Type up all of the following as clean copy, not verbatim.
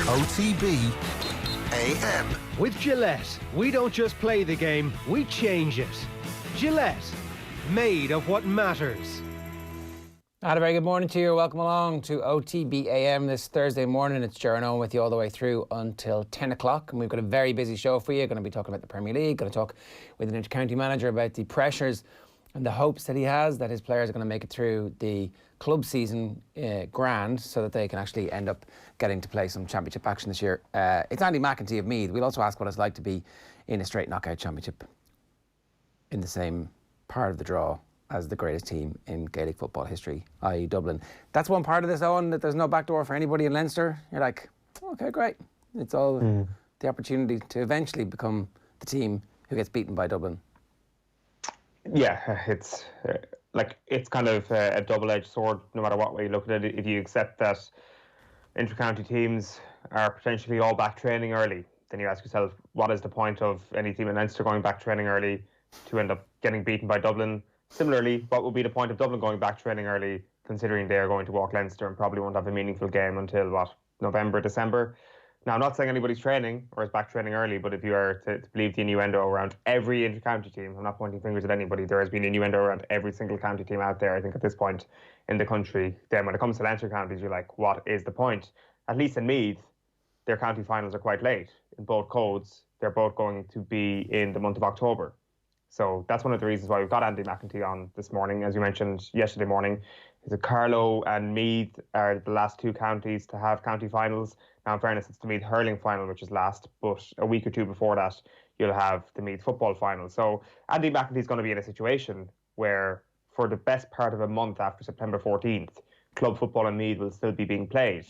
OTB AM. With Gillette, we don't just play the game, we change it. Gillette, made of what matters. And a very good morning to you. Welcome along to OTB AM this Thursday morning. It's Gerwen with you all the way through until 10 o'clock. And we've got a very busy show for you. Going to be talking about the Premier League, going to talk with an inter-county manager about the pressures and the hopes that he has that his players are going to make it through the club season grand so that they can actually end up getting to play some championship action this year. It's Andy McEntee of Meath. We'll also ask what it's like to be in a straight knockout championship in the same part of the draw as the greatest team in Gaelic football history, i.e. Dublin. That's one part of this, Eoin, that there's no backdoor for anybody in Leinster. You're like, okay, great. It's all the opportunity to eventually become the team who gets beaten by Dublin. Yeah, it's it's kind of a double-edged sword no matter what way you look at it. If you accept that inter-county teams are potentially all back training early, then you ask yourself, what is the point of any team in Leinster going back training early to end up getting beaten by Dublin? Similarly, what would be the point of Dublin going back training early, considering they are going to walk Leinster and probably won't have a meaningful game until, November, December? Now, I'm not saying anybody's training or is back training early, but if you are to believe the innuendo around every inter-county team, I'm not pointing fingers at anybody, there has been innuendo around every single county team out there, I think, at this point in the country. Then when it comes to Leinster counties, you're like, what is the point? At least in Meath, their county finals are quite late. In both codes, they're both going to be in the month of October. So that's one of the reasons why we've got Andy McEntee on this morning. As you mentioned yesterday morning, is that Carlow and Meath are the last two counties to have county finals. Now, in fairness, it's the Meath hurling final, which is last, but a week or two before that, you'll have the Meath football final. So Andy McEntee is going to be in a situation where, for the best part of a month after September 14th, club football in Meath will still be being played.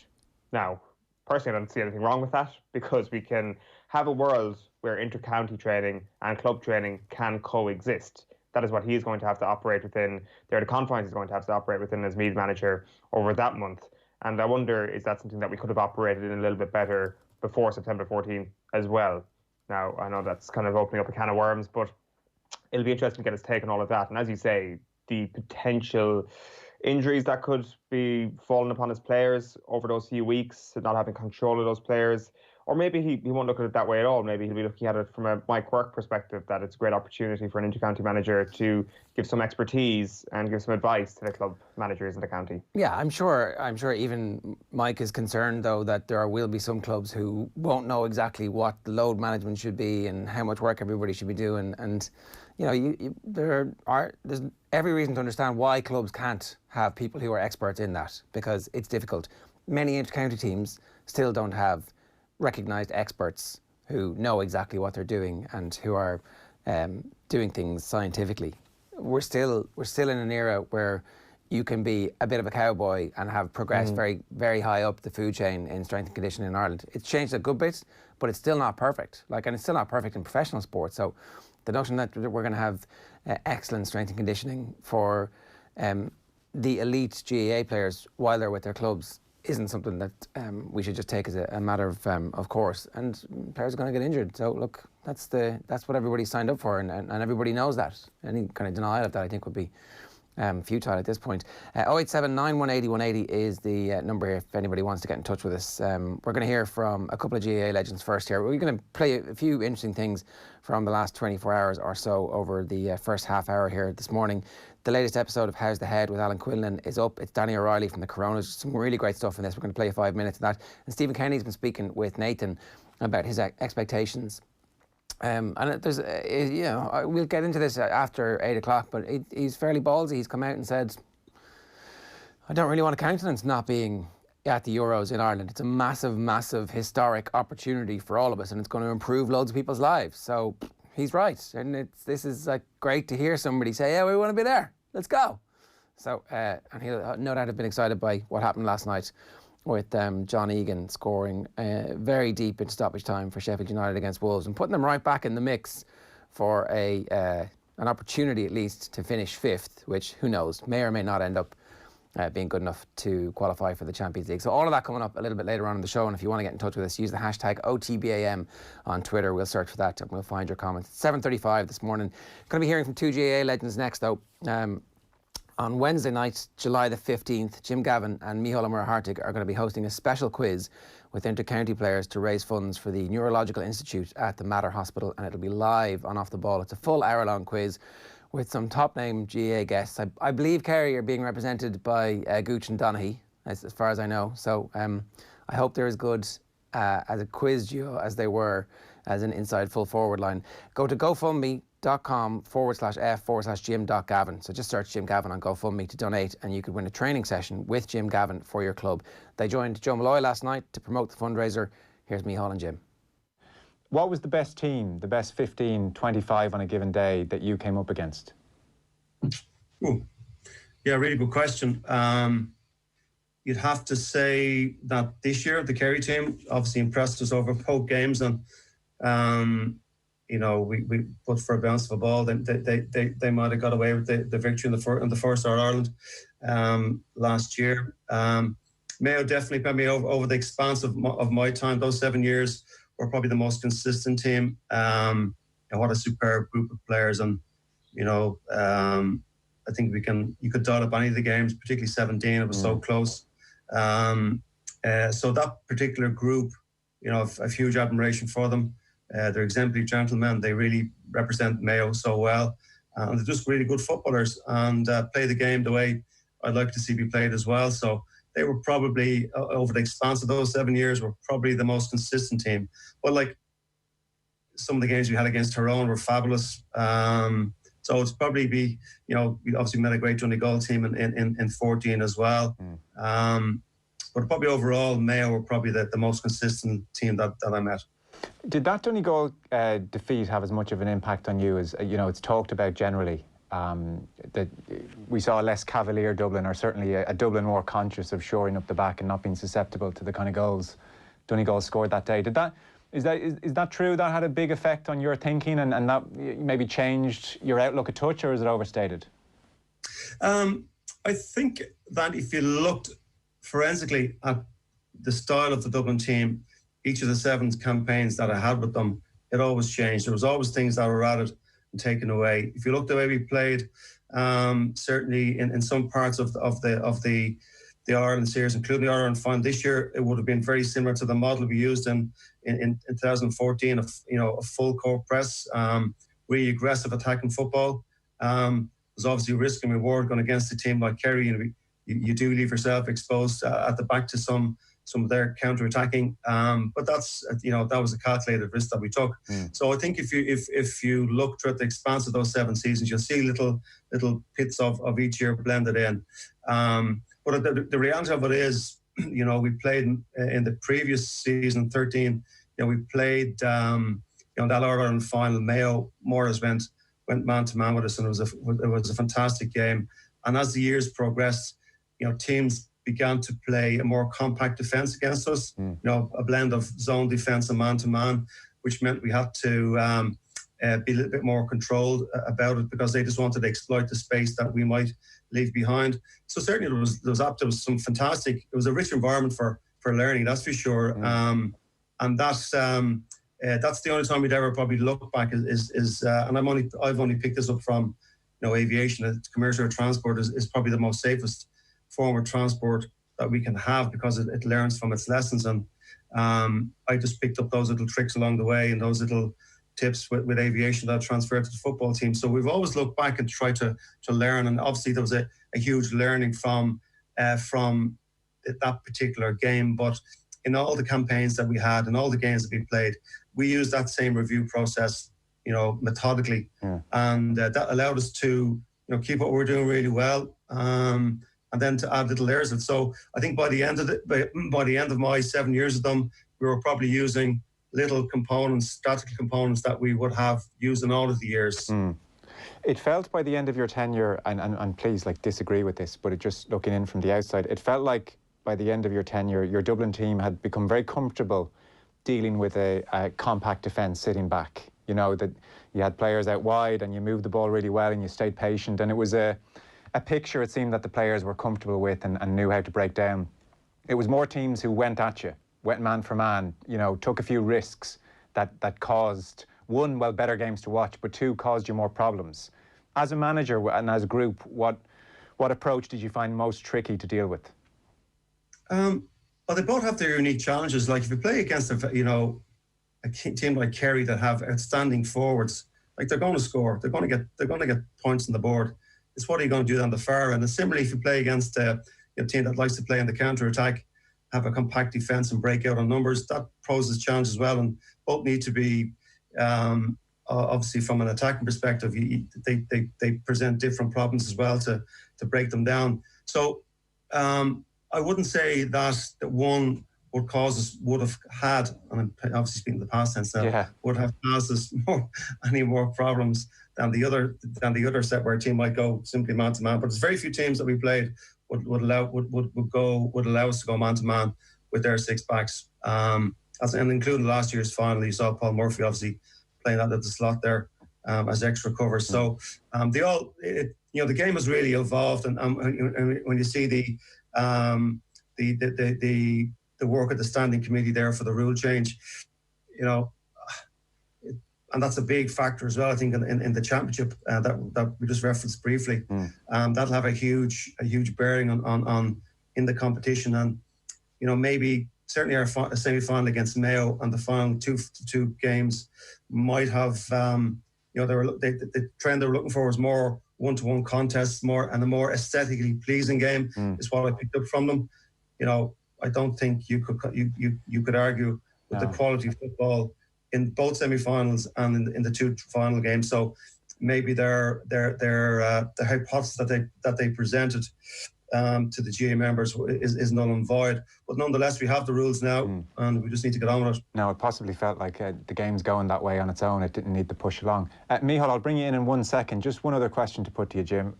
Now, personally, I don't see anything wrong with that, because we can have a world where inter-county training and club training can coexist. That is what he is going to have to operate within. They're the confines he's going to have to operate within as Meath manager over that month. And I wonder, is that something that we could have operated in a little bit better before September 14th as well? Now, I know that's kind of opening up a can of worms, but it'll be interesting to get his take on all of that. And as you say, the potential injuries that could be falling upon his players over those few weeks, not having control of those players. Or maybe he won't look at it that way at all. Maybe he'll be looking at it from a Mike Quirke perspective, that it's a great opportunity for an inter-county manager to give some expertise and give some advice to the club managers in the county. Yeah, I'm sure even Mike is concerned, though, that there will be some clubs who won't know exactly what the load management should be and how much work everybody should be doing. And, there's every reason to understand why clubs can't have people who are experts in that, because it's difficult. Many inter-county teams still don't have recognised experts who know exactly what they're doing and who are doing things scientifically. We're still in an era where you can be a bit of a cowboy and have progressed very, very high up the food chain in strength and conditioning in Ireland. It's changed a good bit, but it's still not perfect. And it's still not perfect in professional sports. So the notion that we're going to have excellent strength and conditioning for the elite GAA players while they're with their clubs isn't something that we should just take as a matter of course. And players are going to get injured. So look, that's what everybody signed up for, and everybody knows that. Any kind of denial of that, I think, would be futile at this point. 0879 180 180 is the number here if anybody wants to get in touch with us. We're going to hear from a couple of GAA legends first here. We're going to play a few interesting things from the last 24 hours or so over the first half hour here this morning. The latest episode of How's the Head with Alan Quinlan is up. It's Danny O'Reilly from the Coronas. Some really great stuff in this. We're going to play 5 minutes of that. And Stephen Kenny's been speaking with Nathan about his expectations. And there's, we'll get into this after 8 o'clock, but he's fairly ballsy. He's come out and said, I don't really want to countenance not being at the Euros in Ireland. It's a massive, massive historic opportunity for all of us, and it's going to improve loads of people's lives. So he's right, and this is great to hear somebody say, yeah, we want to be there. Let's go. So, and he'll no doubt have been excited by what happened last night with John Egan scoring very deep in stoppage time for Sheffield United against Wolves and putting them right back in the mix for an opportunity at least to finish fifth, which, who knows, may or may not end up being good enough to qualify for the Champions League. So all of that coming up a little bit later on in the show, and if you want to get in touch with us, use the hashtag OTBAM on Twitter. We'll search for that and we'll find your comments. 7:35 this morning. Going to be hearing from two GAA legends next, though. On Wednesday night, July the 15th, Jim Gavin and Micheál Hartig are going to be hosting a special quiz with inter-county players to raise funds for the Neurological Institute at the Mater Hospital, and it'll be live on Off the Ball. It's a full hour-long quiz with some top-name GAA guests. I believe, Kerry, are being represented by Gooch and Donaghy, as far as I know. So I hope they're as good as a quiz duo as they were as an inside full forward line. Go to gofundme.com/f/Jim.Gavin. So just search Jim Gavin on GoFundMe to donate, and you could win a training session with Jim Gavin for your club. They joined Joe Malloy last night to promote the fundraiser. Here's Micheál and Jim. What was the best team, the best 15, 25 on a given day that you came up against? Ooh. Yeah, really good question. You'd have to say that this year, the Kerry team obviously impressed us over both games, and we put for a bounce of a ball. They might have got away with the victory in the first All-Ireland last year. Mayo definitely put me over the expanse of my time. Those 7 years were probably the most consistent team. And what a superb group of players. And, I think you could dot up any of the games, particularly 17. It was so close. So that particular group, a huge admiration for them. They're exemplary gentlemen. They really represent Mayo so well. And they're just really good footballers and play the game the way I'd like to see be played as well. So they were probably, over the expanse of those 7 years, were probably the most consistent team. But like some of the games we had against Tyrone were fabulous. So it's probably we obviously met a great Donegal team in 14 as well. But probably overall, Mayo were probably the most consistent team that I met. Did that Donegal defeat have as much of an impact on you as, it's talked about generally? That we saw a less cavalier Dublin, or certainly a Dublin more conscious of shoring up the back and not being susceptible to the kind of goals Donegal scored that day. Is that true? That had a big effect on your thinking and that maybe changed your outlook a touch, or is it overstated? I think that if you looked forensically at the style of the Dublin team, each of the 7 campaigns that I had with them, it always changed. There was always things that were added and taken away. If you look the way we played, certainly in some parts of the Ireland series, including the Ireland final this year, it would have been very similar to the model we used in 2014. A full court press, really aggressive attacking football. There's obviously risk and reward going against a team like Kerry. You do leave yourself exposed at the back to some of their counter-attacking, but that's that was a calculated risk that we took. So I think if you look through the expanse of those 7 seasons, you'll see little bits of each year blended in. But the reality of it is, we played in the previous season, 13. We played that All-Ireland final. Mayo more or less went man to man with us, and it was a fantastic game. And as the years progressed, teams began to play a more compact defence against us. A blend of zone defence and man to man, which meant we had to be a little bit more controlled about it, because they just wanted to exploit the space that we might leave behind. So certainly there was some fantastic. It was a rich environment for learning, that's for sure. And that's the only time we'd ever probably look back is and I've only picked this up from aviation. Commercial transport is probably the most safest form of transport that we can have, because it learns from its lessons. And I just picked up those little tricks along the way and those little tips with aviation that I transferred to the football team. So we've always looked back and tried to learn. And obviously there was a huge learning from that particular game. But in all the campaigns that we had and all the games that we played, we used that same review process, methodically. And that allowed us to, keep what we're doing really well. And then to add little layers of it. So I think by the end of my 7 years with them, we were probably using little components, statical components that we would have used in all of the years. It felt by the end of your tenure, and please disagree with this, but just looking in from the outside, it felt like by the end of your tenure, your Dublin team had become very comfortable dealing with a compact defence sitting back. That you had players out wide and you moved the ball really well and you stayed patient, and it was a picture, it seemed, that the players were comfortable with and knew how to break down. It was more teams who went at you, went man for man, took a few risks that caused, 1, better games to watch, but 2, caused you more problems. As a manager and as a group, what what approach did you find most tricky to deal with? Well, they both have their unique challenges. Like if you play against a team like Kerry that have outstanding forwards, like they're going to score. They're going to get points on the board. It's what are you going to do on the far end? And similarly, if you play against a team that likes to play on the counter attack, have a compact defence and break out on numbers, that poses challenges as well. And both need to be obviously from an attacking perspective. They present different problems as well to break them down. So I wouldn't say that one would have had, and I'm obviously speaking in the past tense now, would have caused us any more problems than the other set where a team might go simply man to man. But there's very few teams that we played would allow us to go man to man with their six backs. And including last year's final, you saw Paul Murphy obviously playing out at the slot there as extra cover. So the game has really evolved, and when you see the work of the standing committee there for the rule change, and that's a big factor as well. I think in the championship that we just referenced briefly, that'll have a huge bearing on in the competition, and maybe certainly our semi-final against Mayo and the final two games might have the trend they were looking for was more one-to-one contests, and a more aesthetically pleasing game is what I picked up from them. I don't think you could argue with the quality of football in both semi-finals and in the two final games. So maybe the hypothesis that they presented to the GA members is null and void. But nonetheless, we have the rules now, and we just need to get on with it. No, it possibly felt like the game's going that way on its own. It didn't need to push along. Micheál, I'll bring you in 1 second. Just one other question to put to you, Jim.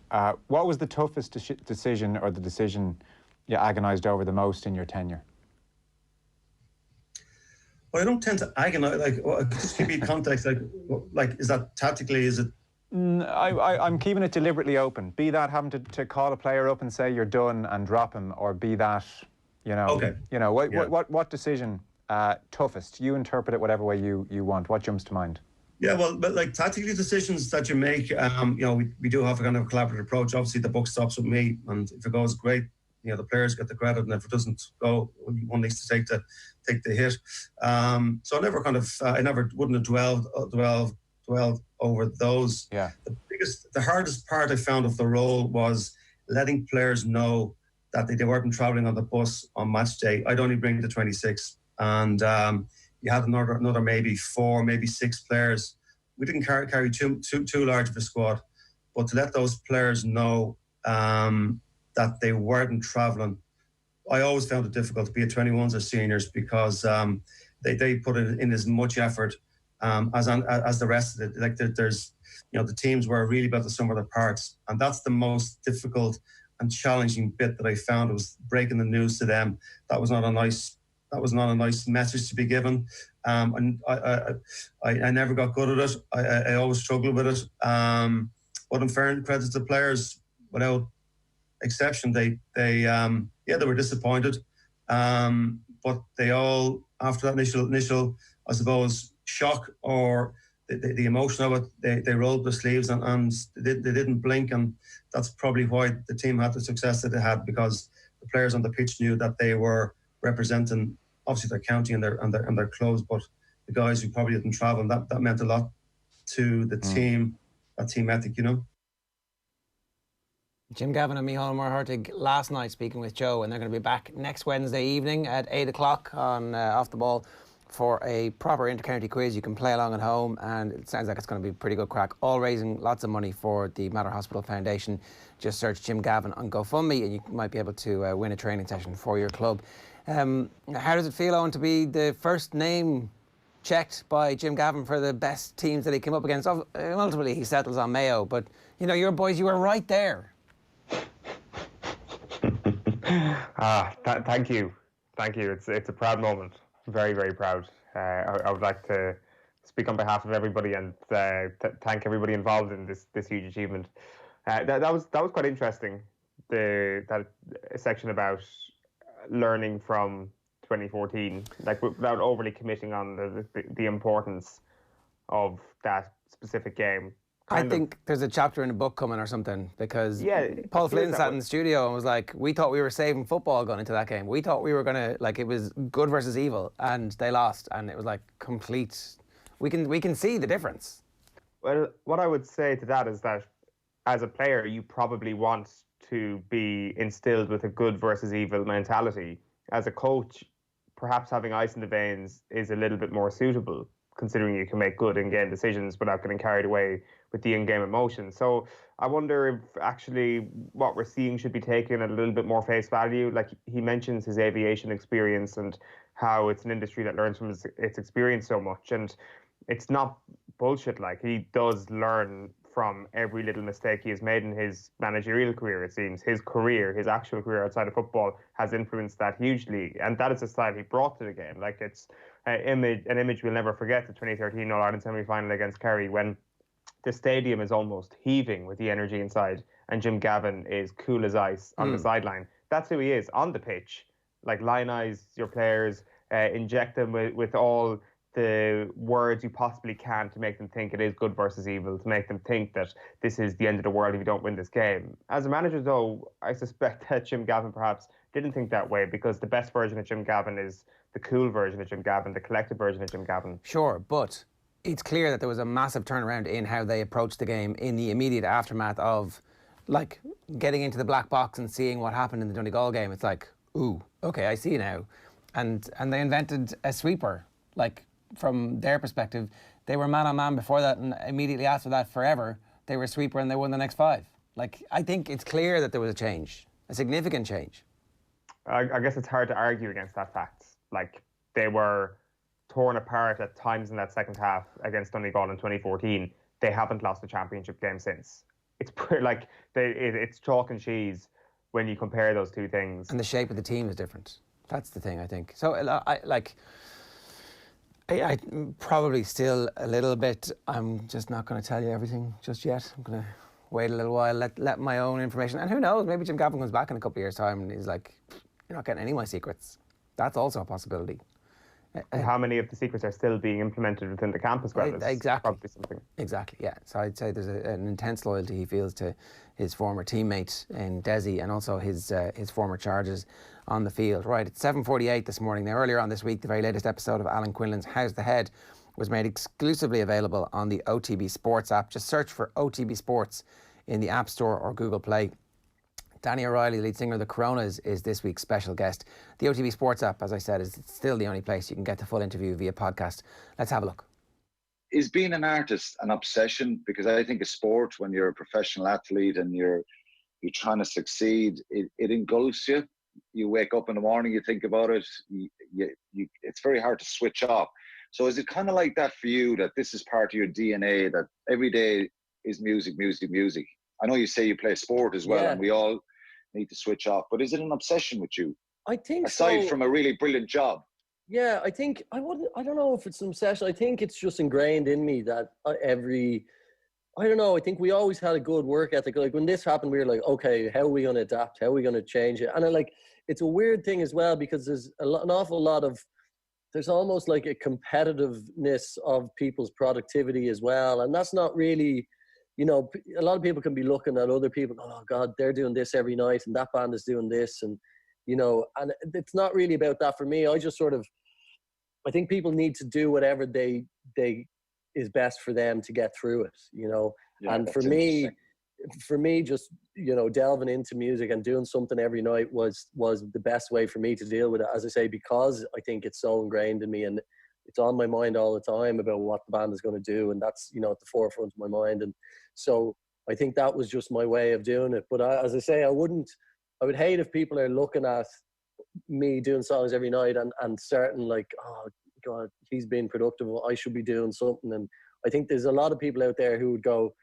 What was the toughest decision, or the decision you agonised over the most in your tenure? Well, I don't tend to agonise. Just give me context. Like, is that tactically? Is it? I'm keeping it deliberately open. Be that having to call a player up and say you're done and drop him, or be that, Okay. What decision toughest? You interpret it whatever way you want. What jumps to mind? Yeah, well, but like tactically decisions that you make, we do have a kind of a collaborative approach. Obviously, the buck stops with me, and if it goes, great. The players get the credit, and if it doesn't go, one needs to take the hit. So I never wouldn't have dwelled over those. Yeah. The hardest part I found of the role was letting players know that they weren't travelling on the bus on match day. I'd only bring the 26, and you had another maybe 4, maybe 6 players. We didn't carry too large of a squad, but to let those players know that they weren't travelling, I always found it difficult to be at 21s or seniors, because they put in as much effort as the rest of it. Like there's the teams were really about the sum of their parts, and that's the most difficult and challenging bit that I found, was breaking the news to them. That was not a nice message to be given, and I never got good at it. I always struggled with it. But in fair credit to the players, without exception, they were disappointed, but they all, after that initial I suppose shock, or the emotion of it, they rolled their sleeves and they didn't blink, and that's probably why the team had the success that they had, because the players on the pitch knew that they were representing obviously their county and their clubs, but the guys who probably didn't travel, that meant a lot to the team, that team ethic, Jim Gavin and Micheál Moore-Hurtig last night speaking with Joe, and they're going to be back next Wednesday evening at 8 o'clock on Off the Ball for a proper inter-county quiz. You can play along at home, and it sounds like it's going to be pretty good crack, all raising lots of money for the Mater Hospital Foundation. Just search Jim Gavin on GoFundMe and you might be able to win a training session for your club. How does it feel, Eoin, to be the first name checked by Jim Gavin for the best teams that he came up against? Ultimately he settles on Mayo, but your boys, you were right there. Thank you. It's a proud moment. Very, very proud. I would like to speak on behalf of everybody and thank everybody involved in this huge achievement. That was quite interesting. That section about learning from 2014, like without overly committing on the importance of that specific game, I think there's a chapter in the book coming or something, because Paul Flynn sat in the studio and was like, we thought we were saving football going into that game. We thought we were going to, like, it was good versus evil, and they lost, and it was like complete. We can see the difference. Well, what I would say to that is that as a player, you probably want to be instilled with a good versus evil mentality. As a coach, perhaps having ice in the veins is a little bit more suitable, considering you can make good in-game decisions without getting carried away with the in-game emotion. So I wonder if actually what we're seeing should be taken at a little bit more face value. Like, he mentions his aviation experience and how it's an industry that learns from its experience so much. And it's not bullshit. Like, he does learn from every little mistake he has made in his managerial career, it seems. His career, his actual career outside of football, has influenced that hugely. And that is the style he brought to the game. Like, it's an image we'll never forget, the 2013 All-Ireland semi-final against Kerry, when the stadium is almost heaving with the energy inside and Jim Gavin is cool as ice on the sideline. That's who he is on the pitch. Like, lionize your players, inject them with all the words you possibly can to make them think it is good versus evil, to make them think that this is the end of the world if you don't win this game. As a manager, though, I suspect that Jim Gavin perhaps didn't think that way, because the best version of Jim Gavin is the cool version of Jim Gavin, the collective version of Jim Gavin. Sure, but it's clear that there was a massive turnaround in how they approached the game in the immediate aftermath of, like, getting into the black box and seeing what happened in the Donegal game. It's like, ooh, okay, I see now. And they invented a sweeper. Like, from their perspective, they were man on man before that, and immediately after that, forever, they were a sweeper and they won the next 5. Like, I think it's clear that there was a change, a significant change. I guess it's hard to argue against that fact. Like, they were torn apart at times in that second half against Donegal in 2014. They haven't lost a championship game since. It's like it's chalk and cheese when you compare those two things. And the shape of the team is different. That's the thing, I think. So I probably still a little bit. I'm just not going to tell you everything just yet. I'm going to wait a little while, let my own information. And who knows? Maybe Jim Gavin comes back in a couple of years' time and he's like, "You're not getting any of my secrets." That's also a possibility. How many of the secrets are still being implemented within the camp as well? Exactly. Probably something. Exactly, yeah. So I'd say there's an intense loyalty he feels to his former teammate in Desi, and also his former charges on the field. Right, it's 7:48 this morning. Now, earlier on this week, the very latest episode of Alan Quinlan's How's the Head was made exclusively available on the OTB Sports app. Just search for OTB Sports in the App Store or Google Play. Danny O'Reilly, lead singer of the Coronas, is this week's special guest. The OTB Sports app, as I said, is still the only place you can get the full interview via podcast. Let's have a look. Is being an artist an obsession? Because I think a sport, when you're a professional athlete and you're trying to succeed, it engulfs you. You wake up in the morning, you think about it. It's very hard to switch off. So is it kind of like that for you, that this is part of your DNA, that every day is music, music, music? I know you say you play sport as well, and we all need to switch off, but is it an obsession with you? I think aside from a really brilliant job. Yeah, I think I don't know if it's an obsession. I think it's just ingrained in me that I think we always had a good work ethic. Like, when this happened, we were like, okay, how are we going to adapt? How are we going to change it? And it's a weird thing as well, because there's an awful lot of, there's almost like a competitiveness of people's productivity as well. And that's not really, you know, a lot of people can be looking at other people, oh God, they're doing this every night and that band is doing this. And, you know, and it's not really about that for me. I just sort of, I think people need to do whatever they is best for them to get through it, you know. Yeah, and for me, just, you know, delving into music and doing something every night was the best way for me to deal with it. As I say, because I think it's so ingrained in me and it's on my mind all the time about what the band is going to do, and that's, you know, at the forefront of my mind. And so I think that was just my way of doing it. But as I say, I would hate if people are looking at me doing songs every night and certain, like, oh God, he's being productive, I should be doing something. And I think there's a lot of people out there who would go,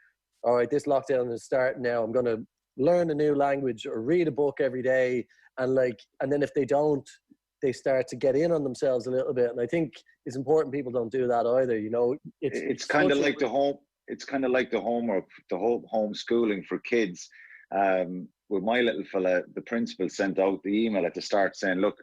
all right, this lockdown is starting now, I'm going to learn a new language or read a book every day, and then if they don't, they start to get in on themselves a little bit. And I think it's important people don't do that either, you know. It's kind of like the homework, the whole homeschooling for kids. With my little fella, the principal sent out the email at the start saying, look,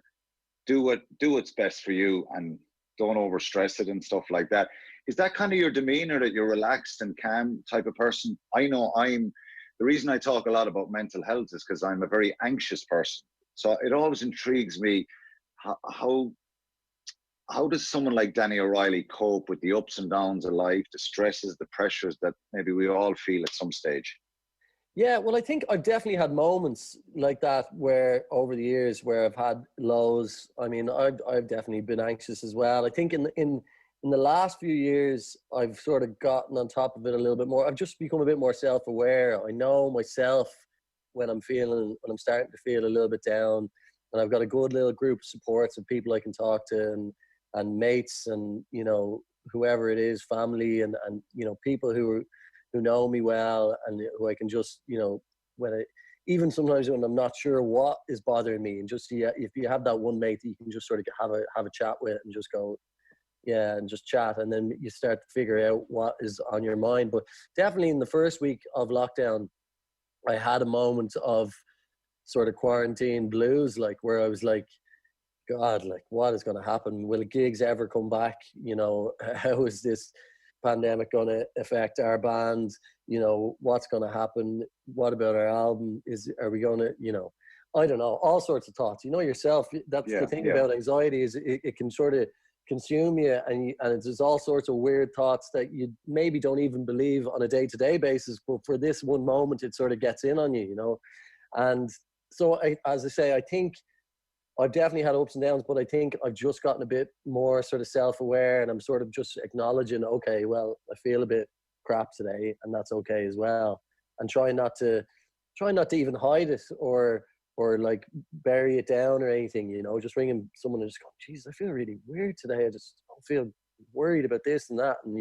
do what's best for you and don't overstress it and stuff like that. Is that kind of your demeanor, that you're relaxed and calm type of person? I know the reason I talk a lot about mental health is because I'm a very anxious person. So it always intrigues me, how does someone like Danny O'Reilly cope with the ups and downs of life, the stresses, the pressures that maybe we all feel at some stage? Yeah, well, I think I've definitely had moments like that where over the years where I've had lows. I mean, I've definitely been anxious as well. I think in the last few years, I've sort of gotten on top of it a little bit more. I've just become a bit more self-aware. I know myself when I'm starting to feel a little bit down, and I've got a good little group of supports of people I can talk to, and mates, and whoever it is, family, and people who know me well, and who I can just, even sometimes when I'm not sure what is bothering me, and just, if you have that one mate that you can just sort of have a chat with and just go, yeah, and just chat, and then you start to figure out what is on your mind. But definitely in the first week of lockdown, I had a moment of sort of quarantine blues, like where I was like, God, like, what is going to happen? Will gigs ever come back? How is this pandemic going to affect our band? What's going to happen? What about our album? Are we going to, I don't know, all sorts of thoughts. Yourself, that's the thing about anxiety, is it can sort of consume you, and there's all sorts of weird thoughts that you maybe don't even believe on a day-to-day basis, but for this one moment, it sort of gets in on you, And so, as I say, I think I've definitely had ups and downs, but I think I've just gotten a bit more sort of self-aware, and I'm sort of just acknowledging, okay, well, I feel a bit crap today, and that's okay as well. And try not to even hide it or like bury it down or anything, just ringing someone and just go, geez, I feel really weird today. I just don't feel worried about this and that. And,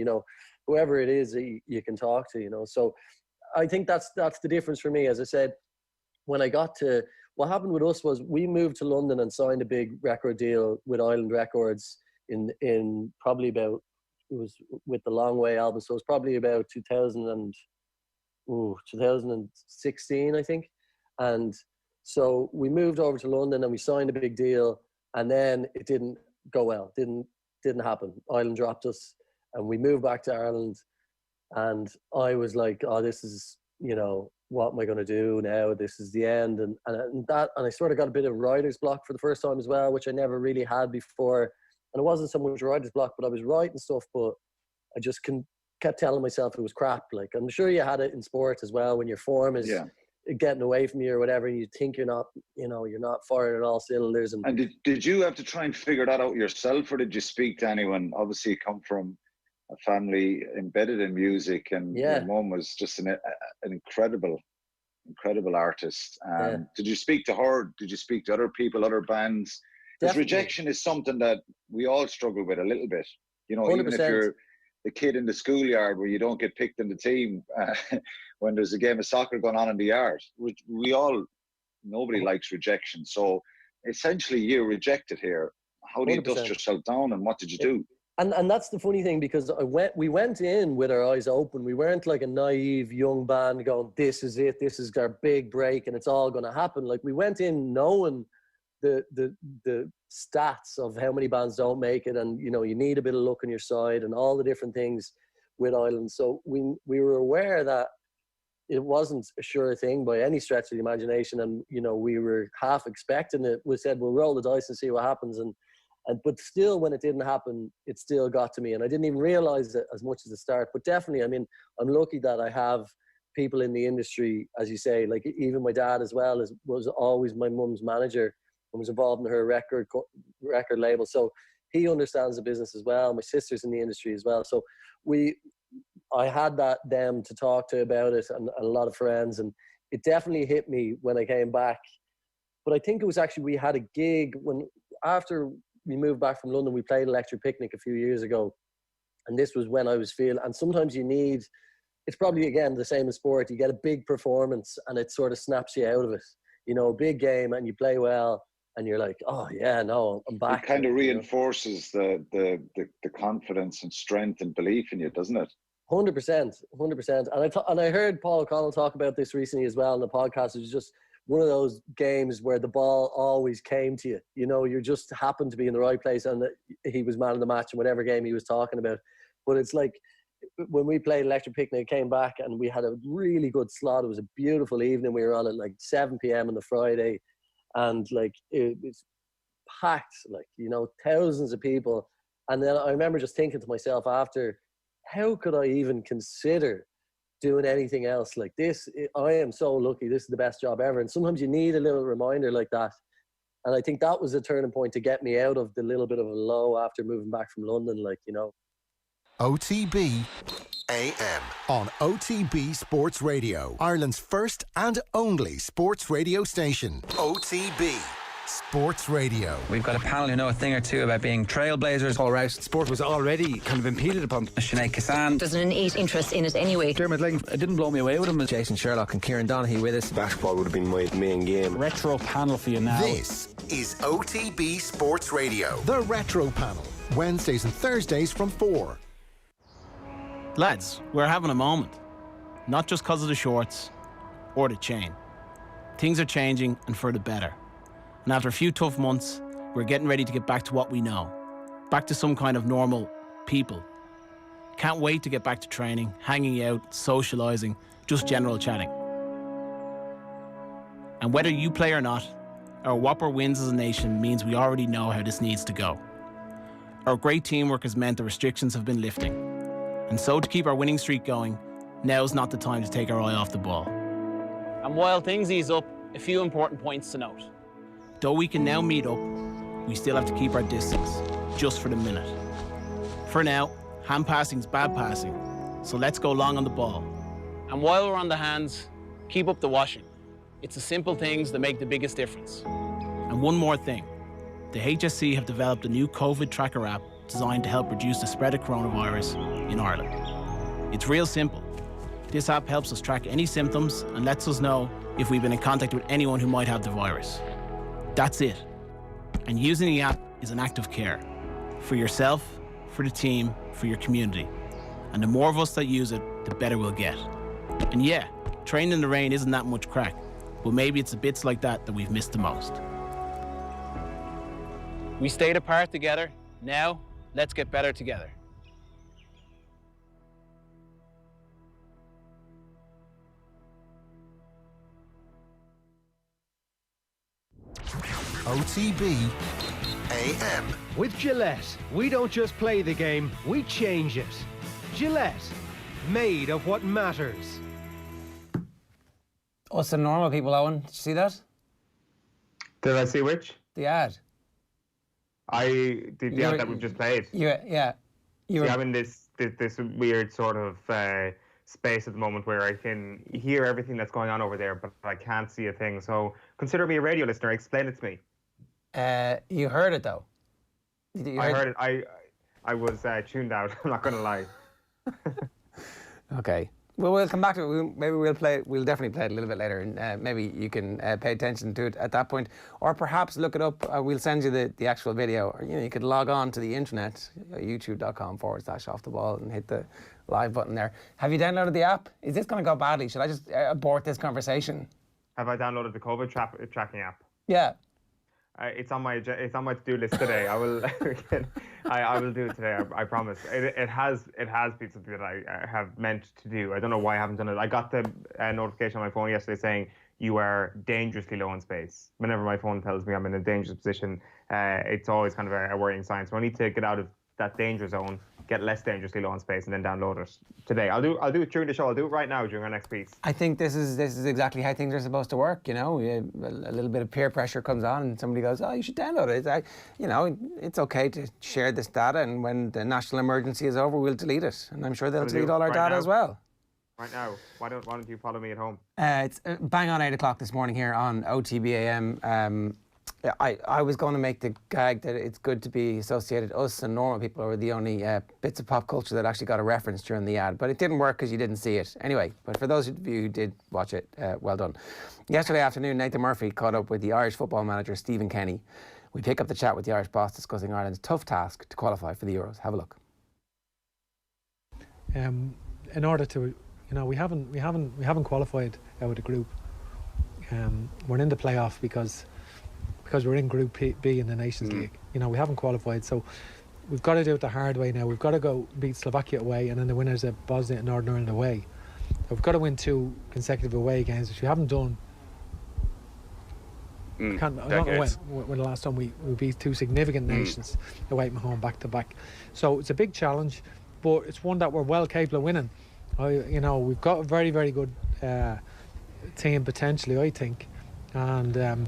whoever it is that you can talk to, So I think that's the difference for me. As I said, when I got to, what happened with us was we moved to London and signed a big record deal with Island Records in probably about, it was with the Long Way album. So it was probably about 2016, I think. And so we moved over to London and we signed a big deal, and then it didn't go well. Didn't happen. Ireland dropped us, and we moved back to Ireland, and I was like, oh, this is, what am I going to do now? This is the end. And I sort of got a bit of writer's block for the first time as well, which I never really had before. And it wasn't so much writer's block, but I was writing stuff, but I just kept telling myself it was crap. Like, I'm sure you had it in sports as well, when your form is getting away from you or whatever, and you think you're not firing at all cylinders. And did you have to try and figure that out yourself, or did you speak to anyone? Obviously, you come from a family embedded in music, and your mum was just an incredible artist. Did you speak to her? Did you speak to other people, other bands? Because rejection is something that we all struggle with a little bit. 100%. Even if you're the kid in the schoolyard where you don't get picked in the team when there's a game of soccer going on in the yard. Nobody likes rejection. So essentially, you're rejected here. How do you 100%. Dust yourself down, and what did you do? And that's the funny thing, because we went in with our eyes open. We weren't like a naive young band going, this is it, this is our big break, and it's all going to happen. Like, we went in knowing the stats of how many bands don't make it, and you need a bit of luck on your side, and all the different things with Ireland. So we were aware that it wasn't a sure thing by any stretch of the imagination, and we were half expecting it. We said, we'll roll the dice and see what happens, but still, when it didn't happen, it still got to me, and I didn't even realize it as much as the start. But definitely, I mean, I'm lucky that I have people in the industry, as you say, like even my dad as well was always my mum's manager and was involved in her record label, so he understands the business as well. My sister's in the industry as well, so I had them to talk to about it, and a lot of friends, and it definitely hit me when I came back. But I think it was actually, we had a gig after we moved back from London. We played Electric Picnic a few years ago, and this was when I was feeling, and sometimes it's probably, again, the same as sport. You get a big performance and it sort of snaps you out of it. A big game, and you play well, and you're like, oh yeah, no, I'm back. It kind of reinforces the confidence and strength and belief in you, doesn't it? 100%. And I heard Paul O'Connell talk about this recently as well in the podcast. It was just one of those games where the ball always came to you. You just happened to be in the right place, and he was man of the match in whatever game he was talking about. But it's like when we played Electric Picnic, came back and we had a really good slot. It was a beautiful evening. We were on at like 7 p.m. on the Friday, and like it was packed, like, you know, thousands of people. And then I remember just thinking to myself after, how could I even consider doing anything else like this? I am so lucky. This is the best job ever. And sometimes you need a little reminder like that. And I think that was a turning point to get me out of the little bit of a low after moving back from London, like, you know. OTB AM on OTB Sports Radio, Ireland's first and only sports radio station. OTB Sports Radio. We've got a panel who know a thing or two about being trailblazers. Paul Rouse, sport was already kind of impeded upon. Sinead Kassan. There's an innate interest in it anyway. Dermot Lang, it didn't blow me away with him. Jason Sherlock and Kieran Donaghy with us. Basketball would have been my main game. Retro panel for you now. This is OTB Sports Radio. The Retro Panel. Wednesdays and Thursdays from 4. Lads, we're having a moment. Not just because of the shorts or the chain. Things are changing and for the better. And after a few tough months, we're getting ready to get back to what we know. Back to some kind of normal people. Can't wait to get back to training, hanging out, socialising, just general chatting. And whether you play or not, our Whopper wins as a nation means we already know how this needs to go. Our great teamwork has meant the restrictions have been lifting. And so to keep our winning streak going, now's not the time to take our eye off the ball. And while things ease up, a few important points to note. Though we can now meet up, we still have to keep our distance, just for the minute. For now, hand passing's bad passing, so let's go long on the ball. And while we're on the hands, keep up the washing. It's the simple things that make the biggest difference. And one more thing. The HSC have developed a new COVID tracker app designed to help reduce the spread of coronavirus in Ireland. It's real simple. This app helps us track any symptoms and lets us know if we've been in contact with anyone who might have the virus. That's it. And using the app is an act of care. For yourself, for the team, for your community. And the more of us that use it, the better we'll get. And yeah, training in the rain isn't that much crack, but maybe it's the bits like that that we've missed the most. We stayed apart together. Now, let's get better together. OTB AM. With Gillette, we don't just play the game, we change it. Gillette, made of what matters. Us and normal people, Eoin. Did you see that? Did I see which? The ad. The ad that we've just played. I'm in this weird sort of space at the moment where I can hear everything that's going on over there, but I can't see a thing. So consider me a radio listener. Explain it to me. You heard it though. I heard it. I was tuned out. I'm not going to lie. Okay. Well, we'll come back to it. Maybe we'll play. We'll definitely play it a little bit later, and maybe you can pay attention to it at that point, or perhaps look it up. We'll send you the actual video, or you could log on to the internet, youtube.com/off the ball, and hit the live button there. Have you downloaded the app? Is this going to go badly? Should I just abort this conversation? Have I downloaded the COVID tracking app? Yeah. It's on my to-do list today. I will I will do it today. I promise. It has been something that I have meant to do. I don't know why I haven't done it. I got the notification on my phone yesterday saying you are dangerously low in space. Whenever my phone tells me I'm in a dangerous position, it's always kind of a worrying sign. So I need to get out of that danger zone, get less dangerously low in space, and then download it today. I'll do it during the show. I'll do it right now during our next piece. I think this is exactly how things are supposed to work. A little bit of peer pressure comes on, and somebody goes, "Oh, you should download it." It's okay to share this data, and when the national emergency is over, we'll delete it. And I'm sure they'll delete all our data as well. Right now, why don't you follow me at home? It's bang on 8 o'clock this morning here on OTB AM. I was going to make the gag that it's good to be associated. Us and normal people are the only bits of pop culture that actually got a reference during the ad, but it didn't work because you didn't see it. Anyway, but for those of you who did watch it, well done. Yesterday afternoon, Nathan Murphy caught up with the Irish football manager, Stephen Kenny. We pick up the chat with the Irish boss discussing Ireland's tough task to qualify for the Euros. Have a look. In order to, we haven't qualified out of the group. We're in the playoff because we're in Group B in the Nations League. We haven't qualified. So we've got to do it the hard way now. We've got to go beat Slovakia away, and then the winners of Bosnia and Northern Ireland away. We've got to win 2 consecutive away games, which we haven't done. I don't know when the last time we beat 2 significant nations away from home back to back. So it's a big challenge, but it's one that we're well capable of winning. We've got a very, very good team potentially, I think, and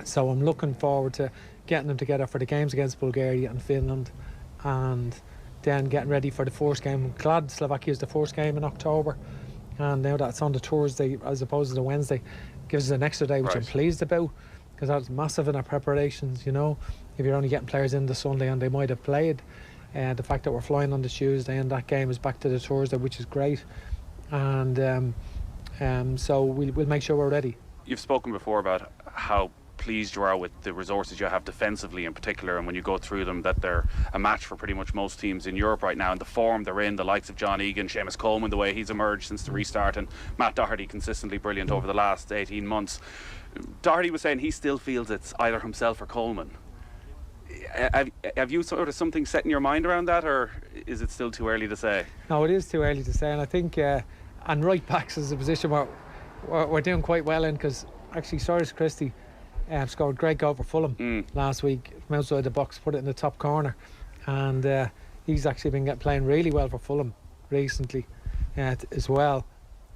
so I'm looking forward to getting them together for the games against Bulgaria and Finland, and then getting ready for the first game. I'm glad Slovakia is the first game in October, and now that's on the Thursday as opposed to the Wednesday, gives us an extra day, which I'm pleased about, because that's massive in our preparations. If you're only getting players in the Sunday and they might have played, the fact that we're flying on the Tuesday and that game is back to the Thursday, which is great, and so we'll make sure we're ready. You've spoken before about how pleased you are with the resources you have defensively in particular, and when you go through them, that they're a match for pretty much most teams in Europe right now, and the form they're in, the likes of John Egan, Seamus Coleman, the way he's emerged since the restart, and Matt Doherty consistently brilliant over the last 18 months. Doherty was saying he still feels it's either himself or Coleman. Have you sort of something set in your mind around that, or is it still too early to say? No, it is too early to say, and I think and right backs is a position where we're doing quite well in, because actually Cyrus Christie scored a great goal for Fulham last week from outside the box, put it in the top corner, and he's actually been playing really well for Fulham recently as well.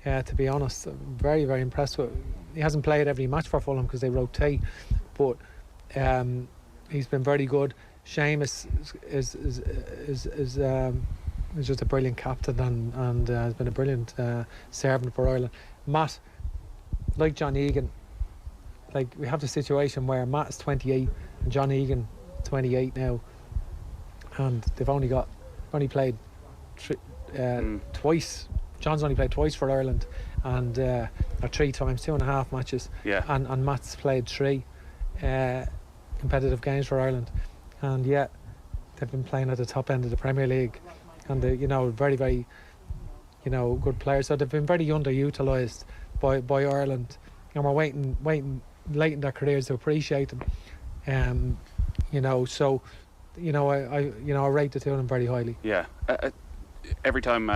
To be honest, I'm very, very impressed with. He hasn't played every match for Fulham because they rotate, but he's been very good. Seamus is just a brilliant captain, and has been a brilliant servant for Ireland. Matt, like John Egan, we have the situation where Matt is 28 and John Egan 28 now, and they've only played twice. John's only played twice for Ireland, and or 3 times, 2.5 matches. And Matt's played 3 competitive games for Ireland, and yet they've been playing at the top end of the Premier League, and they're very, very good players. So they've been very underutilised by Ireland, and we're waiting late in their careers to appreciate them. So I rate the 2 of them very highly. Every time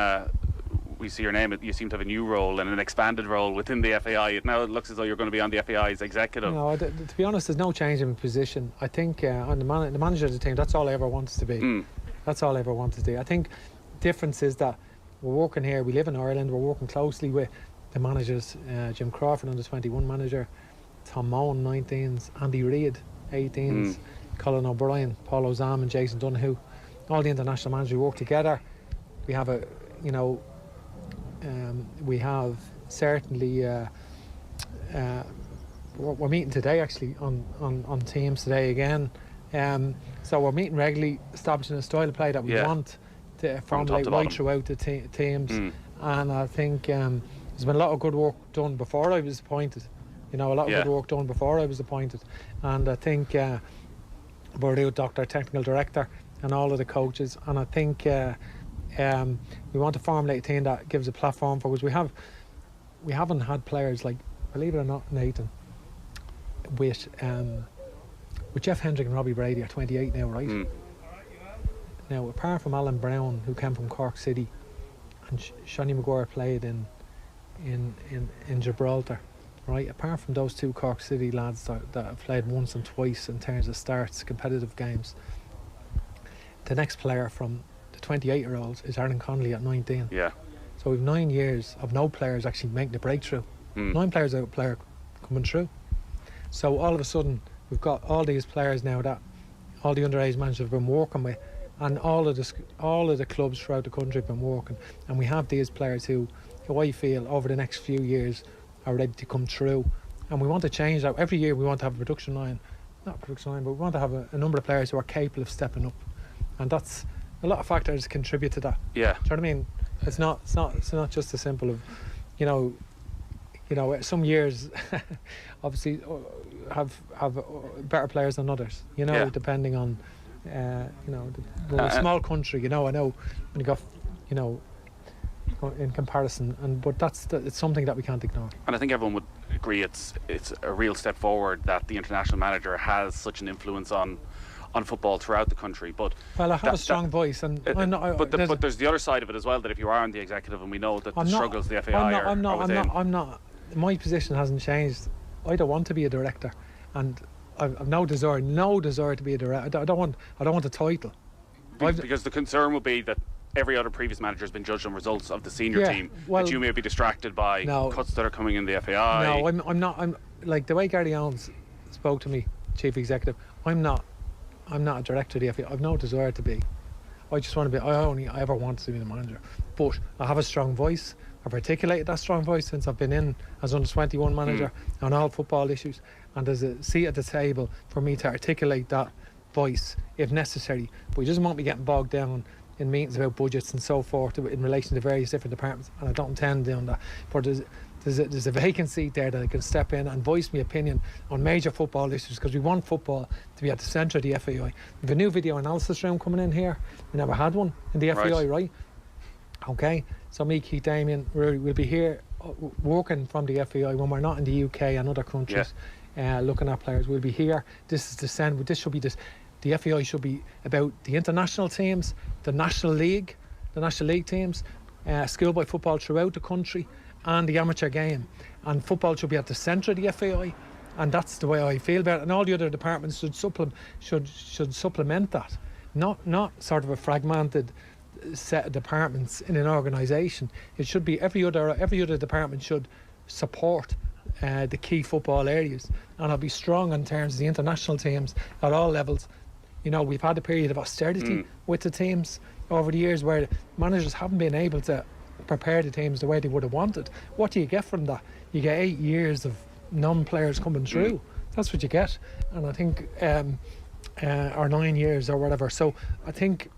we see your name, you seem to have a new role and an expanded role within the FAI. Now it looks as though you're going to be on the FAI's executive. To be honest, there's no change in position. I think on the manager of the team, that's all I ever wanted to be. That's all I ever wanted to do. I think the difference is that we're working here, we live in Ireland, we're working closely with the managers, Jim Crawford, under 21 manager, Tom Mohan, 19s, Andy Reid, 18s, Colin O'Brien, Paul Ozam and Jason Donoghue. All the international managers, we work together. We have we have certainly we're meeting today actually on teams today again, so we're meeting regularly, establishing a style of play that we want to formulate right throughout the teams, and I think there's been a lot of good work done before I was appointed, good work done before I was appointed, and I think we're with Dr. Technical Director and all of the coaches, and I think we want to formulate a team that gives a platform for, which we haven't had players like, believe it or not, Nathan, with Jeff Hendrick and Robbie Brady are 28 now, right? Now, apart from Alan Brown, who came from Cork City, and Shani Maguire played in Gibraltar, right? Apart from those 2 Cork City lads that have played once and twice in terms of starts, competitive games, the next player from the 28-year-olds is Aaron Connolly at 19. So we've 9 years of no players actually making the breakthrough. 9 players out of player coming through. So all of a sudden we've got all these players now that all the underage managers have been working with, and all of the clubs throughout the country have been working, and we have these players who I feel over the next few years are ready to come through, and we want to change that. Every year we want to have a production line, but we want to have a number of players who are capable of stepping up, and that's a lot of factors contribute to that. Do you know what I mean? It's not just as simple of some years obviously have better players than others, depending on we're a small country, I know when you got in comparison, but it's something that we can't ignore. And I think everyone would agree it's a real step forward that the international manager has such an influence on on football throughout the country. But well, I have a strong voice, and I'm not. But there's the other side of it as well, that if you are on the executive, and we know that the struggles the FAI I'm not. My position hasn't changed. I don't want to be a director, and I've no desire to be a director. I don't want a title. Because the concern would be that every other previous manager has been judged on results of the senior team. That you may be distracted by cuts that are coming in the FAI. No, I'm not. I'm like the way Gary Owens spoke to me, chief executive. I'm not a director of the FAI. I've no desire to be. I just want to be. I ever wanted to be the manager, but I have a strong voice. I've articulated that strong voice since I've been in as under-21 manager on all football issues, and there's a seat at the table for me to articulate that voice if necessary. But he doesn't want me getting bogged down in meetings about budgets and so forth in relation to various different departments, and I don't intend doing that. But there's a vacant seat there that I can step in and voice my opinion on major football issues, because we want football to be at the centre of the FAI. We have a new video analysis room coming in here. We never had one in the FAI, right? Okay, so me, Keith, Damien, we'll be here working from the FAI when we're not in the UK and other countries, looking at players. We'll be here. This is the send. This should be this. The FAI should be about the international teams, the National League teams, schoolboy football throughout the country, and the amateur game. And football should be at the centre of the FAI, and that's the way I feel about it. And all the other departments should supplement that, not sort of a fragmented set of departments in an organisation. It should be every other department should support the key football areas, and I'll be strong in terms of the international teams at all levels. You know, we've had a period of austerity with the teams over the years where managers haven't been able to prepare the teams the way they would have wanted. What do you get from that? You get 8 years of non-players coming through. That's what you get. And I think or 9 years or whatever. So I think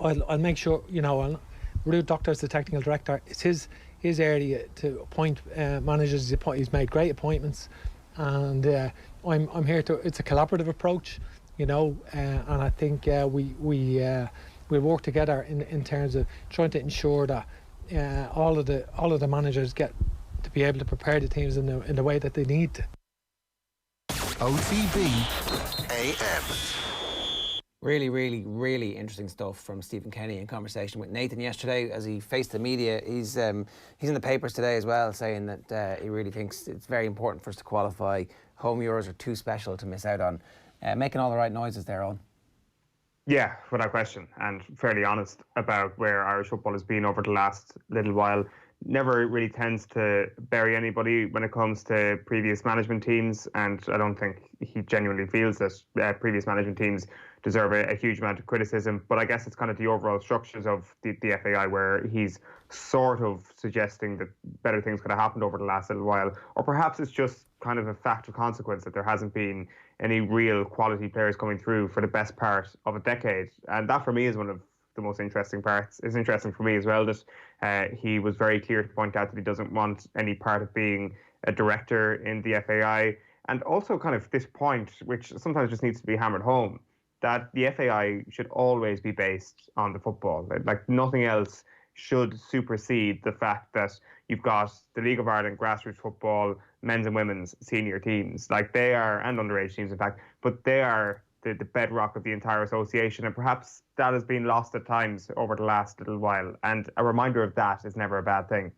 I'll make sure, you know, Ruud Doctor's the technical director. It's his area to appoint managers. He's made great appointments, and I'm here to. It's a collaborative approach, you know, and I think we'll work together in terms of trying to ensure that all of the managers get to be able to prepare the teams in the way that they need to. OTB AM. Really, really, really interesting stuff from Stephen Kenny in conversation with Nathan yesterday as he faced the media. He's in the papers today as well, saying that he really thinks it's very important for us to qualify. Home Euros are too special to miss out on. Making all the right noises there, Eoin. Yeah, without question, and fairly honest about where Irish football has been over the last little while. Never really tends to bury anybody when it comes to previous management teams, and I don't think he genuinely feels that previous management teams deserve a huge amount of criticism. But I guess it's kind of the overall structures of the FAI where he's sort of suggesting that better things could have happened over the last little while, or perhaps it's just kind of a fact of consequence that there hasn't been any real quality players coming through for the best part of a decade. And that for me is one of the most interesting parts. It's interesting for me as well that he was very clear to point out that he doesn't want any part of being a director in the FAI, and also kind of this point, which sometimes just needs to be hammered home, that the FAI should always be based on the football. Like nothing else should supersede the fact that you've got the League of Ireland grassroots football, men's and women's senior teams, like they are, and underage teams in fact, but they are the bedrock of the entire association, and perhaps that has been lost at times over the last little while, and a reminder of that is never a bad thing.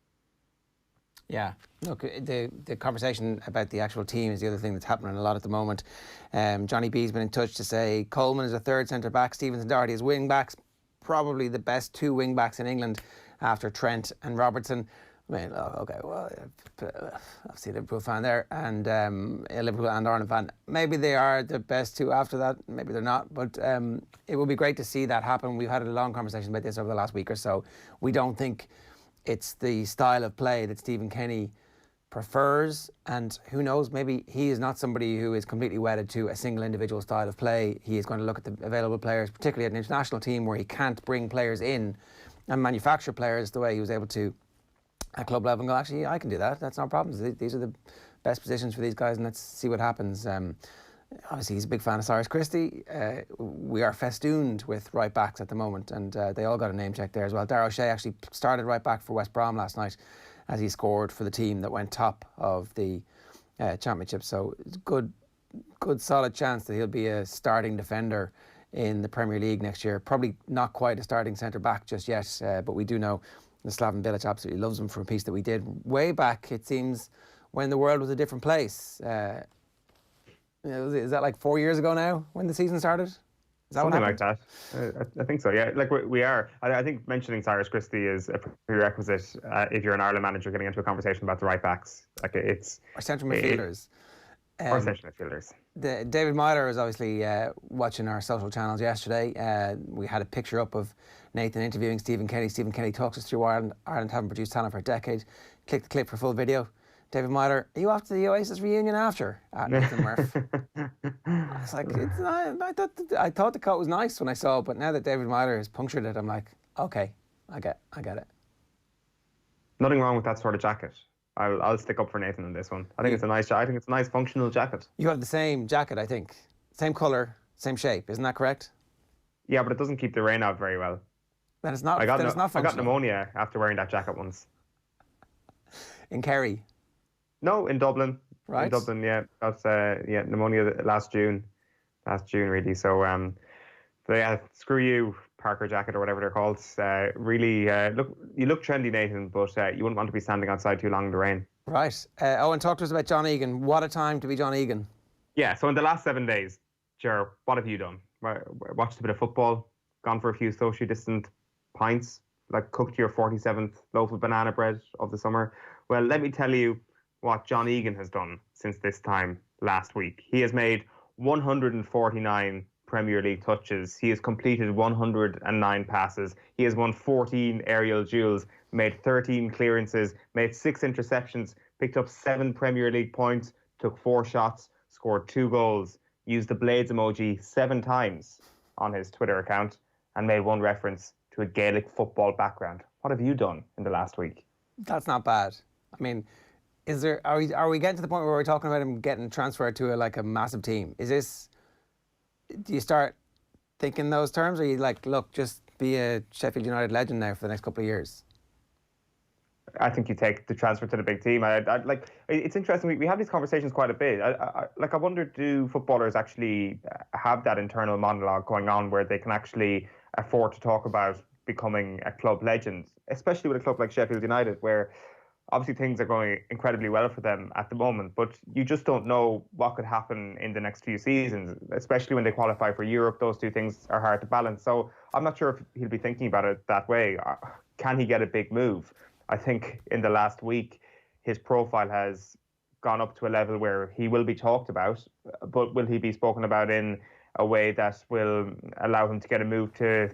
Yeah, look, the conversation about the actual team is the other thing that's happening a lot at the moment. Johnny B's been in touch to say Coleman is a third centre-back, Stevens and Doherty as wing-backs, probably the best two wing-backs in England after Trent and Robertson. I mean, okay, well, obviously a Liverpool fan there, and a Liverpool and Ireland fan. Maybe they are the best two after that, maybe they're not, but it would be great to see that happen. We've had a long conversation about this over the last week or so. We don't think it's the style of play that Stephen Kenny prefers, and who knows, maybe he is not somebody who is completely wedded to a single individual style of play. He is going to look at the available players, particularly at an international team where he can't bring players in and manufacture players the way he was able to at club level, and go, actually, I can do that. That's no problem. These are the best positions for these guys, and let's see what happens. Obviously, he's a big fan of Cyrus Christie. We are festooned with right backs at the moment, and they all got a name check there as well. Darragh O'Shea actually started right back for West Brom last night as he scored for the team that went top of the championship. So it's good good solid chance that he'll be a starting defender in the Premier League next year. Probably not quite a starting centre-back just yet, but we do know the Slaven Bilic absolutely loves him for a piece that we did way back, it seems, when the world was a different place. Is that like 4 years ago now when the season started? Is that something like that? I think so, yeah. Like we are. I think mentioning Cyrus Christie is a prerequisite if you're an Ireland manager getting into a conversation about the right backs. Like it's or central midfielders. Or central midfielders. David Myler was obviously watching our social channels yesterday. We had a picture up of Nathan interviewing Stephen Kenny. Stephen Kenny talks us through Ireland. Ireland haven't produced talent for a decade. Click the clip for full video. David Myler, are you off to the Oasis reunion after? Nathan Murph. I was like, I thought the coat was nice when I saw it, but now that David Myler has punctured it, I'm like, okay, I get it. Nothing wrong with that sort of jacket. I'll stick up for Nathan on this one. I think it's a nice. I think it's a nice functional jacket. You have the same jacket, I think, same colour, same shape. Isn't that correct? Yeah, but it doesn't keep the rain out very well. Then it's not. I got functional. I got pneumonia after wearing that jacket once. In Kerry. No, in Dublin. Right. In Dublin, yeah. Got pneumonia last June really. So yeah, screw you, Parker jacket or whatever they're called. Really, you look trendy, Nathan, but you wouldn't want to be standing outside too long in the rain. Right. Owen, talk to us about John Egan. What a time to be John Egan. Yeah. So in the last 7 days, Ger, what have you done? Watched a bit of football, gone for a few socially distant pints, like cooked your 47th loaf of banana bread of the summer. Well, let me tell you what John Egan has done since this time last week. He has made 149 Premier League touches. He has completed 109 passes. He has won 14 aerial duels, made 13 clearances, made 6 interceptions, picked up 7 Premier League points, took 4 shots, scored 2 goals, used the blades emoji 7 times on his Twitter account, and made 1 reference to a Gaelic football background. What have you done in the last week? That's not bad. I mean, are we getting to the point where we're talking about him getting transferred to a massive team? Do you start thinking those terms, or are you like, look, just be a Sheffield United legend now for the next couple of years? I think you take the transfer to the big team. It's interesting. We have these conversations quite a bit. I wonder, do footballers actually have that internal monologue going on where they can actually afford to talk about becoming a club legend, especially with a club like Sheffield United, where obviously things are going incredibly well for them at the moment, but you just don't know what could happen in the next few seasons, especially when they qualify for Europe. Those two things are hard to balance. So I'm not sure if he'll be thinking about it that way. Can he get a big move? I think in the last week, his profile has gone up to a level where he will be talked about, but will he be spoken about in a way that will allow him to get a move to...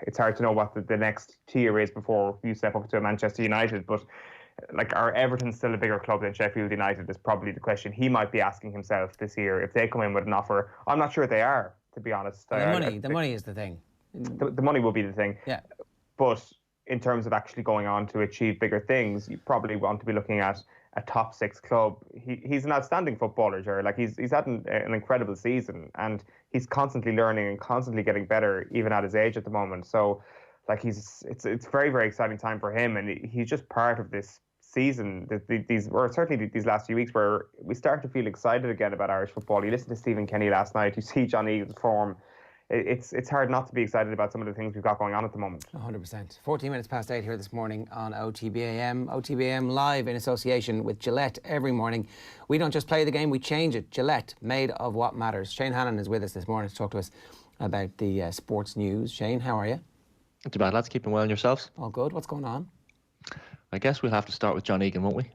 it's hard to know what the next tier is before you step up to a Manchester United, but are Everton still a bigger club than Sheffield United is probably the question he might be asking himself this year if they come in with an offer. I'm not sure they are, to be honest. The money is the thing. The money will be the thing. Yeah. But in terms of actually going on to achieve bigger things, you probably want to be looking at a top 6 club. He's an outstanding footballer, Ger. He's had an incredible season, and he's constantly learning and constantly getting better, even at his age at the moment. So, it's a very, very exciting time for him, and he's just part of this season. Certainly these last few weeks, where we start to feel excited again about Irish football. You listen to Stephen Kenny last night. You see John Egan's form. It's hard not to be excited about some of the things we've got going on at the moment. 100%. 14 minutes past 8 here this morning on OTB AM. OTB AM live in association with Gillette every morning. We don't just play the game, we change it. Gillette, made of what matters. Sheahan is with us this morning to talk to us about the sports news. Shane, how are you? Not too bad, lads. Keeping well, and yourselves? All good. What's going on? I guess we'll have to start with John Egan, won't we?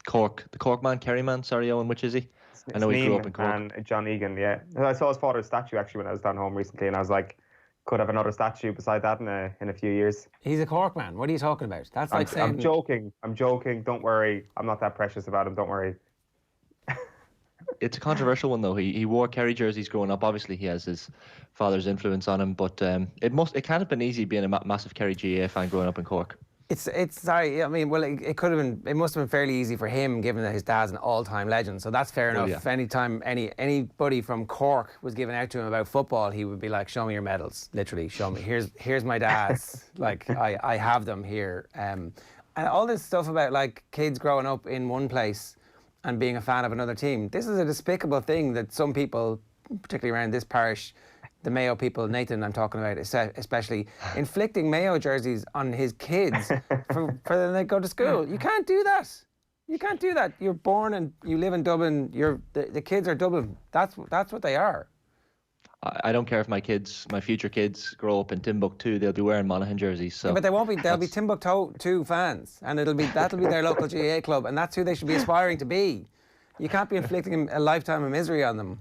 Cork, the Cork man, Kerry man. Sorry, Eoin, which is he? I know he grew up in Cork. And John Egan, yeah. I saw his father's statue actually when I was down home recently, and I was like, could have another statue beside that in a few years. He's a Cork man. What are you talking about? That's like saying... I'm joking. Don't worry. I'm not that precious about him. Don't worry. It's a controversial one, though. He wore Kerry jerseys growing up. Obviously, he has his father's influence on him, but it can't have been easy being a massive Kerry GAA fan growing up in Cork. It's sorry. I mean, well, it could have been. It must have been fairly easy for him, given that his dad's an all-time legend. So that's fair enough. Yeah. Anytime anybody from Cork was given out to him about football, he would be like, "Show me your medals." Literally, show me. Here's my dad's. I have them here. And all this stuff about kids growing up in one place and being a fan of another team. This is a despicable thing that some people, particularly around this parish, the Mayo people, Nathan I'm talking about especially, inflicting Mayo jerseys on his kids for when they go to school. You can't do that. You can't do that. You're born and you live in Dublin. The kids are Dublin. That's what they are. I don't care if my future kids grow up in Timbuktu, they'll be wearing Monaghan jerseys. So, yeah, but they won't be. They'll be Timbuktu fans, and that'll be their local GAA club, and that's who they should be aspiring to be. You can't be inflicting a lifetime of misery on them.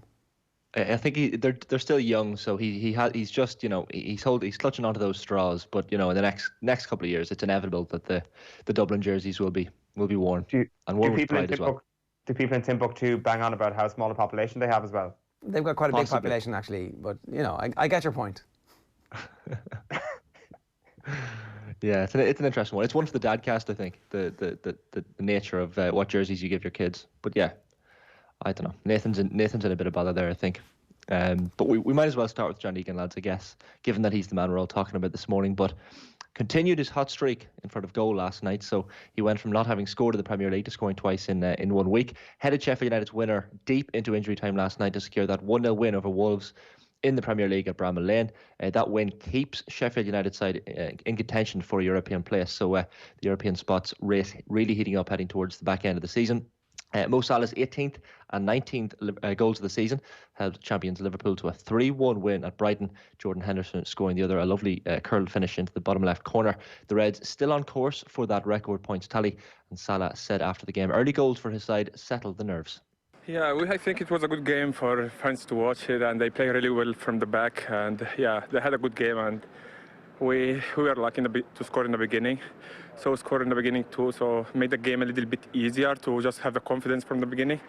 I think they're still young, so he's just, you know, he's clutching onto those straws. But you know, in the next couple of years, it's inevitable that the Dublin jerseys will be worn and worn with pride as well. Do people in Timbuktu bang on about how small a population they have as well? They've got quite a big population actually, but you know, I get your point. Yeah, it's an interesting one. It's one for the dadcast, I think. The nature of what jerseys you give your kids. But yeah, I don't know. Nathan's in a bit of bother there, I think. But we might as well start with John Egan, lads, I guess, given that he's the man we're all talking about this morning. But continued his hot streak in front of goal last night. So he went from not having scored in the Premier League to scoring twice in 1 week. Headed Sheffield United's winner deep into injury time last night to secure that 1-0 win over Wolves in the Premier League at Bramall Lane. That win keeps Sheffield United side in contention for a European place. So the European spots race really heating up heading towards the back end of the season. Mo Salah's 18th and 19th goals of the season helped champions Liverpool to a 3-1 win at Brighton. Jordan Henderson scoring the other, a lovely curled finish into the bottom left corner. The Reds still on course for that record points tally, and Salah said after the game, early goals for his side settled the nerves. Yeah, I think it was a good game for fans to watch it, and they play really well from the back, and yeah, they had a good game, and we were lucky to score in the beginning. So scored in the beginning too, so made the game a little bit easier to just have the confidence from the beginning.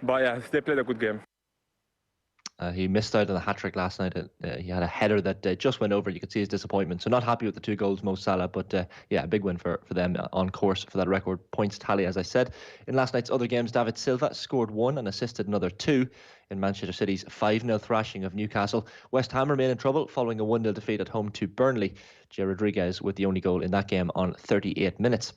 But yeah, they played a good game. He missed out on the hat-trick last night. He had a header that just went over. You could see his disappointment. So not happy with the 2 goals, Mo Salah, but yeah, a big win for them, on course for that record points tally, as I said. In last night's other games, David Silva scored 1 and assisted another 2 in Manchester City's 5-0 thrashing of Newcastle. West Ham remain in trouble following a 1-0 defeat at home to Burnley. Jay Rodriguez with the only goal in that game on 38 minutes.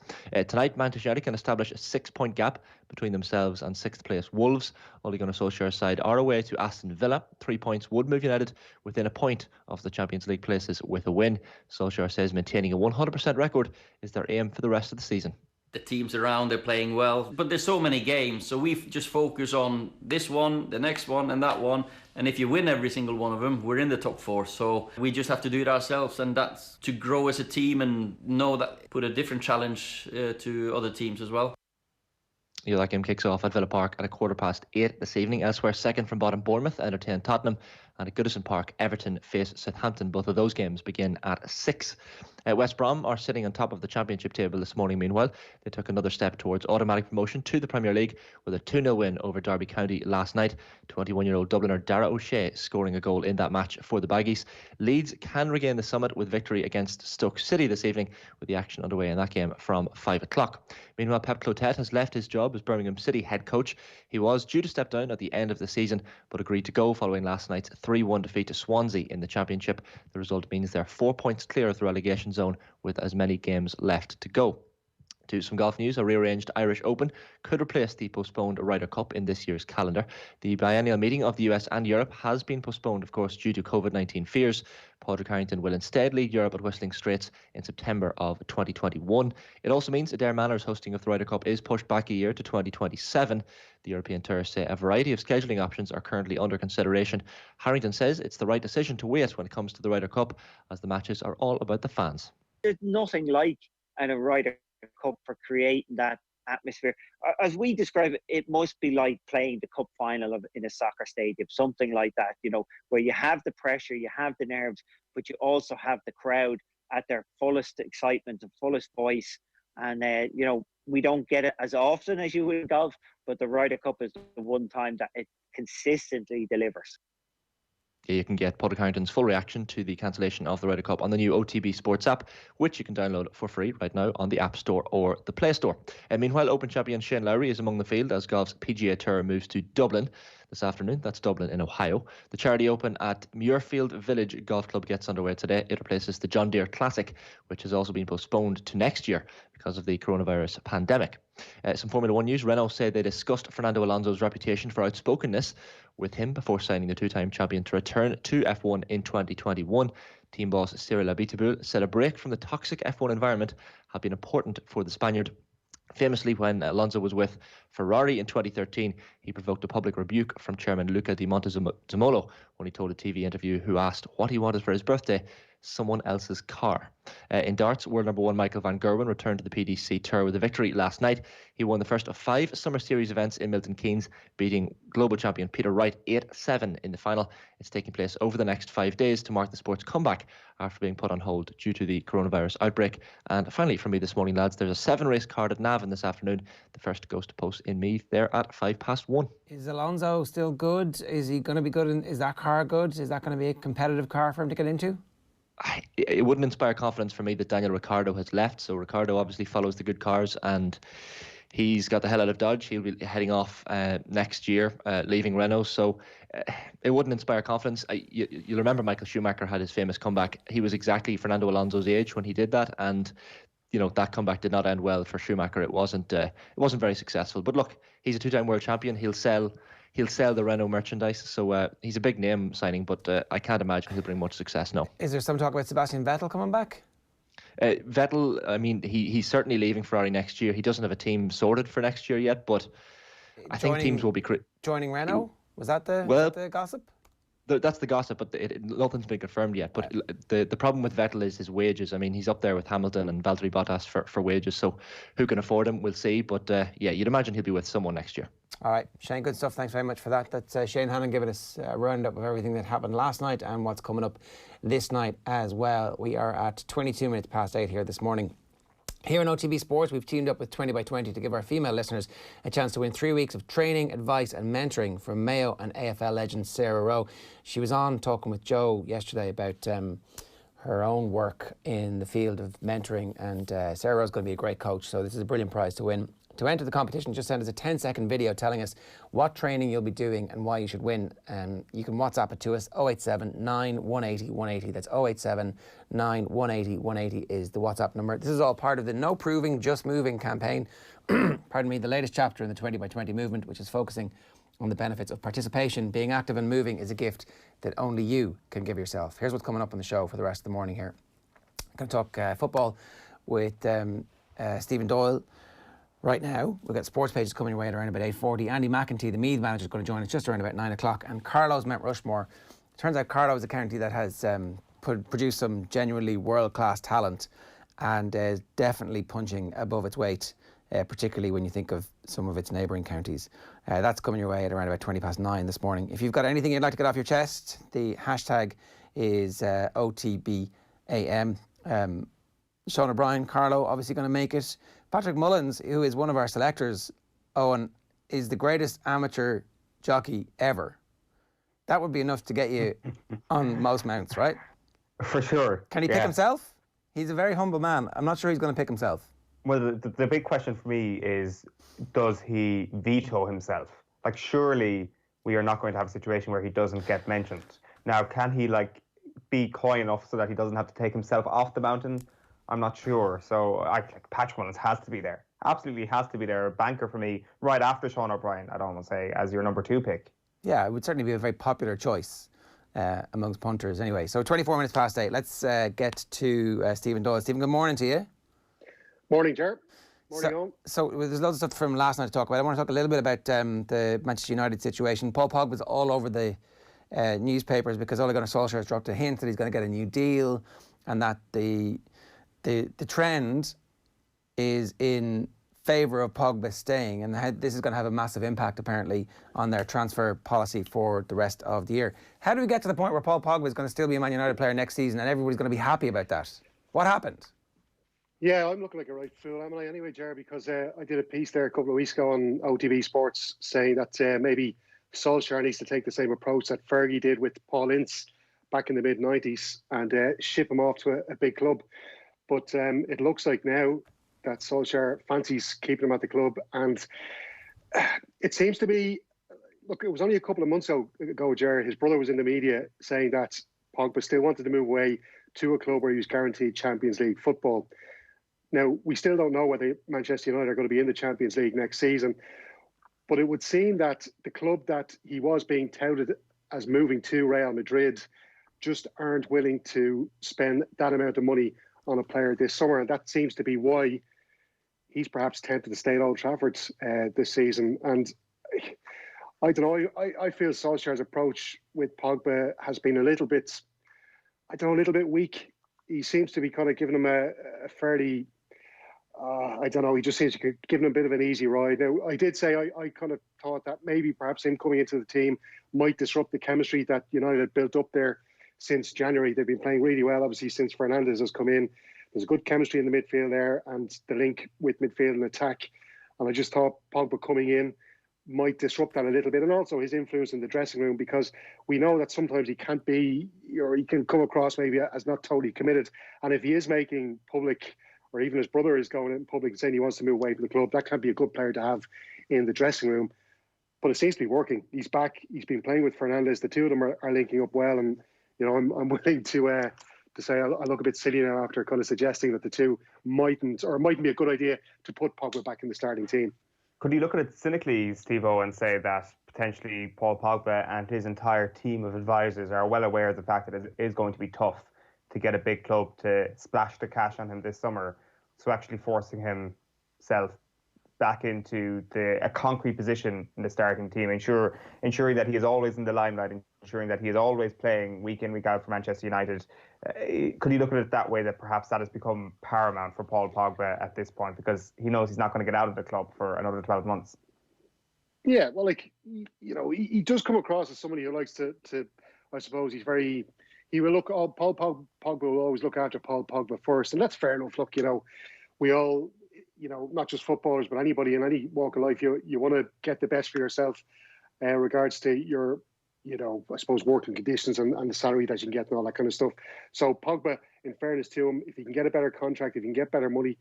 Tonight, Manchester United can establish a 6-point gap between themselves and 6th place Wolves. Ole Gunnar Solskjaer's side are away to Aston Villa. 3 points would move United within a point of the Champions League places with a win. Solskjaer says maintaining a 100% record is their aim for the rest of the season. The teams around, they're playing well, but there's so many games, so we just focus on this one, the next one and that one, and if you win every single one of them, we're in the top 4. So we just have to do it ourselves, and that's to grow as a team and know that put a different challenge to other teams as well. Yeah, that game kicks off at Villa Park at 8:15 this evening. Elsewhere, second from bottom Bournemouth entertain Tottenham, and at Goodison Park, Everton face Southampton. Both of those games begin at 6. West Brom are sitting on top of the Championship table this morning. Meanwhile, they took another step towards automatic promotion to the Premier League with a 2-0 win over Derby County last night. 21-year-old Dubliner Dara O'Shea scoring a goal in that match for the Baggies. Leeds can regain the summit with victory against Stoke City this evening, with the action underway in that game from 5 o'clock. Meanwhile, Pep Clotet has left his job as Birmingham City head coach. He was due to step down at the end of the season, but agreed to go following last night's 3-1 defeat to Swansea in the Championship. The result means they're 4 points clear of the relegation zone with as many games left to go. To some golf news, a rearranged Irish Open could replace the postponed Ryder Cup in this year's calendar. The biennial meeting of the US and Europe has been postponed, of course, due to COVID-19 fears. Padraig Harrington will instead lead Europe at Whistling Straits in September of 2021. It also means Adair Manor's hosting of the Ryder Cup is pushed back a year to 2027. The European Tour say a variety of scheduling options are currently under consideration. Harrington says it's the right decision to wait when it comes to the Ryder Cup, as the matches are all about the fans. There's nothing like a Ryder Cup for creating that atmosphere. As we describe it, it must be like playing the cup final in a soccer stadium, something like that, you know, where you have the pressure, you have the nerves, but you also have the crowd at their fullest excitement and fullest voice. And, you know, we don't get it as often as you would in golf, but the Ryder Cup is the one time that it consistently delivers. You can get Padraig Harrington's full reaction to the cancellation of the Ryder Cup on the new OTB Sports app, which you can download for free right now on the App Store or the Play Store. Meanwhile, Open champion Shane Lowry is among the field as golf's PGA Tour moves to Dublin. this afternoon. That's Dublin in Ohio. The Charity Open at Muirfield Village Golf Club gets underway today. It replaces the John Deere Classic, which has also been postponed to next year because of the coronavirus pandemic. Some Formula 1 news. Renault say they discussed Fernando Alonso's reputation for outspokenness with him before signing the two-time champion to return to F1 in 2021. Team boss Cyril Abiteboul said a break from the toxic F1 environment had been important for the Spaniard. Famously, when Alonso was with Ferrari in 2013, he provoked a public rebuke from chairman Luca Di Montezemolo when he told a TV interview who asked what he wanted for his birthday: someone else's car. In darts, world number 1 Michael van Gerwen returned to the PDC Tour with a victory last night. He won the first of 5 Summer Series events in Milton Keynes, beating global champion Peter Wright 8-7 in the final. It's taking place over the next 5 days to mark the sport's comeback after being put on hold due to the coronavirus outbreak. And finally, from me this morning, lads, there's a 7-race card at Navan this afternoon. The first goes to post in Meath. They're at 1:05. Is Alonso still good? Is he going to be good? Is that car good? Is that going to be a competitive car for him to get into? It wouldn't inspire confidence for me that Daniel Ricciardo has left. So Ricciardo obviously follows the good cars, and he's got the hell out of Dodge. He'll be heading off next year, leaving Renault. So it wouldn't inspire confidence. You'll remember Michael Schumacher had his famous comeback. He was exactly Fernando Alonso's age when he did that, and that comeback did not end well for Schumacher. It wasn't very successful. But look, he's a 2-time world champion. He'll sell the Renault merchandise. So he's a big name signing, but I can't imagine he'll bring much success now. Is there some talk about Sebastian Vettel coming back? Vettel, I mean, he's certainly leaving Ferrari next year. He doesn't have a team sorted for next year yet, but I think teams will be... Joining Renault? Was that the gossip? That's the gossip, but nothing's been confirmed yet. But the problem with Vettel is his wages. I mean, he's up there with Hamilton and Valtteri Bottas for wages. So who can afford him, we'll see. But yeah, you'd imagine he'll be with someone next year. All right, Shane, good stuff. Thanks very much for that. That's Shane Hannon giving us a roundup of everything that happened last night and what's coming up this night as well. We are at 22 minutes past 8 here this morning. Here in OTB Sports, we've teamed up with 20 by 20 to give our female listeners a chance to win 3 weeks of training, advice and mentoring from Mayo and AFL legend Sarah Rowe. She was on talking with Joe yesterday about her own work in the field of mentoring, and Sarah Rowe's going to be a great coach, so this is a brilliant prize to win. To enter the competition, just send us a 10-second video telling us what training you'll be doing and why you should win. You can WhatsApp it to us, 087 9 180 180. That's 087 9 180 180 is the WhatsApp number. This is all part of the No Proving, Just Moving campaign. Pardon me, the latest chapter in the 20 by 20 movement, which is focusing on the benefits of participation. Being active and moving is a gift that only you can give yourself. Here's what's coming up on the show for the rest of the morning here. I'm going to talk football with Stephen Doyle. Right now, we've got sports pages coming your way at around about 8:40. Andy McEntee, the Meath manager, is going to join us just around about 9 o'clock. And Carlow's Mt Rushmore. It turns out Carlow is a county that has produced some genuinely world-class talent and is definitely punching above its weight, particularly when you think of some of its neighbouring counties. That's coming your way at around about 9:20 this morning. If you've got anything you'd like to get off your chest, the hashtag is OTBAM. Sean O'Brien, Carlow, obviously going to make it. Patrick Mullins, who is one of our selectors, Eoin, is the greatest amateur jockey ever. That would be enough to get you on most mounts, right? For sure. Can he pick himself? He's a very humble man. I'm not sure he's going to pick himself. Well, the big question for me is, does he veto himself? Like, surely we are not going to have a situation where he doesn't get mentioned. Now, can he, be coy enough so that he doesn't have to take himself off the mountain? I'm not sure. So Patrick Mullins has to be there. Absolutely has to be there. A banker for me, right after Sean O'Brien, I'd almost say, as your number 2 pick. Yeah, it would certainly be a very popular choice amongst punters anyway. So 24 minutes past 8. Let's get to Stephen Doyle. Stephen, good morning to you. Morning, Ger. Morning, Eoin. So there's loads of stuff from last night to talk about. I want to talk a little bit about the Manchester United situation. Paul Pogba was all over the newspapers because Ole Gunnar Solskjaer has dropped a hint that he's going to get a new deal and that the trend is in favour of Pogba staying, and this is going to have a massive impact apparently on their transfer policy for the rest of the year. How do we get to the point where Paul Pogba is going to still be a Man United player next season and everybody's going to be happy about that? What happened? Yeah, I'm looking like a right fool, am I, anyway, Ger, because I did a piece there a couple of weeks ago on OTB Sports saying that maybe Solskjaer needs to take the same approach that Fergie did with Paul Ince back in the mid-90s and ship him off to a big club. But it looks like now that Solskjaer fancies keeping him at the club, and it seems to be look, it was only a couple of months ago, Jared, his brother was in the media saying that Pogba still wanted to move away to a club where he was guaranteed Champions League football. Now, we still don't know whether Manchester United are going to be in the Champions League next season, but it would seem that the club that he was being touted as moving to, Real Madrid, just aren't willing to spend that amount of money on a player this summer. And that seems to be why he's perhaps tempted to stay at Old Trafford this season. And I don't know, I feel Solskjaer's approach with Pogba has been a little bit weak. He seems to be kind of giving him a fairly, I don't know, he just seems to be giving him a bit of an easy ride. Now, I did say I kind of thought that maybe perhaps him coming into the team might disrupt the chemistry that United had built up there since January. They've been playing really well, obviously, since Fernandes has come in. There's a good chemistry in the midfield there and the link with midfield and attack. And I just thought Pogba coming in might disrupt that a little bit, and also his influence in the dressing room, because we know that sometimes he can't be, or he can come across maybe as not totally committed. And if he is making public, or even his brother is going in public and saying he wants to move away from the club, that can't be a good player to have in the dressing room. But it seems to be working. He's back. He's been playing with Fernandes. The two of them are linking up well, and I'm willing to say I look a bit silly now after kind of suggesting that the two mightn't be a good idea to put Pogba back in the starting team. Could you look at it cynically, Steve-O, and say that potentially Paul Pogba and his entire team of advisors are well aware of the fact that it is going to be tough to get a big club to splash the cash on him this summer, so actually forcing himself back into a concrete position in the starting team, ensuring that he is always in the limelight, ensuring that he is always playing week in, week out for Manchester United? Could you look at it that way, that perhaps that has become paramount for Paul Pogba at this point, because he knows he's not going to get out of the club for another 12 months? Yeah, well, he does come across as somebody who likes to I suppose he will look, Paul Pogba will always look after Paul Pogba first, and that's fair enough. Look, we all, not just footballers, but anybody in any walk of life, you want to get the best for yourself regards to your, I suppose, working conditions and the salary that you can get and all that kind of stuff. So Pogba, in fairness to him, if he can get a better contract, if he can get better money,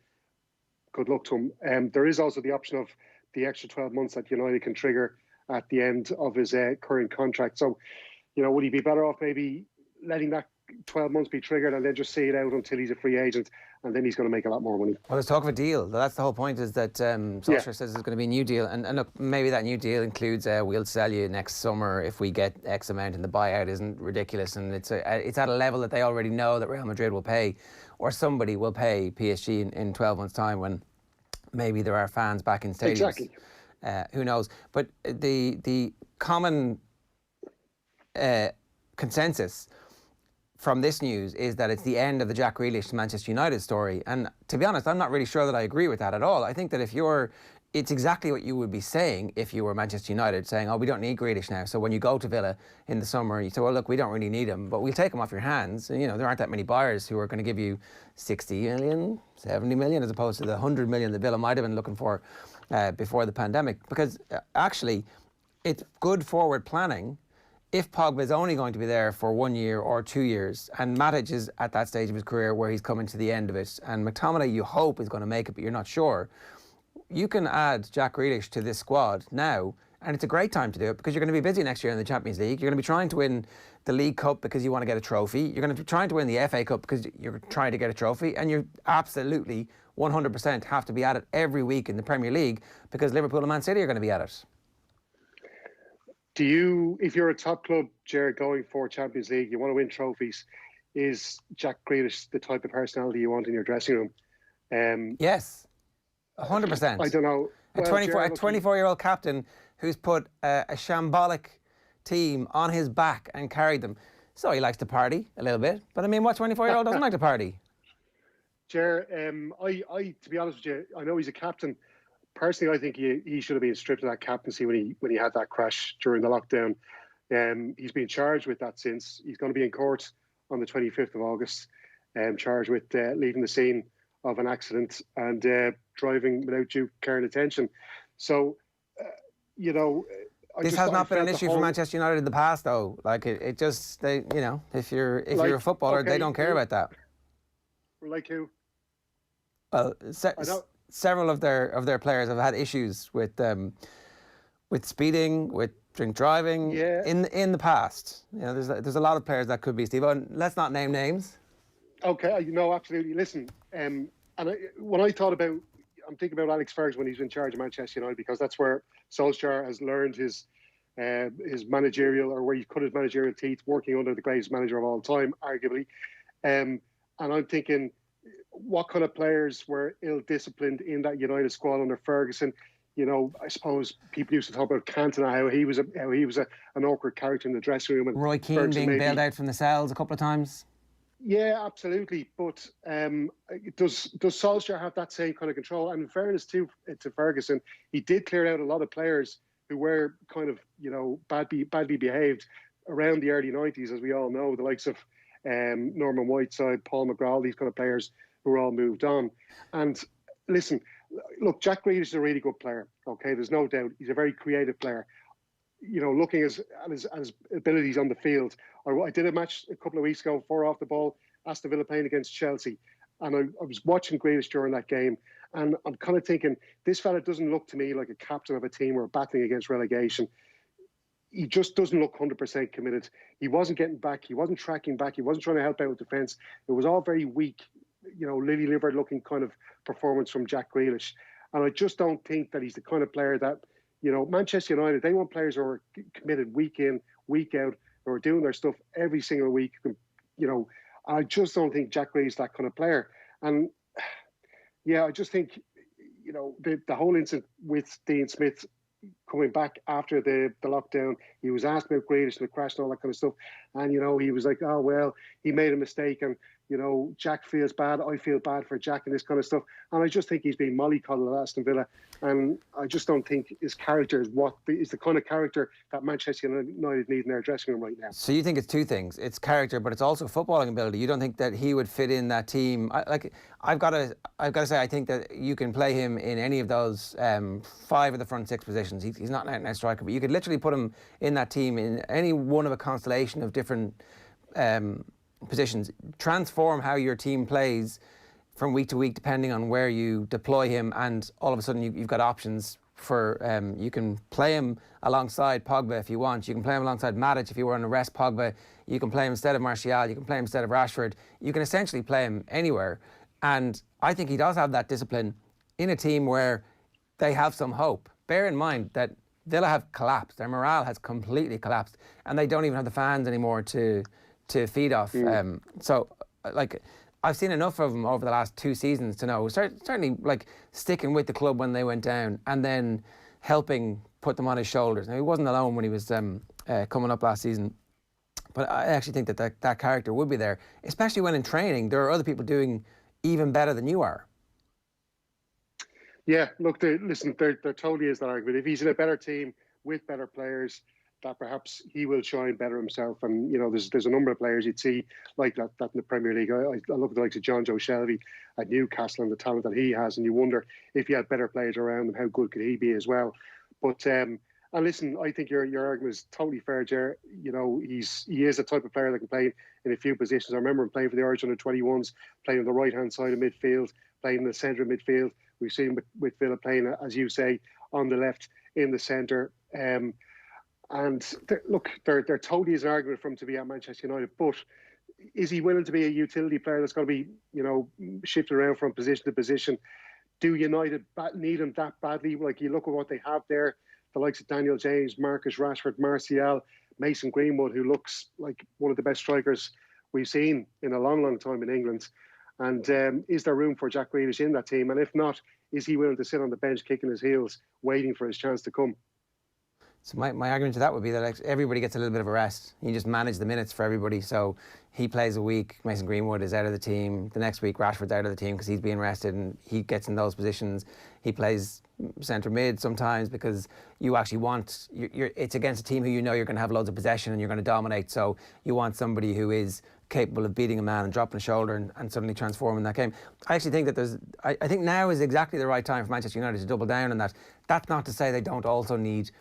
good luck to him. There is also the option of the extra 12 months that United can trigger at the end of his current contract. So, would he be better off maybe letting that 12 months be triggered and then just see it out until he's a free agent, and then he's going to make a lot more money? Well, there's talk of a deal. That's the whole point, is that Solskjaer says there's going to be a new deal. And look, maybe that new deal includes we'll sell you next summer if we get X amount, and the buyout isn't ridiculous. And it's at a level that they already know that Real Madrid will pay, or somebody will pay PSG in 12 months' time, when maybe there are fans back in stadiums. Exactly. Who knows? But the common consensus from this news is that it's the end of the Jack Grealish to Manchester United story. And to be honest, I'm not really sure that I agree with that at all. I think that it's exactly what you would be saying if you were Manchester United, saying, oh, we don't need Grealish now. So when you go to Villa in the summer, you say, well, look, we don't really need him, but we'll take him off your hands. And, there aren't that many buyers who are going to give you 60 million, 70 million, as opposed to the 100 million that Villa might have been looking for before the pandemic. Because actually, it's good forward planning if Pogba is only going to be there for 1 year or 2 years, and Matic is at that stage of his career where he's coming to the end of it, and McTominay you hope is going to make it, but you're not sure, you can add Jack Grealish to this squad now, and it's a great time to do it, because you're going to be busy next year in the Champions League. You're going to be trying to win the League Cup because you want to get a trophy. You're going to be trying to win the FA Cup because you're trying to get a trophy, and you absolutely 100% have to be at it every week in the Premier League, because Liverpool and Man City are going to be at it. If you're a top club, Jared, going for Champions League, you want to win trophies, is Jack Grealish the type of personality you want in your dressing room? Yes, 100%. I don't know. A 24-year-old captain who's put a shambolic team on his back and carried them. So he likes to party a little bit. But I mean, what 24-year-old doesn't like to party? Jared, I to be honest with you, I know he's a captain. Personally, I think he should have been stripped of that captaincy when he had that crash during the lockdown. He's been charged with that since. He's going to be in court on the 25th of August, charged with leaving the scene of an accident and driving without due care and attention. So, this has not been an issue for Manchester United in the past, though. Like it just, if you're a footballer, they don't care about that. Like who? Well, several of their players have had issues with speeding, with drink driving. Yeah. In the past, you know, there's a lot of players that could be, Steve. Let's not name names. Okay, absolutely. Listen, when I thought about, I'm thinking about Alex Ferguson when he's in charge of Manchester United, because that's where Solskjaer has learned his managerial, or where he cut his managerial teeth, working under the greatest manager of all time, arguably. And I'm thinking, what kind of players were ill-disciplined in that United squad under Ferguson? I suppose people used to talk about Cantona, how he was an awkward character in the dressing room. And Roy Keane Ferguson being bailed out from the cells a couple of times. Yeah, absolutely. But does Solskjaer have that same kind of control? And in fairness to Ferguson, he did clear out a lot of players who were kind of, badly behaved around the early 90s, as we all know, the likes of Norman Whiteside, Paul McGraw, these kind of players who were all moved on. And listen, look, Jack Grealish is a really good player. Okay, there's no doubt. He's a very creative player. Looking at his abilities on the field. I did a match a couple of weeks ago, 4 off the ball, Aston Villa playing against Chelsea. And I was watching Grealish during that game. And I'm kind of thinking, this fella doesn't look to me like a captain of a team or battling against relegation. He just doesn't look 100% committed. He wasn't getting back. He wasn't tracking back. He wasn't trying to help out with defence. It was all very weak, lily-livered looking kind of performance from Jack Grealish. And I just don't think that he's the kind of player that, Manchester United, they want players who are committed week in, week out, who are doing their stuff every single week. I just don't think Jack Grealish is that kind of player. And yeah, I just think, the whole incident with Dean Smith coming back after the lockdown, he was asked about Grealish and the crash and all that kind of stuff. And, he was like, oh, well, he made a mistake and, Jack feels bad. I feel bad for Jack and this kind of stuff. And I just think he's been mollycoddled at Aston Villa. And I just don't think his character is the kind of character that Manchester United need in their dressing room right now. So you think it's two things. It's character, but it's also footballing ability. You don't think that he would fit in that team? I've got to say, I think that you can play him in any of those 5 of the front 6 positions. He's not an out-and-out striker, but you could literally put him in that team in any one of a constellation of different positions. Transform how your team plays from week to week depending on where you deploy him, and all of a sudden you've got options for you can play him alongside Pogba if you want. You can play him alongside Matic if you want to rest Pogba. You can play him instead of Martial. You can play him instead of Rashford. You can essentially play him anywhere. And I think he does have that discipline in a team where they have some hope. Bear in mind that Villa have collapsed. Their morale has completely collapsed, and they don't even have the fans anymore to feed off. So I've seen enough of him over the last 2 seasons to know, certainly sticking with the club when they went down and then helping put them on his shoulders. Now, he wasn't alone when he was coming up last season, but I actually think that character would be there, especially when in training there are other people doing even better than you are. Yeah, look, there totally is that argument. If he's in a better team with better players, that perhaps he will shine better himself. And, there's a number of players you'd see like that in the Premier League. I look at the likes of John Joe Shelby at Newcastle and the talent that he has, and you wonder if he had better players around him, how good could he be as well. But, and listen, I think your argument is totally fair, Ger. He is a type of player that can play in a few positions. I remember him playing for the Irish under-21s, playing on the right-hand side of midfield, playing in the centre of midfield. We've seen him with Villa playing, as you say, on the left, in the centre. And there totally is an argument for him to be at Manchester United, but is he willing to be a utility player that's going to be, shifted around from position to position? Do United need him that badly? You look at what they have there, the likes of Daniel James, Marcus Rashford, Martial, Mason Greenwood, who looks like one of the best strikers we've seen in a long, long time in England. And is there room for Jack Grealish in that team? And if not, is he willing to sit on the bench kicking his heels, waiting for his chance to come? So my argument to that would be that everybody gets a little bit of a rest. You just manage the minutes for everybody. So he plays a week, Mason Greenwood is out of the team. The next week, Rashford's out of the team because he's being rested and he gets in those positions. He plays centre mid sometimes because you actually want, it's against a team who you're going to have loads of possession and you're going to dominate. So you want somebody who is capable of beating a man and dropping a shoulder and suddenly transforming that game. I actually think that I think now is exactly the right time for Manchester United to double down on that. That's not to say they don't also need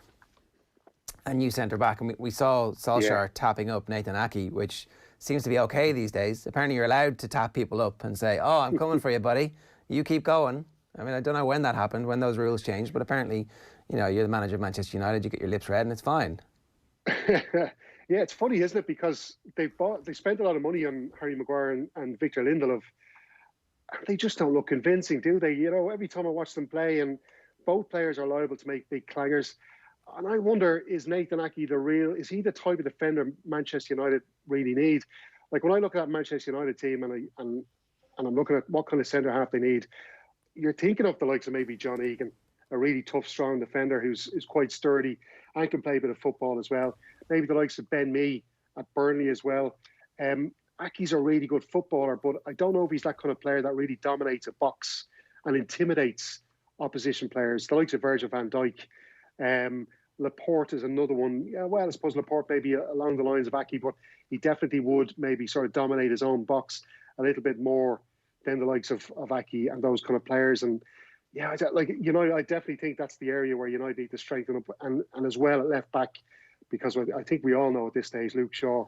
a new centre-back. And we saw Solskjaer tapping up Nathan Ake, which seems to be okay these days. Apparently you're allowed to tap people up and say, oh, I'm coming for you, buddy. You keep going. I mean, I don't know when that happened, when those rules changed, but apparently you know, you're the manager of Manchester United, you get your lips read and it's fine. Yeah, it's funny, isn't it? Because they spent a lot of money on Harry Maguire and Victor Lindelof. They just don't look convincing, do they? You know, every time I watch them play, and both players are liable to make big clangers. And I wonder, is Nathan Ake is he the type of defender Manchester United really need? Like, when I look at that Manchester United team and I'm looking at what kind of centre half they need, you're thinking of the likes of maybe John Egan, a really tough, strong defender who's quite sturdy and can play a bit of football as well. Maybe the likes of Ben Mee at Burnley as well. Ake's a really good footballer, but I don't know if he's that kind of player that really dominates a box and intimidates opposition players. The likes of Virgil van Dijk. Laporte is another one. Yeah, well, I suppose Laporte maybe along the lines of Ake, but he definitely would maybe sort of dominate his own box a little bit more than the likes of Ake and those kind of players. And yeah, I definitely think that's the area where United need to strengthen up, and as well at left back, because I think we all know at this stage Luke Shaw,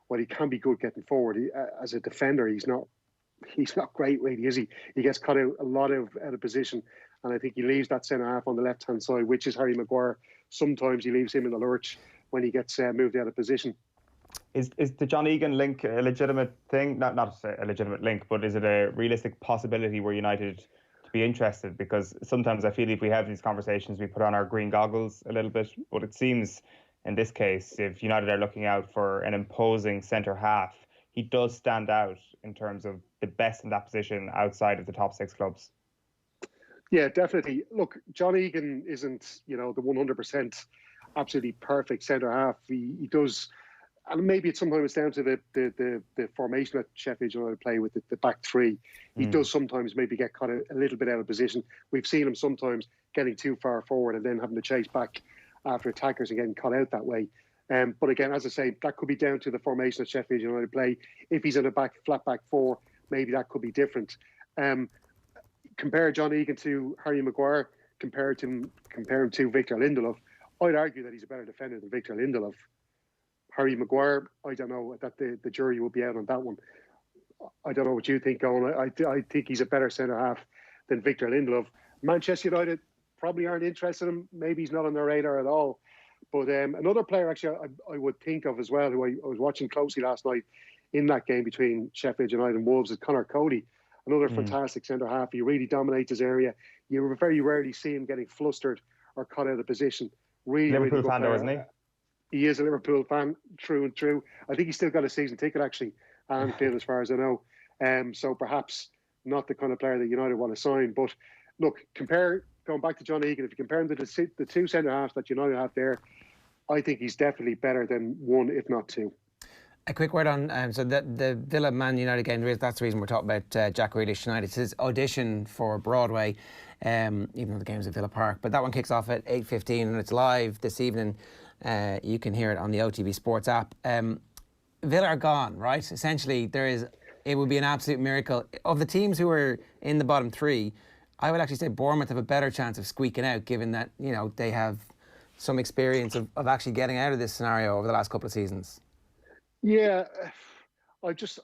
while he can be good getting forward, as a defender, he's not great, really, is he? He gets cut out a lot out of position, and I think he leaves that centre half on the left hand side, which is Harry Maguire. Sometimes he leaves him in the lurch when he gets moved out of position. Is the John Egan link a legitimate thing? Not a legitimate link, but is it a realistic possibility where United to be interested? Because sometimes I feel if we have these conversations, we put on our green goggles a little bit. But it seems in this case, if United are looking out for an imposing centre half, he does stand out in terms of the best in that position outside of the top 6 clubs. Yeah, definitely. Look, John Egan isn't, the 100% absolutely perfect centre half. He does, and maybe sometimes it's down to the formation that Sheffield United play with the back three. He does sometimes maybe get caught a little bit out of position. We've seen him sometimes getting too far forward and then having to chase back after attackers and getting caught out that way. But again, as I say, that could be down to the formation that Sheffield United play. If he's in a flat back four, maybe that could be different. Compare John Egan to Harry Maguire, compare him to Victor Lindelof. I'd argue that he's a better defender than Victor Lindelof. Harry Maguire, I don't know, that the jury will be out on that one. I don't know what you think, Owen. I think he's a better centre half than Victor Lindelof. Manchester United probably aren't interested in him. Maybe he's not on their radar at all. But another player actually I would think of as well, who I was watching closely last night in that game between Sheffield United and Wolves, is Conor Cody. Another fantastic centre half. He really dominates his area. You very rarely see him getting flustered or cut out of position. Liverpool fan, though, isn't he? He is a Liverpool fan, true and true. I think he's still got a season ticket, actually, at Anfield, as far as I know. So perhaps not the kind of player that United want to sign. But look, going back to John Egan, if you compare him to the two centre halves that United have there, I think he's definitely better than one, if not two. A quick word on the Villa Man United game. That's the reason we're talking about Jack Grealish tonight. It's his audition for Broadway, even though the game's at Villa Park. But that one kicks off at 8:15 and it's live this evening. You can hear it on the OTB Sports app. Villa are gone, right? Essentially, it would be an absolute miracle. Of the teams who are in the bottom three, I would actually say Bournemouth have a better chance of squeaking out, given that they have some experience of actually getting out of this scenario over the last couple of seasons. Yeah, I just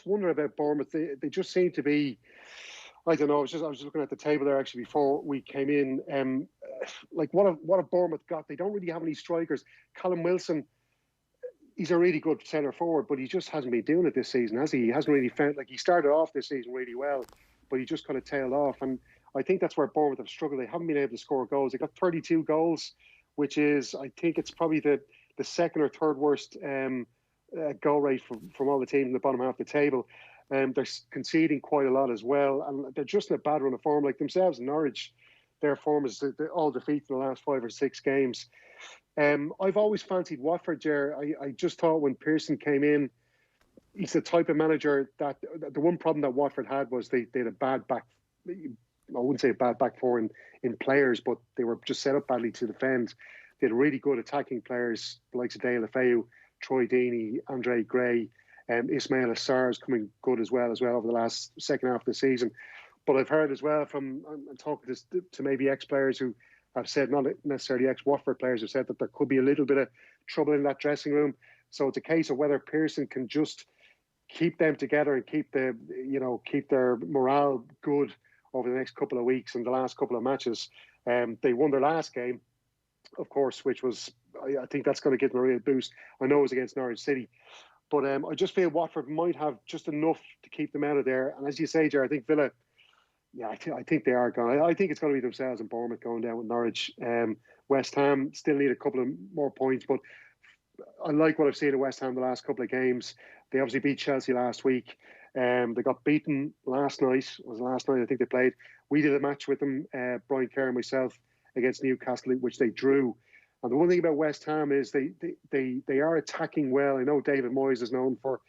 wonder about Bournemouth. They just seem to be, I don't know. I was looking at the table there actually before we came in. Like what have Bournemouth got? They don't really have any strikers. Callum Wilson, he's a really good centre forward, but he just hasn't been doing it this season, has he? He hasn't really found, like, he started off this season really well, but he just kind of tailed off. And I think that's where Bournemouth have struggled. They haven't been able to score goals. They got 32 goals, which is, I think it's probably the second or third worst goal rate from all the teams in the bottom half of the table. They're conceding quite a lot as well, and they're just in a bad run of form. Like themselves in Norwich, their form is all defeats in the last 5 or 6 games. I've always fancied Watford, Ger. I just thought when Pearson came in, he's the type of manager that the one problem that Watford had was they had a bad back. I wouldn't say a bad back four in players, but they were just set up badly to defend. They had really good attacking players, the likes of Dale Afeu, Troy Deeney, Andre Gray, Ismail Assar is coming good as well over the last second half of the season. But I've heard as well from talking to maybe ex-players who have said, not necessarily ex-Watford players, have said that there could be a little bit of trouble in that dressing room. So it's a case of whether Pearson can just keep them together and keep their morale good over the next couple of weeks and the last couple of matches. They won their last game of course, which was, I think that's going to give them a real boost. I know it was against Norwich City. But I just feel Watford might have just enough to keep them out of there. And as you say, Ger, I think Villa, I think they are going. I think it's going to be themselves and Bournemouth going down with Norwich. West Ham still need a couple of more points, but I like what I've seen of West Ham the last couple of games. They obviously beat Chelsea last week. They got beaten last night. It was last night I think they played. We did a match with them, Brian Kerr and myself, against Newcastle, which they drew. And the one thing about West Ham is they are attacking well. I know David Moyes is known for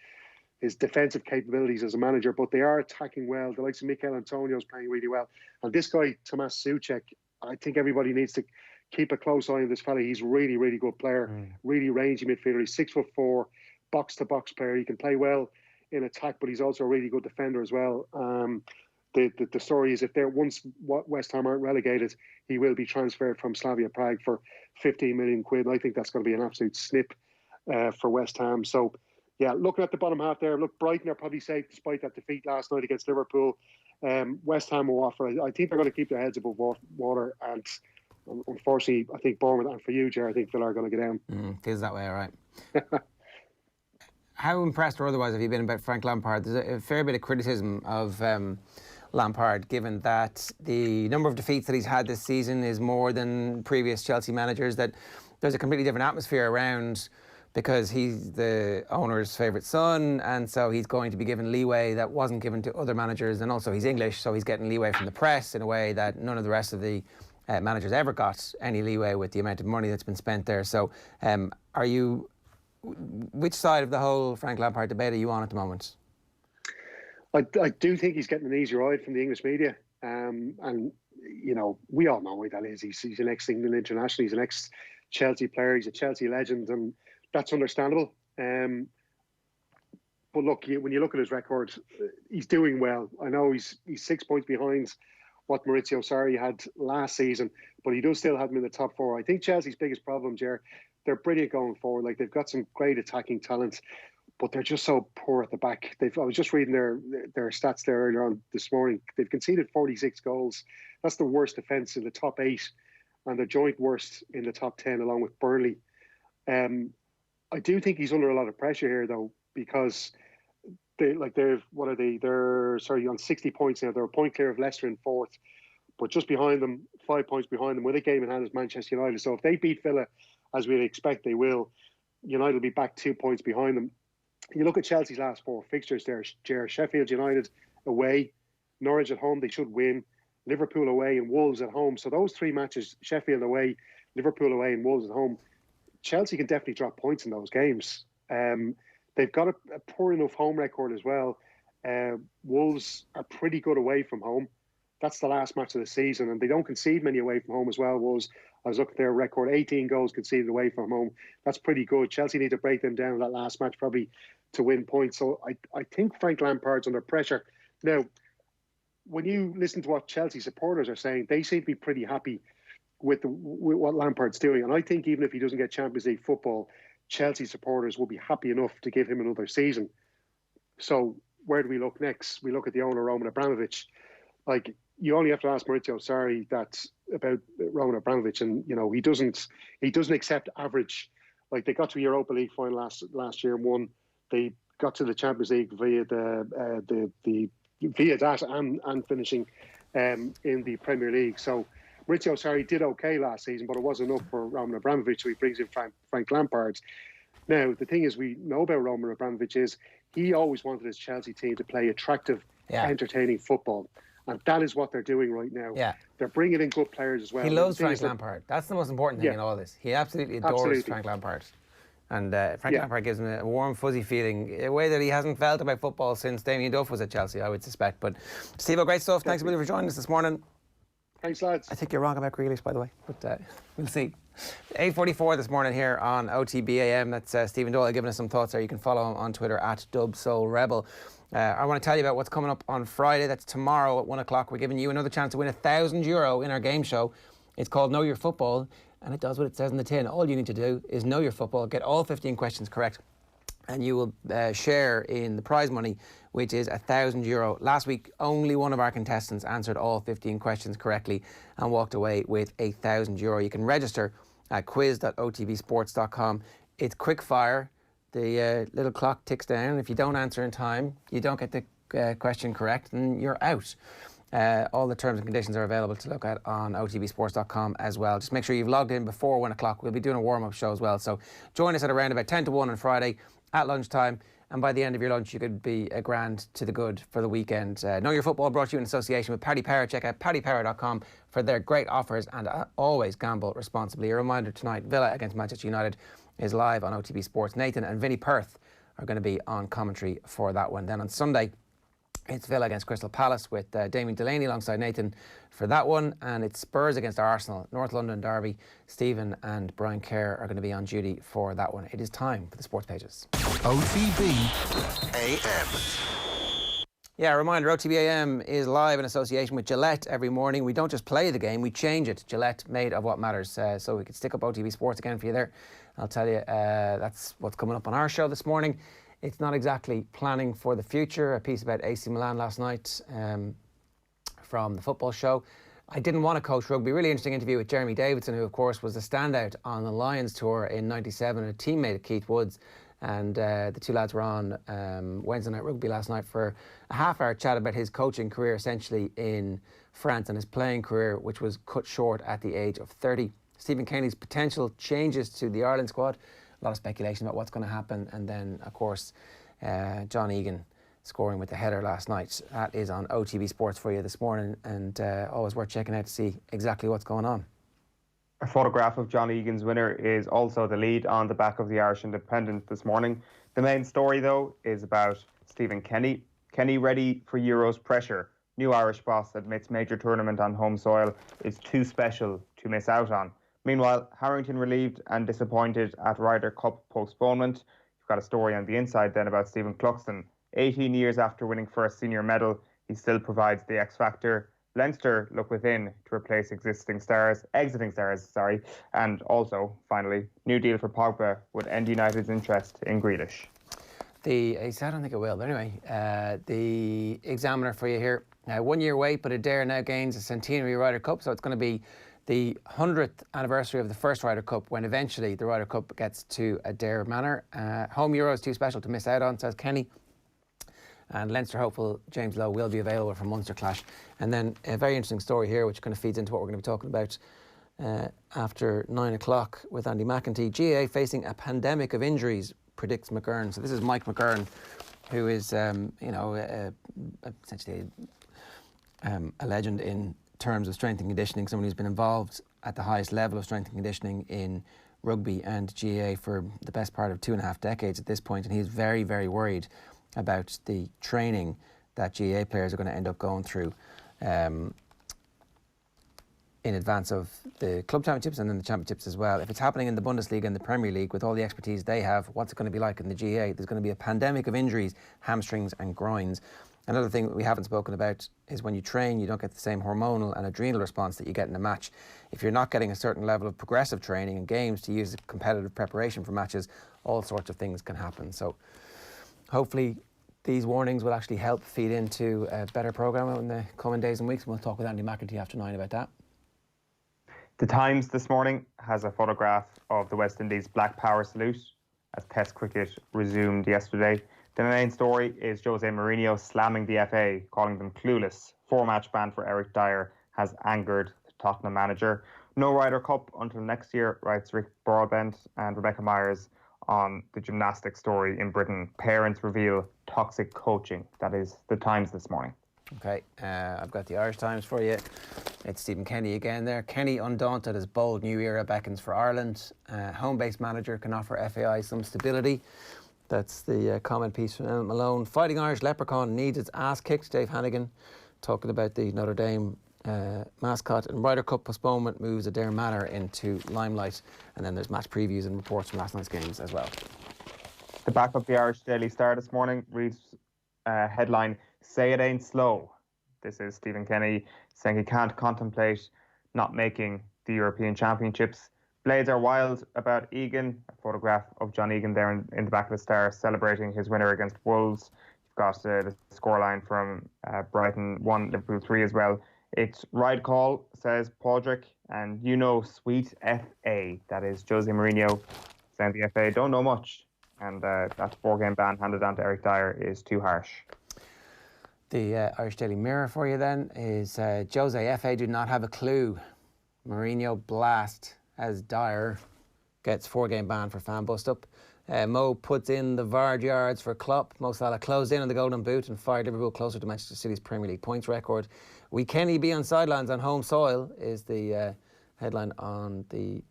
his defensive capabilities as a manager, but they are attacking well. The likes of Mikel Antonio is playing really well. And this guy, Tomas Souček, I think everybody needs to keep a close eye on this fella. He's really, really good player, really rangy midfielder. He's 6'4", box-to-box player. He can play well in attack, but he's also a really good defender as well. The story is once West Ham aren't relegated, he will be transferred from Slavia Prague for 15 million quid. I think that's going to be an absolute snip for West Ham. So, yeah, looking at the bottom half there, look, Brighton are probably safe despite that defeat last night against Liverpool. West Ham will offer. I think they're going to keep their heads above water. And unfortunately, I think Bournemouth, and for you, Ger, I think Villa are going to go down. Feels that way, all right. How impressed or otherwise have you been about Frank Lampard? There's a fair bit of criticism of Lampard, given that the number of defeats that he's had this season is more than previous Chelsea managers, that there's a completely different atmosphere around because he's the owner's favourite son, and so he's going to be given leeway that wasn't given to other managers, and also he's English, so he's getting leeway from the press in a way that none of the rest of the managers ever got any leeway with the amount of money that's been spent there. So which side of the whole Frank Lampard debate are you on at the moment? I do think he's getting an easy ride from the English media. And, you know, we all know why that is. He's an ex-England international. He's an ex-Chelsea player. He's a Chelsea legend, and that's understandable. But look, when you look at his record, he's doing well. I know he's 6 points behind what Maurizio Sarri had last season, but he does still have him in the top four. I think Chelsea's biggest problem, Ger, they're brilliant going forward. Like, they've got some great attacking talent, but they're just so poor at the back. I was just reading their stats there earlier on this morning. They've conceded 46 goals. That's the worst defence in the top 8, and the joint worst in the top 10, along with Burnley. I do think he's under a lot of pressure here, though, because they're on 60 points now. They're a point clear of Leicester in 4th, but just behind them, 5 points behind them, with a game in hand is Manchester United. So if they beat Villa, as we'd expect they will, United will be back 2 points behind them. You look at Chelsea's last 4 fixtures there, Sheffield United away, Norwich at home, they should win, Liverpool away and Wolves at home. So those 3 matches, Sheffield away, Liverpool away and Wolves at home, Chelsea can definitely drop points in those games. They've got a poor enough home record as well. Wolves are pretty good away from home. That's the last match of the season, and they don't concede many away from home as well. Wolves, I was looking at their record, 18 goals conceded away from home. That's pretty good. Chelsea need to break them down in that last match probably to win points. So I think Frank Lampard's under pressure. Now, when you listen to what Chelsea supporters are saying, they seem to be pretty happy with what Lampard's doing. And I think even if he doesn't get Champions League football, Chelsea supporters will be happy enough to give him another season. So where do we look next? We look at the owner, Roman Abramovich. Like, you only have to ask Maurizio Sarri that about Roman Abramovich, and you know he doesn't accept average. Like, they got to a Europa League final last year and won. They got to the Champions League via that and finishing in the Premier League. So Maurizio Sarri did okay last season, but it wasn't enough for Roman Abramovich, so he brings in Frank Lampard. Now, the thing is, we know about Roman Abramovich is he always wanted his Chelsea team to play attractive, entertaining football. And that is what they're doing right now. Yeah. They're bringing in good players as well. He loves Frank Lampard. That's the most important thing in all this. He absolutely adores Frank Lampard. And Frank Lampard gives him a warm, fuzzy feeling, a way that he hasn't felt about football since Damien Duff was at Chelsea, I would suspect. But Steve-O, great stuff. Thanks a million for joining us this morning. Thanks, lads. I think you're wrong about Grealish, by the way, but we'll see. 8:44 this morning here on OTB AM. That's Stephen Doyle giving us some thoughts there. You can follow him on Twitter at DubSoulRebel. I want to tell you about what's coming up on Friday. That's tomorrow at 1 o'clock. We're giving you another chance to win €1,000 in our game show. It's called Know Your Football, and it does what it says in the tin. All you need to do is know your football, get all 15 questions correct, and you will share in the prize money, which is €1,000. Last week, only one of our contestants answered all 15 questions correctly and walked away with €1,000. You can register at quiz.otbsports.com. It's quick fire. The little clock ticks down. If you don't answer in time, you don't get the question correct and you're out. All the terms and conditions are available to look at on otbsports.com as well. Just make sure you've logged in before 1 o'clock. We'll be doing a warm-up show as well. So join us at around about 10 to 1 on Friday at lunchtime. And by the end of your lunch, you could be a grand to the good for the weekend. Know Your Football brought to you in association with Paddy Power. Check out paddypower.com for their great offers and always gamble responsibly. A reminder tonight, Villa against Manchester United is live on OTB Sports. Nathan and Vinnie Perth are going to be on commentary for that one. Then on Sunday, it's Villa against Crystal Palace with Damien Delaney alongside Nathan for that one. And it's Spurs against Arsenal, North London derby. Stephen and Brian Kerr are going to be on duty for that one. It is time for the sports pages. OTB AM. Yeah, a reminder, OTB AM is live in association with Gillette every morning. We don't just play the game, we change it. Gillette, made of what matters. So we could stick up OTB Sports again for you there. I'll tell you, that's what's coming up on our show this morning. It's not exactly planning for the future. A piece about AC Milan last night from the football show. I didn't want to coach rugby. Really interesting interview with Jeremy Davidson, who of course was the standout on the Lions tour in '97, a teammate of Keith Wood's. And the two lads were on Wednesday Night Rugby last night for a half-hour chat about his coaching career, essentially in France, and his playing career, which was cut short at the age of 30. Stephen Kenny's potential changes to the Ireland squad. A lot of speculation about what's going to happen. And then, of course, John Egan scoring with the header last night. That is on OTB Sports for you this morning, and always worth checking out to see exactly what's going on. A photograph of John Egan's winner is also the lead on the back of the Irish Independent this morning. The main story, though, is about Stephen Kenny. Kenny ready for Euros pressure. New Irish boss admits major tournament on home soil is too special to miss out on. Meanwhile, Harrington relieved and disappointed at Ryder Cup postponement. You've got a story on the inside then about Stephen Cluxton. 18 years after winning first senior medal, he still provides the X factor. Leinster look within to replace exiting stars, and also, finally, new deal for Pogba would end United's interest in Grealish. I don't think it will, but anyway, the examiner for you here. 1 year wait, but Adair now gains a centenary Ryder Cup, so it's going to be the 100th anniversary of the first Ryder Cup when eventually the Ryder Cup gets to Adair Manor. Home Euro is too special to miss out on, says Kenny. And Leinster hopeful James Lowe will be available for Munster clash. And then a very interesting story here, which kind of feeds into what we're going to be talking about after 9 o'clock with Andy McEntee. GAA facing a pandemic of injuries, predicts McGurn. So this is Mike McGurn, who is, essentially a legend in terms of strength and conditioning, someone who's been involved at the highest level of strength and conditioning in rugby and GAA for the best part of 2.5 decades at this point. And he's very, very worried about the training that GAA players are going to end up going through in advance of the club championships and then the championships as well. If it's happening in the Bundesliga and the Premier League with all the expertise they have, what's it going to be like in the GAA? There's going to be a pandemic of injuries, hamstrings and groins. Another thing that we haven't spoken about is when you train, you don't get the same hormonal and adrenal response that you get in a match. If you're not getting a certain level of progressive training in games to use competitive preparation for matches, all sorts of things can happen. So hopefully these warnings will actually help feed into a better programme in the coming days and weeks. And we'll talk with Andy McEntee after 9 about that. The Times this morning has a photograph of the West Indies Black Power salute as Test cricket resumed yesterday. The main story is Jose Mourinho slamming the FA, calling them clueless. 4-match ban for Eric Dyer has angered the Tottenham manager. No Ryder Cup until next year, writes Rick Broadbent and Rebecca Myers on the gymnastics story in Britain. Parents reveal toxic coaching. That is the Times this morning. Okay, I've got the Irish Times for you. It's Stephen Kenny again there. Kenny undaunted as bold new era beckons for Ireland. Home-based manager can offer FAI some stability. That's the comment piece from Emmett Malone. Fighting Irish Leprechaun needs its ass kicked. Dave Hannigan talking about the Notre Dame mascot. And Ryder Cup postponement moves Adair Manor into limelight. And then there's match previews and reports from last night's games as well. The back of the Irish Daily Star this morning reads headline, "Say it ain't slow." This is Stephen Kenny saying he can't contemplate not making the European Championships. Blades are wild about Egan. A photograph of John Egan there in the back of the Star celebrating his winner against Wolves. You've got the scoreline from Brighton 1, Liverpool 3 as well. It's right call, says Padraig, and sweet FA, that is Jose Mourinho, saying the FA don't know much, and that 4-game ban handed down to Eric Dyer is too harsh. The Irish Daily Mirror for you then is Jose, FA do not have a clue. Mourinho blast as Dyer gets 4-game ban for fan bust-up. Mo puts in the Vard yards for Klopp. Mo Salah closed in on the golden boot and fired Liverpool closer to Manchester City's Premier League points record. We Kenny be on sidelines on home soil is the headline on the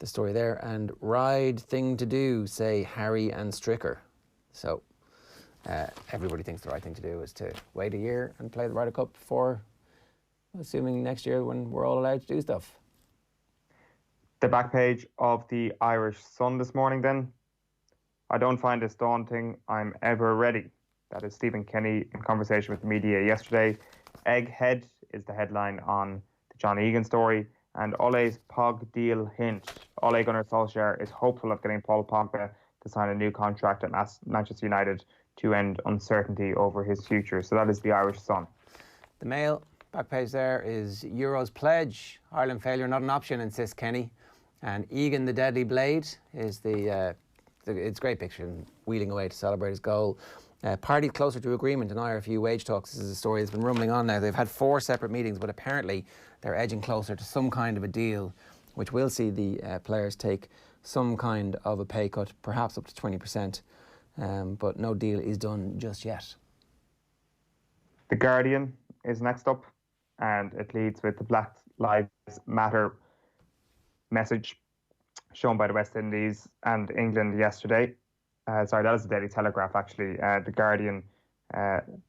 story there. And ride thing to do, say Harry and Stricker. So everybody thinks the right thing to do is to wait a year and play the Ryder Cup for, assuming next year when we're all allowed to do stuff. The back page of the Irish Sun this morning then. I don't find this daunting. I'm ever ready. That is Stephen Kenny in conversation with the media yesterday. Egghead is the headline on the John Egan story. And Ole's Pog deal hint. Ole Gunnar Solskjaer is hopeful of getting Paul Pogba to sign a new contract at Manchester United to end uncertainty over his future. So that is the Irish Sun. The Mail, back page there, is Euro's pledge. Ireland failure not an option, insists Kenny. And Egan the Deadly Blade is it's a great picture, wheeling away to celebrate his goal. Party closer to agreement in IRFU wage talks. This is a story that's been rumbling on now. They've had 4 separate meetings, but apparently they're edging closer to some kind of a deal, which will see the players take some kind of a pay cut, perhaps up to 20%. But no deal is done just yet. The Guardian is next up, and it leads with the Black Lives Matter message shown by the West Indies and England yesterday. Sorry, that is the Daily Telegraph, actually. The Guardian,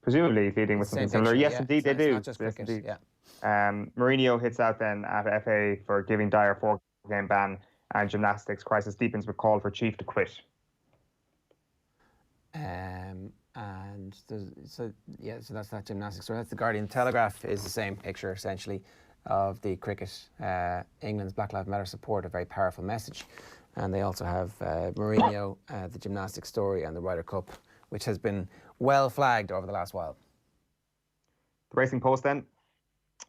presumably leading with something similar. Yes, indeed, they do. Not just cricket, yeah. Mourinho hits out then at FA for giving Dyer 4-game ban, and gymnastics crisis deepens with call for chief to quit. So that's that gymnastics story. That's the Guardian. Telegraph is the same picture, essentially, of the cricket. England's Black Lives Matter support, a very powerful message. And they also have Mourinho, the gymnastics story, and the Ryder Cup, which has been well flagged over the last while. The Racing Post then.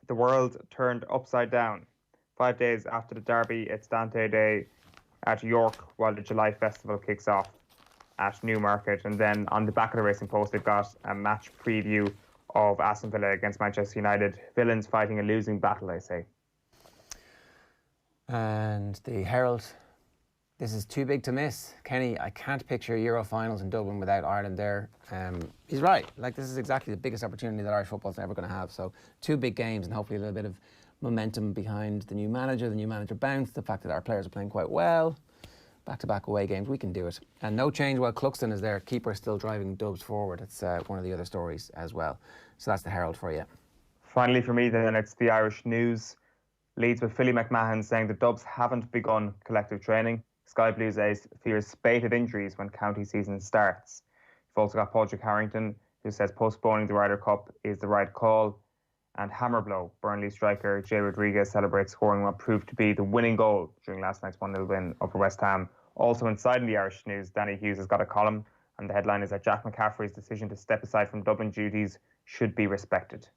The world turned upside down. 5 days after the Derby, it's Dante Day at York while the July Festival kicks off at Newmarket. And then on the back of the Racing Post, they've got a match preview of Aston Villa against Manchester United. Villains fighting a losing battle, I say. And the Herald. This is too big to miss. Kenny, I can't picture Euro finals in Dublin without Ireland there. He's right. This is exactly the biggest opportunity that Irish football's ever going to have. So 2 big games and hopefully a little bit of momentum behind the new manager bounce, the fact that our players are playing quite well. Back-to-back away games, we can do it. And no change while Cluxton is there. Keeper still driving Dubs forward. It's one of the other stories as well. So that's the Herald for you. Finally for me then, it's the Irish News. Leads with Philly McMahon saying the Dubs haven't begun collective training. Sky Blues ace fears spate of injuries when county season starts. You've also got Padraig Harrington, who says postponing the Ryder Cup is the right call. And hammer blow, Burnley striker Jay Rodriguez celebrates scoring what proved to be the winning goal during last night's 1-0 win over West Ham. Also inside in the Irish News, Danny Hughes has got a column, and the headline is that Jack McCaffrey's decision to step aside from Dublin duties should be respected.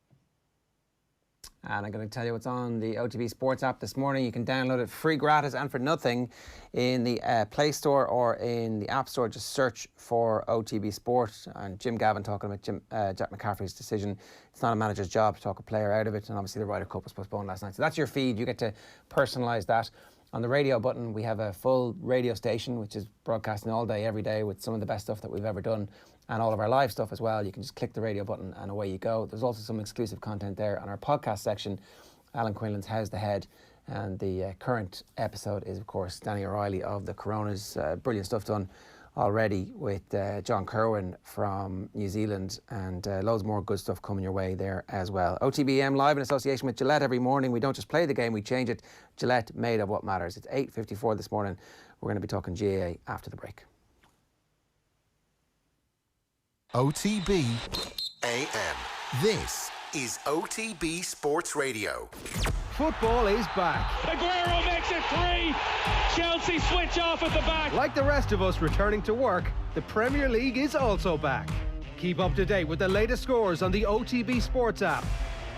And I'm going to tell you what's on the OTB Sports app this morning. You can download it free, gratis, and for nothing in the Play Store or in the App Store. Just search for OTB Sport. And Jim Gavin talking about Jack McCaffrey's decision. It's not a manager's job to talk a player out of it. And obviously the Ryder Cup was postponed last night. So that's your feed. You get to personalise that. On the radio button, we have a full radio station, which is broadcasting all day, every day, with some of the best stuff that we've ever done. And all of our live stuff as well. You can just click the radio button and away you go. There's also some exclusive content there. On our podcast section, Alan Quinlan's How's the Head? And the current episode is, of course, Danny O'Reilly of the Coronas. Brilliant stuff done already with John Gerwen from New Zealand, and loads more good stuff coming your way there as well. OTBAM live in association with Gillette every morning. We don't just play the game, we change it. Gillette, made of what matters. It's 8:54 this morning. We're going to be talking GAA after the break. OTB AM. This is OTB Sports Radio. Football is back. Aguero makes it 3. Chelsea switch off at the back. Like the rest of us returning to work, the Premier League is also back. Keep up to date with the latest scores on the OTB Sports app.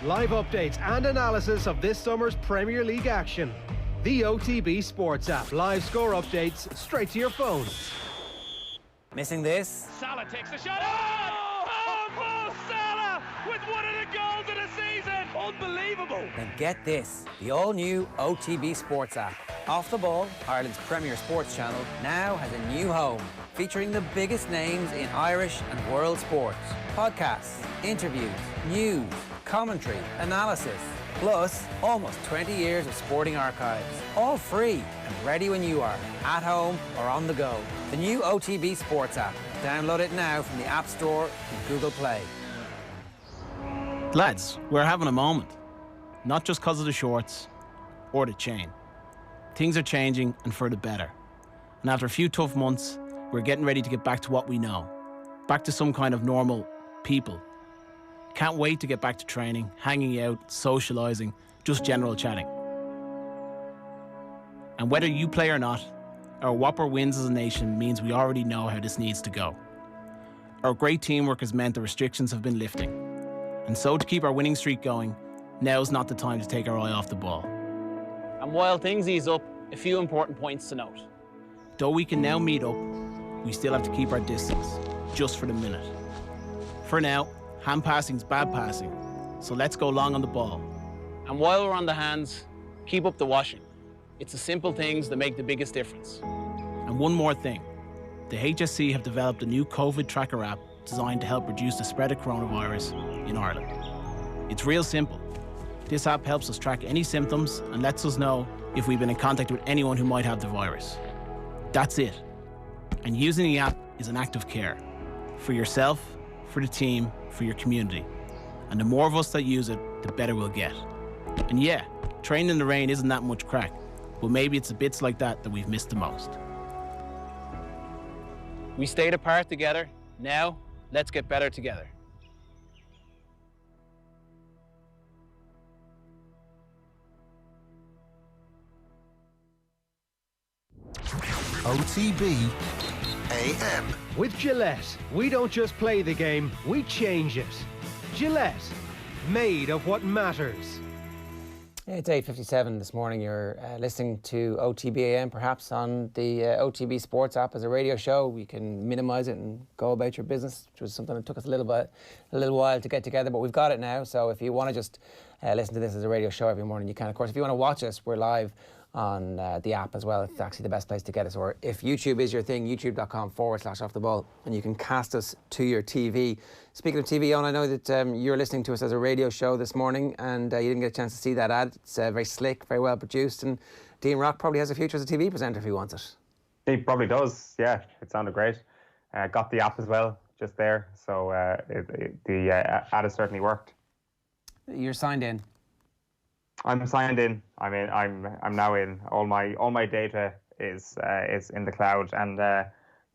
live updates and analysis of this summer's Premier League action. The OTB Sports app. Live score updates straight to your phone. Missing this? Salah takes the shot. Oh, Mo Salah with one of the goals of the season. Unbelievable. Then get this, the all-new OTB Sports app. Off the Ball, Ireland's premier sports channel, now has a new home, featuring the biggest names in Irish and world sports. Podcasts, interviews, news, commentary, analysis, plus almost 20 years of sporting archives. All free and ready when you are, at home or on the go. The new OTB Sports app. Download it now from the App Store and Google Play. Lads, we're having a moment. Not just because of the shorts or the chain. Things are changing and for the better. And after a few tough months, we're getting ready to get back to what we know. Back to some kind of normal people. Can't wait to get back to training, hanging out, socialising, just general chatting. And whether you play or not, our Whopper wins as a nation means we already know how this needs to go. Our great teamwork has meant the restrictions have been lifting. And so to keep our winning streak going, now's not the time to take our eye off the ball. And while things ease up, a few important points to note. Though we can now meet up, we still have to keep our distance, just for the minute. For now, hand passing's bad passing, so let's go long on the ball. And while we're on the hands, keep up the washing. It's the simple things that make the biggest difference. And one more thing. The HSC have developed a new COVID tracker app designed to help reduce the spread of coronavirus in Ireland. It's real simple. This app helps us track any symptoms and lets us know if we've been in contact with anyone who might have the virus. That's it. And using the app is an act of care. For yourself, for the team, for your community. And the more of us that use it, the better we'll get. And yeah, training in the rain isn't that much crack, but maybe it's the bits like that that we've missed the most. We stayed apart together. Now, let's get better together. OTB AM. With Gillette, we don't just play the game, we change it. Gillette, made of what matters. It's 8:57 this morning. You're listening to OTB AM, perhaps on the OTB Sports app as a radio show. You can minimise it and go about your business, which was something that took us a little while to get together, but we've got it now. So if you want to just listen to this as a radio show every morning, you can. Of course, if you want to watch us, we're live on the app as well. It's actually the best place to get us. Or if YouTube is your thing, youtube.com/off the ball, and you can cast us to your TV. Speaking of TV, Eoin, I know that you're listening to us as a radio show this morning, and you didn't get a chance to see that ad. It's very slick, very well produced, and Dean Rock probably has a future as a TV presenter if he wants it. He probably does, yeah. It sounded great. Got the app as well, just there. So the ad has certainly worked. You're signed in. I'm signed in. I mean, I'm now in. All my data is in the cloud, and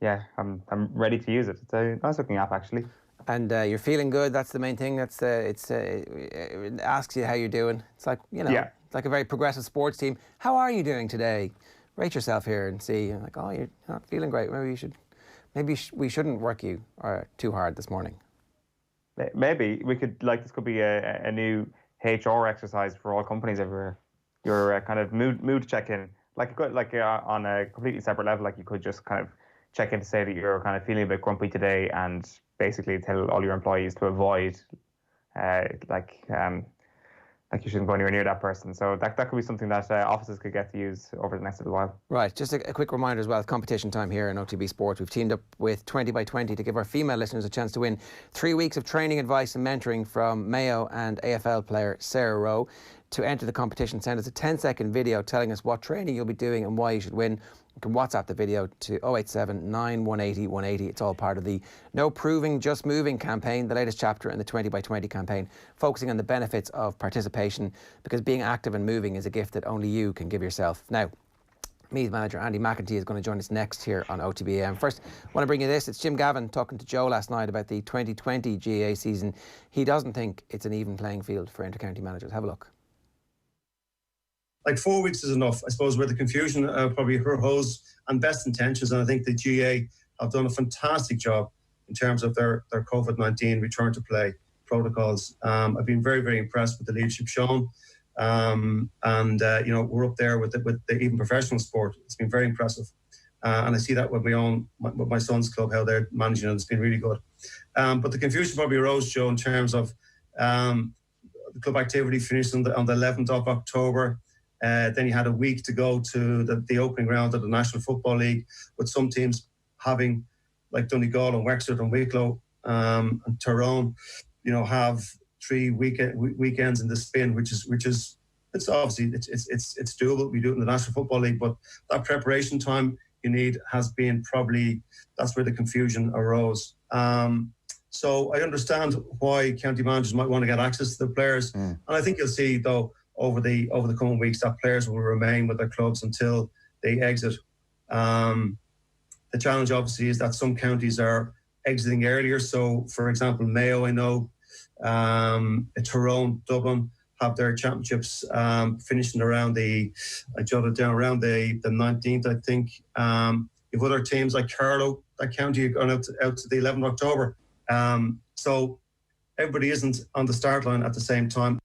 yeah, I'm ready to use it. It's a nice looking app actually. And you're feeling good. That's the main thing. It asks you how you're doing. It's like It's like a very progressive sports team. How are you doing today? Rate yourself here and see. You're like, oh, you're not feeling great. Maybe we shouldn't work you too hard this morning. Maybe we could this could be a new HR exercise for all companies everywhere. Your kind of mood check-in, on a completely separate level. Like you could just kind of check in to say that you're kind of feeling a bit grumpy today, and basically tell all your employees to avoid, you shouldn't go anywhere near that person. So that could be something that offices could get to use over the next little while. Right. Just a quick reminder as well, competition time here in OTB Sport. We've teamed up with 20 by 20 to give our female listeners a chance to win 3 weeks of training, advice and mentoring from Mayo and AFL player Sarah Rowe. To enter the competition, send us a 10-second video telling us what training you'll be doing and why you should win. You can WhatsApp the video to 087 9180 180. It's all part of the No Proving, Just Moving campaign, the latest chapter in the 20 by 20 campaign, focusing on the benefits of participation, because being active and moving is a gift that only you can give yourself. Now, Meath manager Andy McEntee is going to join us next here on OTB AM. First, I want to bring you this. It's Jim Gavin talking to Joe last night about the 2020 GAA season. He doesn't think it's an even playing field for inter-county managers. Have a look. 4 weeks is enough, I suppose, where the confusion probably arose and best intentions. And I think the GA have done a fantastic job in terms of their COVID-19 return to play protocols. I've been very, very impressed with the leadership shown. We're up there with the even professional sport. It's been very impressive. And I see that with my son's club, how they're managing it. It's been really good. But the confusion probably arose, Joe, in terms of the club activity finished on the 11th of October. Then you had a week to go to the opening round of the National Football League, with some teams having, like Donegal and Wexford and Wicklow and Tyrone, have 3 weekends in the spin, which is it's obviously it's doable. We do it in the National Football League, but that preparation time you need has been probably, that's where the confusion arose. So I understand why county managers might want to get access to the players, and I think you'll see though over the coming weeks that players will remain with their clubs until they exit. The challenge obviously is that some counties are exiting earlier. So, for example, Mayo, I know, Tyrone, Dublin have their championships finishing around I jotted down around the 19th, I think. You have other teams like Carlow, that county, are going out to the 11th of October. So everybody isn't on the start line at the same time.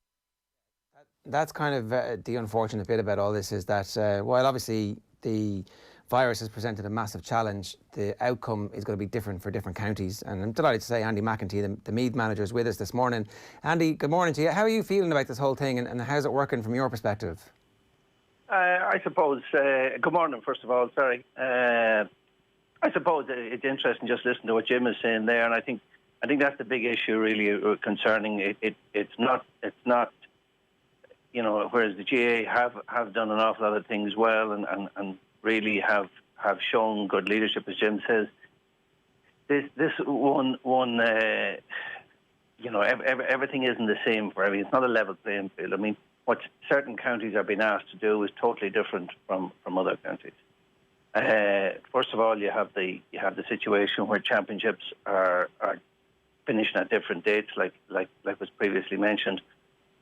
That's kind of the unfortunate bit about all this, is that while obviously the virus has presented a massive challenge, the outcome is going to be different for different counties. And I'm delighted to say Andy McEntee, the Meath manager, is with us this morning. Andy, good morning to you. How are you feeling about this whole thing, and how's it working from your perspective? I suppose, good morning, first of all, sorry. I suppose it's interesting just listening to what Jim is saying there, and I think that's the big issue really concerning it. It's not, whereas the GA have done an awful lot of things well and really have shown good leadership, as Jim says. This one everything isn't the same for everyone. It's not a level playing field. I mean, what certain counties are being asked to do is totally different from other counties. First of all, you have the situation where championships are finishing at different dates, like was previously mentioned.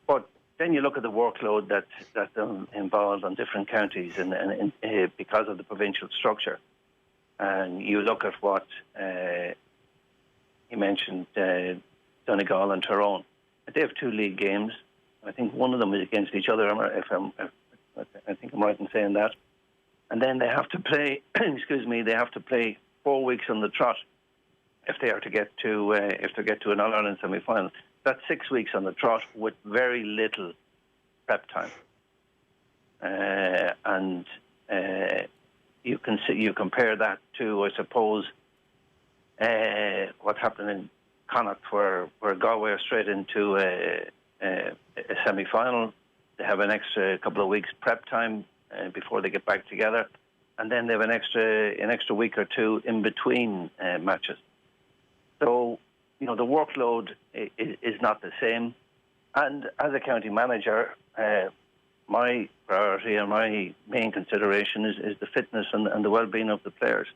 But then you look at the workload that's involved on different counties and because of the provincial structure. And you look at what you mentioned, Donegal and Tyrone. They have 2 league games. I think one of them is against each other, I think I'm right in saying that. And then they have to play, they have to play 4 weeks on the trot if they are to get to an All-Ireland semi-final. That's 6 weeks on the trot with very little prep time. And you compare that to, I suppose, what happened in Connacht, where Galway are straight into a semi-final. They have an extra couple of weeks prep time before they get back together, and then they have an extra week or 2 in between matches. So, the workload is not the same. And as a county manager, my priority and my main consideration is the fitness and the well-being of the players.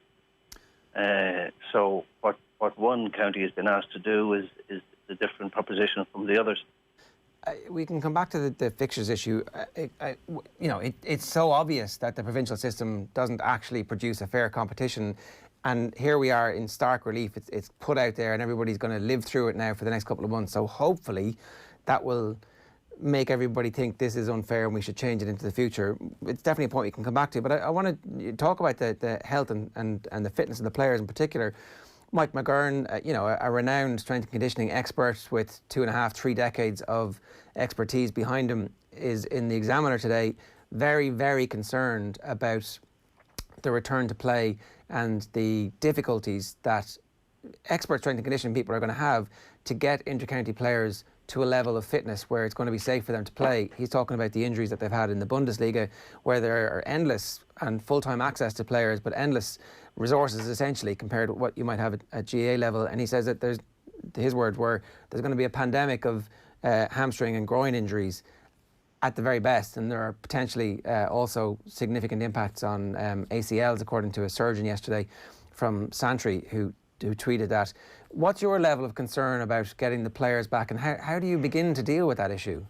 So what one county has been asked to do is a different proposition from the others. We can come back to the fixtures issue. It's so obvious that the provincial system doesn't actually produce a fair competition. And here we are in stark relief. It's put out there and everybody's going to live through it now for the next couple of months. So hopefully that will make everybody think this is unfair and we should change it into the future. It's definitely a point we can come back to. But I want to talk about the health and the fitness of the players in particular. Mike McGurn, a renowned strength and conditioning expert with 2.5, 3 decades of expertise behind him, is in the Examiner today, very, very concerned about the return to play and the difficulties that expert strength and conditioning people are going to have to get inter-county players to a level of fitness where it's going to be safe for them to play. He's talking about the injuries that they've had in the Bundesliga, where there are endless and full-time access to players, but endless resources essentially compared to what you might have at GA level. And he says that his words were, there's going to be a pandemic of hamstring and groin injuries at the very best, and there are potentially also significant impacts on ACLs, according to a surgeon yesterday from Santry who tweeted that. What's your level of concern about getting the players back, and how do you begin to deal with that issue?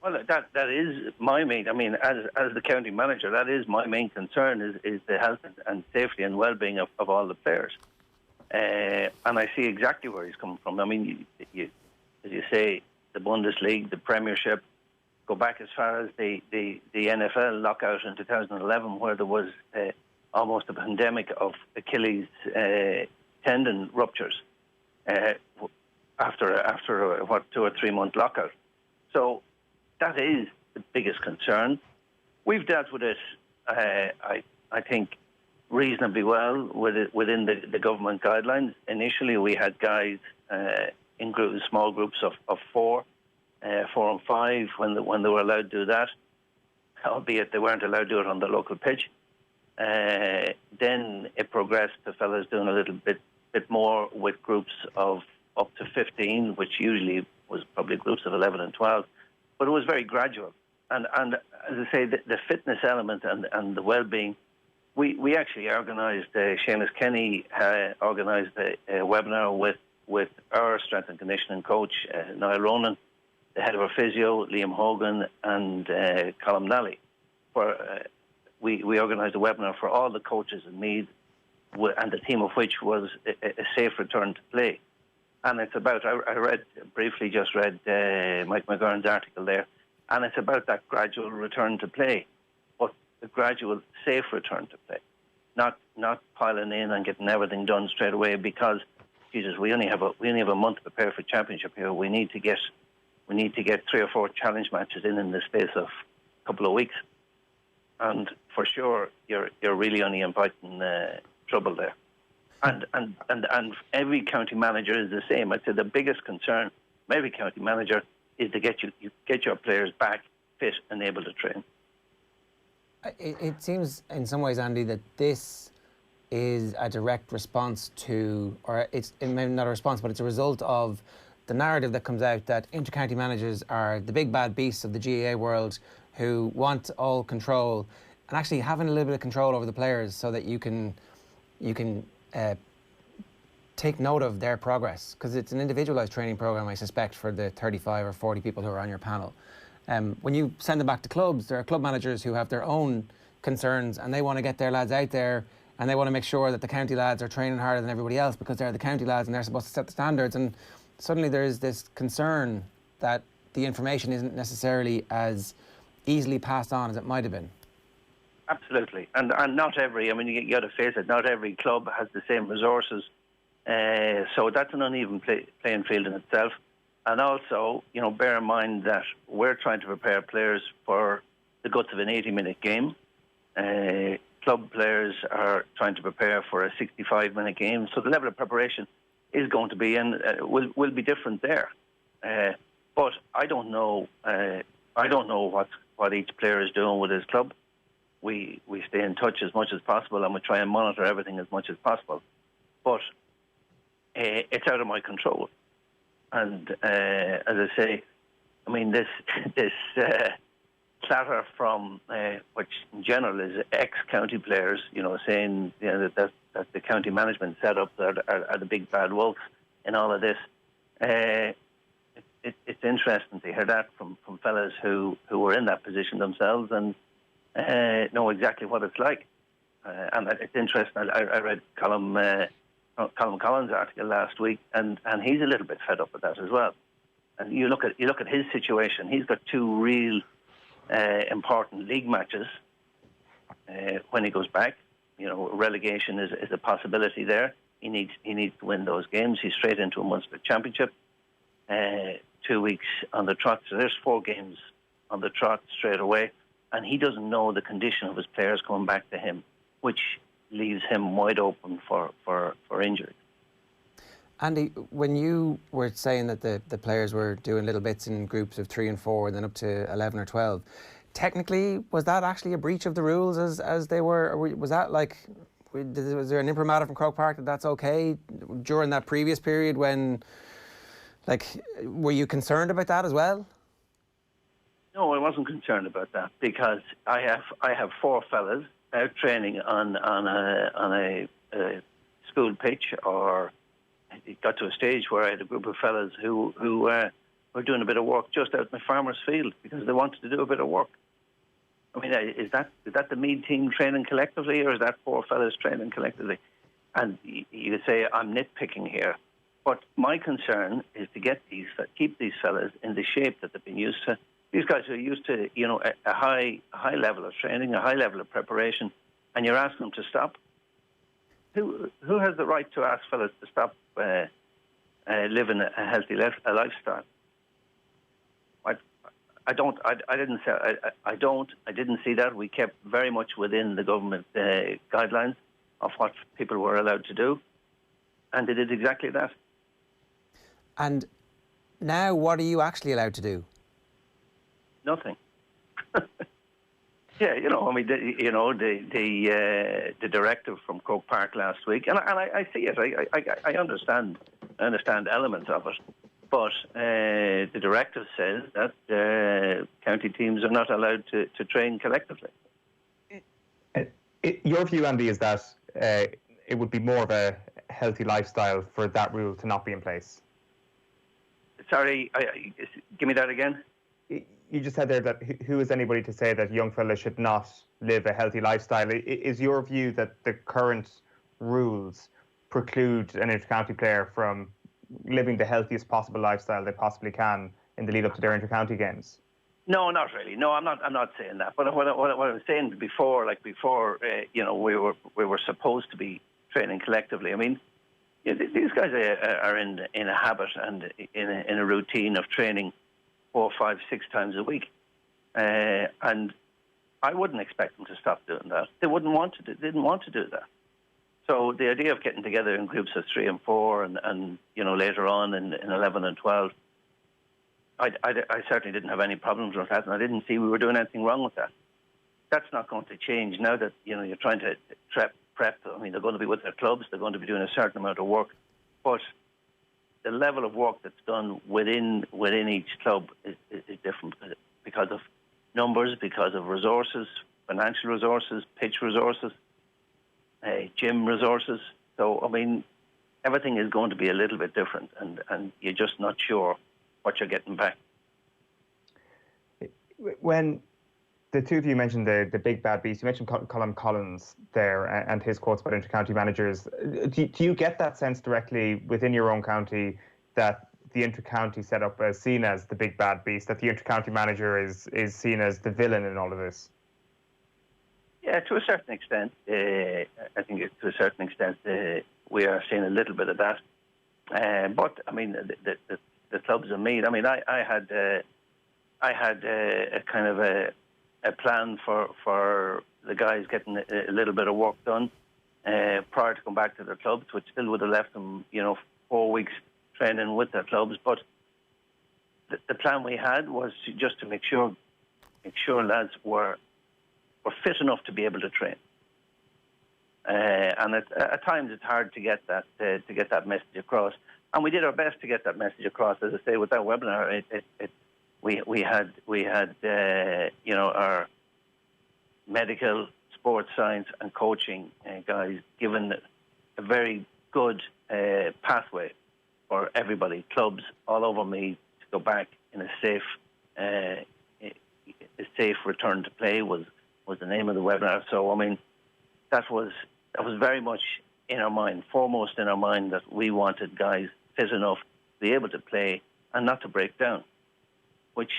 Well, that is my main, as the county manager, that is my main concern, is the health and safety and well-being of all the players. And I see exactly where he's coming from. I mean, as you say, the Bundesliga, the Premiership, go back as far as the NFL lockout in 2011, where there was almost a pandemic of Achilles tendon ruptures after a 2 or 3 month lockout. So that is the biggest concern. We've dealt with it, I think, reasonably well within the government guidelines. Initially, we had guys in small groups of 4 and 5 when they were allowed to do that, albeit they weren't allowed to do it on the local pitch. Then it progressed to fellas doing a little bit more with groups of up to 15, which usually was probably groups of 11 and 12. But it was very gradual. And as I say, the fitness element and the well-being, we actually organised, Seamus Kenny organised a webinar with our strength and conditioning coach, Niall Ronan, the head of our physio, Liam Hogan, and Colm Nally. We organised a webinar for all the coaches in Meath, and the theme of which was a safe return to play. And it's about, I briefly read Mike McGurn's article there, and it's about that gradual return to play, but a gradual safe return to play, not piling in and getting everything done straight away because, Jesus, we only have a month to prepare for championship here. We need to get 3 or 4 challenge matches in the space of a couple of weeks, and for sure you're really only inviting trouble there. And every county manager is the same. I'd say the biggest concern of every county manager is to get your players back fit and able to train. It seems in some ways, Andy, that this is a direct response to, or it's maybe not a response, but it's a result of the narrative that comes out that inter-county managers are the big bad beasts of the GAA world who want all control, and actually having a little bit of control over the players so that you can take note of their progress, because it's an individualised training program, I suspect, for the 35 or 40 people who are on your panel. When you send them back to clubs, there are club managers who have their own concerns and they want to get their lads out there and they want to make sure that the county lads are training harder than everybody else because they're the county lads and they're supposed to set the standards. And suddenly there is this concern that the information isn't necessarily as easily passed on as it might have been. Absolutely. And not every, I mean, you got to face it, not every club has the same resources. So that's an uneven playing field in itself. And also, bear in mind that we're trying to prepare players for the guts of an 80-minute game. Club players are trying to prepare for a 65-minute game. So the level of preparation is going to be will be different there. But I don't know. I don't know what each player is doing with his club. We stay in touch as much as possible, and we try and monitor everything as much as possible. But it's out of my control. And as I say, I mean, this clatter from which in general is ex-county players, saying that the county management setup are the big bad wolves in all of this. It's interesting to hear that from fellas who were in that position themselves and know exactly what it's like. And it's interesting. I read Colm Collins' article last week, and he's a little bit fed up with that as well. And you look at his situation. He's got 2 real important league matches when he goes back. Relegation is a possibility there. He needs to win those games. He's straight into a Munster Championship. 2 weeks on the trot. So there's 4 games on the trot straight away, and he doesn't know the condition of his players coming back to him, which leaves him wide open for injury. Andy, when you were saying that the players were doing little bits in groups of 3 and 4 and then up to 11 or 12, technically, was that actually a breach of the rules as they were? Or was that was there an imprimatur from Croke Park that's okay during that previous period when, were you concerned about that as well? No, I wasn't concerned about that because I have 4 fellas out training on a school pitch, or it got to a stage where I had a group of fellas who were doing a bit of work just out in the farmer's field because they wanted to do a bit of work. I mean, is that the Meath team training collectively, or is that 4 fellas training collectively? And you say I'm nitpicking here, but my concern is to get these keep these fellas in the shape that they've been used to. These guys are used to, a high level of training, a high level of preparation, and you're asking them to stop. Who has the right to ask fellas to stop living a healthy lifestyle? I didn't see that. We kept very much within the government guidelines of what people were allowed to do, and they did exactly that. And now, what are you actually allowed to do? Nothing. Yeah, the directive from Croke Park last week, and I see it. I understand elements of it, but the directive says that county teams are not allowed to train collectively. Your view, Andy, is that it would be more of a healthy lifestyle for that rule to not be in place. Sorry, give me that again. You just said there that who is anybody to say that young fellas should not live a healthy lifestyle? Is your view that the current rules preclude an inter-county player from living the healthiest possible lifestyle they possibly can in the lead up to their inter-county games? No, not really. No, I'm not saying that. But what I was saying before, we were supposed to be training collectively. I mean, these guys are in a habit and in a routine of training 4, 5, 6 times a week, and I wouldn't expect them to stop doing that. They didn't want to do that. So the idea of getting together in groups of 3 and 4, and later on in 11 and 12, I certainly didn't have any problems with that, and I didn't see we were doing anything wrong with that. That's not going to change now that you're trying to prep. I mean, they're going to be with their clubs. They're going to be doing a certain amount of work, but the level of work that's done within each club is different because of numbers, because of resources, financial resources, pitch resources, gym resources. So, I mean, everything is going to be a little bit different, and you're just not sure what you're getting back. When the two of you mentioned the big bad beast, you mentioned Colin Collins there and his quotes about inter-county managers. Do you get that sense directly within your own county that the inter-county setup is seen as the big bad beast, that the inter-county manager is seen as the villain in all of this? Yeah, to a certain extent. I think to a certain extent we are seeing a little bit of that. But, I mean, the clubs of Meath, I mean, I had a kind of a plan for the guys getting a little bit of work done prior to going back to their clubs, which still would have left them, 4 weeks training with their clubs. But the plan we had was just to make sure lads were fit enough to be able to train. And at times it's hard to get that message across. And we did our best to get that message across. As I say, with that webinar, we had our medical, sports science and coaching guys given a very good pathway for everybody, clubs all over me, to go back in a safe return to play was the name of the webinar. So, I mean, that was very much in our mind, foremost in our mind, that we wanted guys fit enough to be able to play and not to break down, which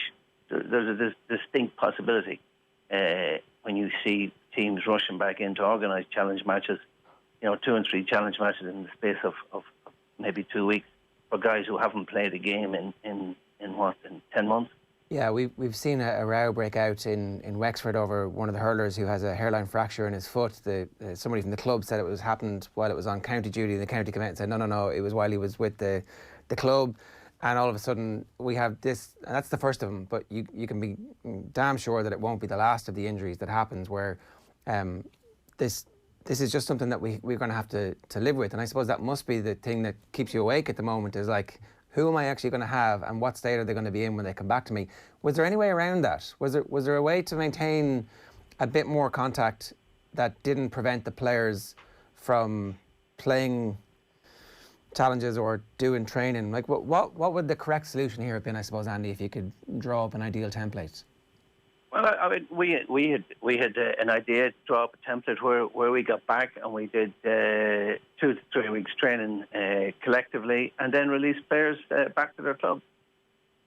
there's a distinct possibility when you see teams rushing back into organised challenge matches, 2 and 3 challenge matches in the space of maybe 2 weeks for guys who haven't played a game in 10 months. Yeah, we've seen a row break out in Wexford over one of the hurlers who has a hairline fracture in his foot. Somebody from the club said it happened while it was on county duty, and the county came out and said, no, it was while he was with the club. And all of a sudden we have this, and that's the first of them, but you can be damn sure that it won't be the last of the injuries that happens, where this is just something that we're going to have to live with. And I suppose that must be the thing that keeps you awake at the moment, is like, who am I actually going to have, and what state are they going to be in when they come back to me? Was there any way around that? Was there a way to maintain a bit more contact that didn't prevent the players from playing challenges or doing training? Like, what would the correct solution here have been, I suppose, Andy, if you could draw up an ideal template? Well, I mean, we had an idea to draw up a template where we got back and we did 2 to 3 weeks training collectively, and then released players back to their club.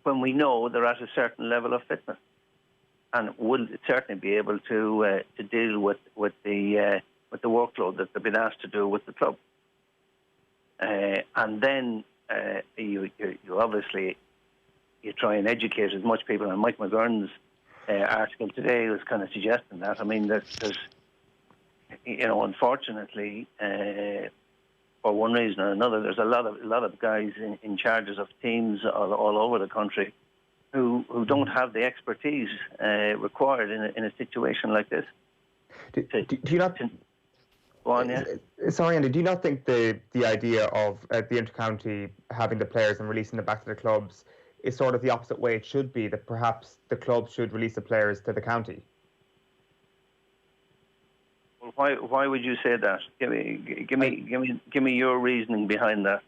when we know they're at a certain level of fitness, and will certainly be able to deal with the workload that they've been asked to do with the club. And then you obviously you try and educate as much people. And Mike McGurn's article today was kind of suggesting that. I mean, there's unfortunately, for one reason or another, there's a lot of guys in charges of teams all over the country who don't have the expertise required in a situation like this. Do you not? Go on, yeah. Sorry, Andy. Do you not think the idea of the intercounty having the players and releasing them back to the clubs is sort of the opposite way it should be? That perhaps the clubs should release the players to the county. Well, why would you say that? Give me your reasoning behind that.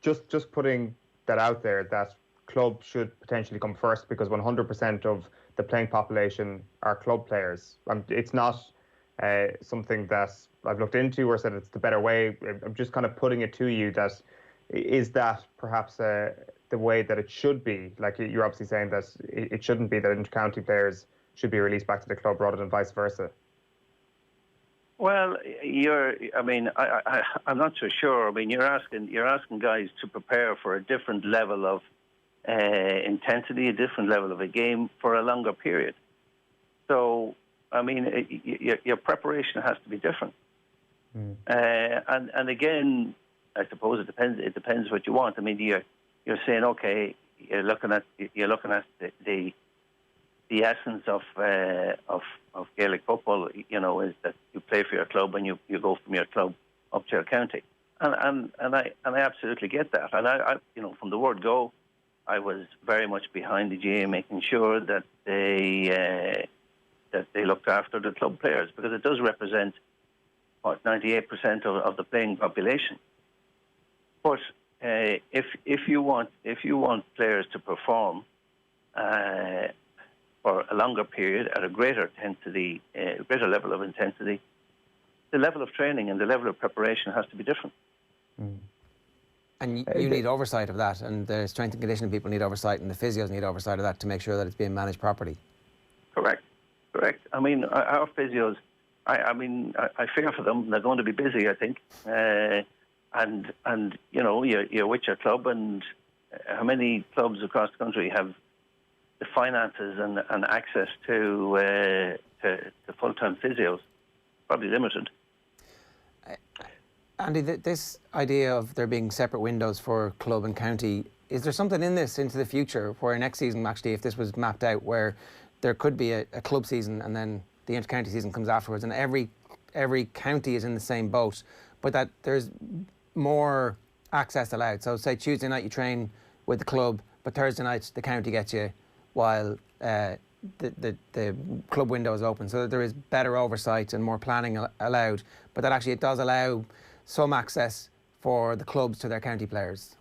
Just putting that out there, that clubs should potentially come first, because 100% of the playing population are club players. It's not something that I've looked into or said it's the better way. I'm just kind of putting it to you that is that perhaps the way that it should be. Like, you're obviously saying that it shouldn't be that intercounty players should be released back to the club rather than vice versa. Well, I'm not so sure. I mean, you're asking guys to prepare for a different level of intensity, a different level of a game for a longer period. So, I mean, your preparation has to be different. And again, I suppose it depends what you want. I mean, you're saying, okay, you're looking at the essence of Gaelic football, is that you play for your club and you go from your club up to your county, and I absolutely get that. And I from the word go, I was very much behind the GA, making sure that they looked after the club players, because it does represent 98% of the playing population. But if you want players to perform for a longer period at a greater level of intensity, the level of training and the level of preparation has to be different. And you need oversight of that, and the strength and conditioning people need oversight, and the physios need oversight of that to make sure that it's being managed properly. Correct. I mean, our physios, I fear for them. They're going to be busy, I think. And you're with your club, and how many clubs across the country have the finances and access to full-time physios? Probably limited. Andy, this idea of there being separate windows for club and county, is there something in this into the future where next season, actually, if this was mapped out, where there could be a club season and then the inter-county season comes afterwards, and every county is in the same boat, but that there's more access allowed? So say Tuesday night you train with the club, but Thursday night the county gets you while the club window is open, so that there is better oversight and more planning allowed, but that actually it does allow some access for the clubs to their county players.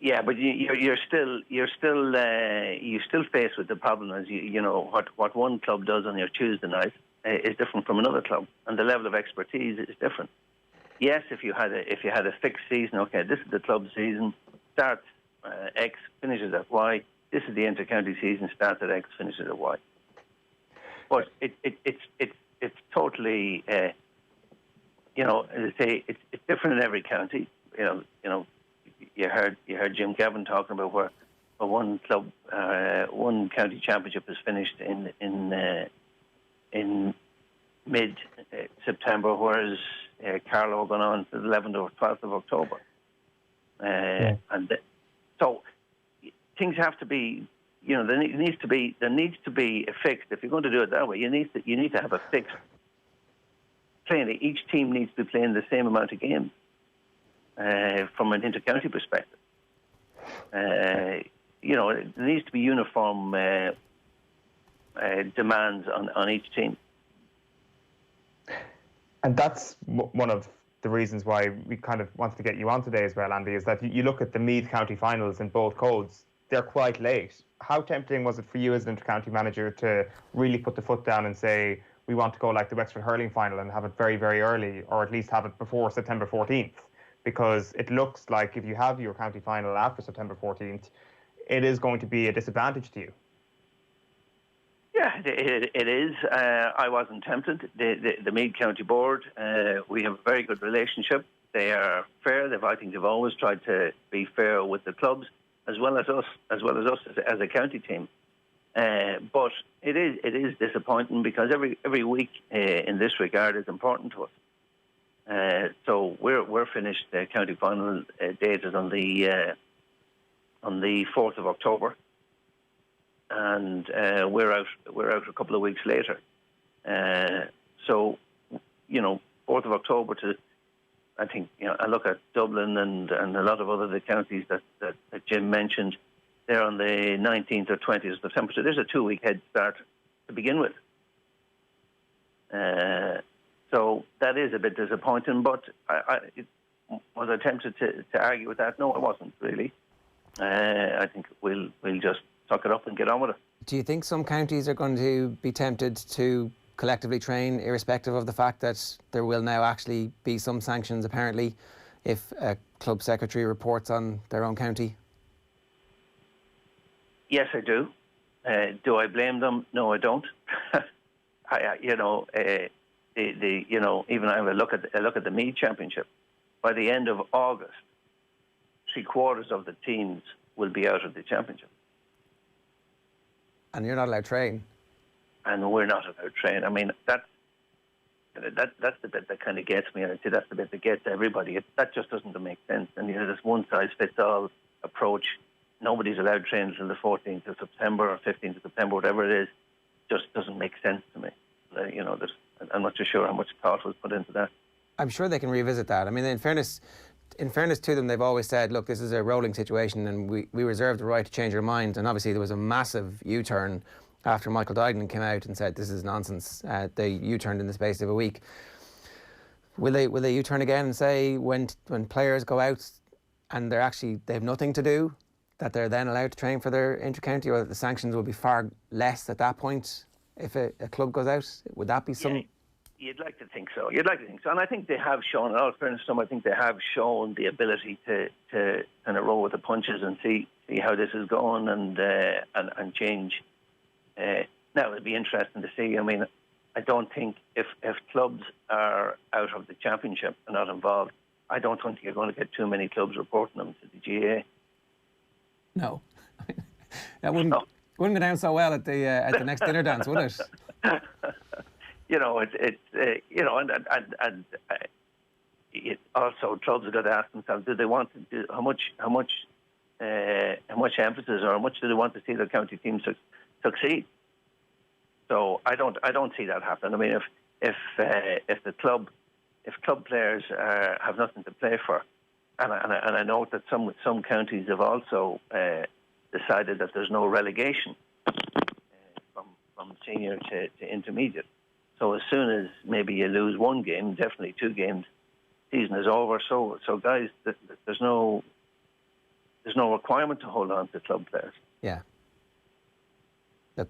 Yeah, but you're still faced with the problem as what one club does on your Tuesday night is different from another club, and the level of expertise is different. Yes, if you had a fixed season, okay, this is the club season, starts X, finishes at Y. This is the inter-county season, starts at X, finishes at Y. But it's totally, as I say, it's different in every county. You heard Jim Gavin talking about where one club, one county championship is finished in mid-September, whereas Carlow are going on to the 11th or 12th of October. So things have to be, there needs to be a fixed. If you're going to do it that way, you need to have a fixed playing. Each team needs to be playing the same amount of games from an inter-county perspective. There needs to be uniform demands on each team. And that's one of the reasons why we kind of wanted to get you on today as well, Andy, is that you look at the Meath county finals in both codes, they're quite late. How tempting was it for you as an inter-county manager to really put the foot down and say, we want to go like the Wexford hurling final and have it very, very early, or at least have it before September 14th? Because it looks like if you have your county final after September 14th, it is going to be a disadvantage to you. Yeah, it is. I wasn't tempted. The Meath County Board, we have a very good relationship. They are fair. I think they've always tried to be fair with the clubs, as well as us as a county team. But it is disappointing because every week in this regard is important to us. So we're finished. The county final date is on the 4th of October. And we're out a couple of weeks later. So, 4th of October to, I think, I look at Dublin and a lot of other counties that Jim mentioned. They're on the 19th or 20th of September. So there's a 2-week head start to begin with. So that is a bit disappointing. But was I tempted to argue with that? No, I wasn't really. I think we'll just suck it up and get on with it. Do you think some counties are going to be tempted to collectively train, irrespective of the fact that there will now actually be some sanctions, apparently, if a club secretary reports on their own county? Yes, I do. Do I blame them? No, I don't. Even I have a look at the Meath Championship. By the end of August, 3/4 of the teams will be out of the championship. And you're not allowed to train. And we're not allowed to train. I mean, that's the bit that kind of gets me, and I say that's the bit that gets everybody. That just doesn't make sense. And this one-size-fits-all approach. Nobody's allowed to train until the 14th of September or 15th of September, whatever it is. Just doesn't make sense to me. I'm not too sure how much thought was put into that. I'm sure they can revisit that. I mean, in fairness to them, they've always said, look, this is a rolling situation and we reserve the right to change our mind. And obviously there was a massive U-turn after Michael Duignan came out and said this is nonsense. They U-turned in the space of a week. Will they U-turn again and say when players go out and they have nothing to do, that they're then allowed to train for their inter-county, or that the sanctions will be far less at that point if a club goes out? Would that be some... Yeah. You'd like to think so. And I think they have shown, in all fairness to them, I think they have shown the ability to kind of roll with the punches and see how this is going and change. Now, it'd be interesting to see. I mean, I don't think if clubs are out of the championship and not involved, I don't think you're going to get too many clubs reporting them to the GA. No. That wouldn't go down so well at the next dinner dance, would it? It also clubs have got to ask themselves: do they want to do how much emphasis or how much do they want to see their county team succeed? So I don't see that happen. I mean, if club players have nothing to play for, and I know that some counties have also decided that there's no relegation from senior to intermediate. So as soon as maybe you lose one game, definitely 2 games, season is over. So guys, there's no requirement to hold on to club players. Yeah.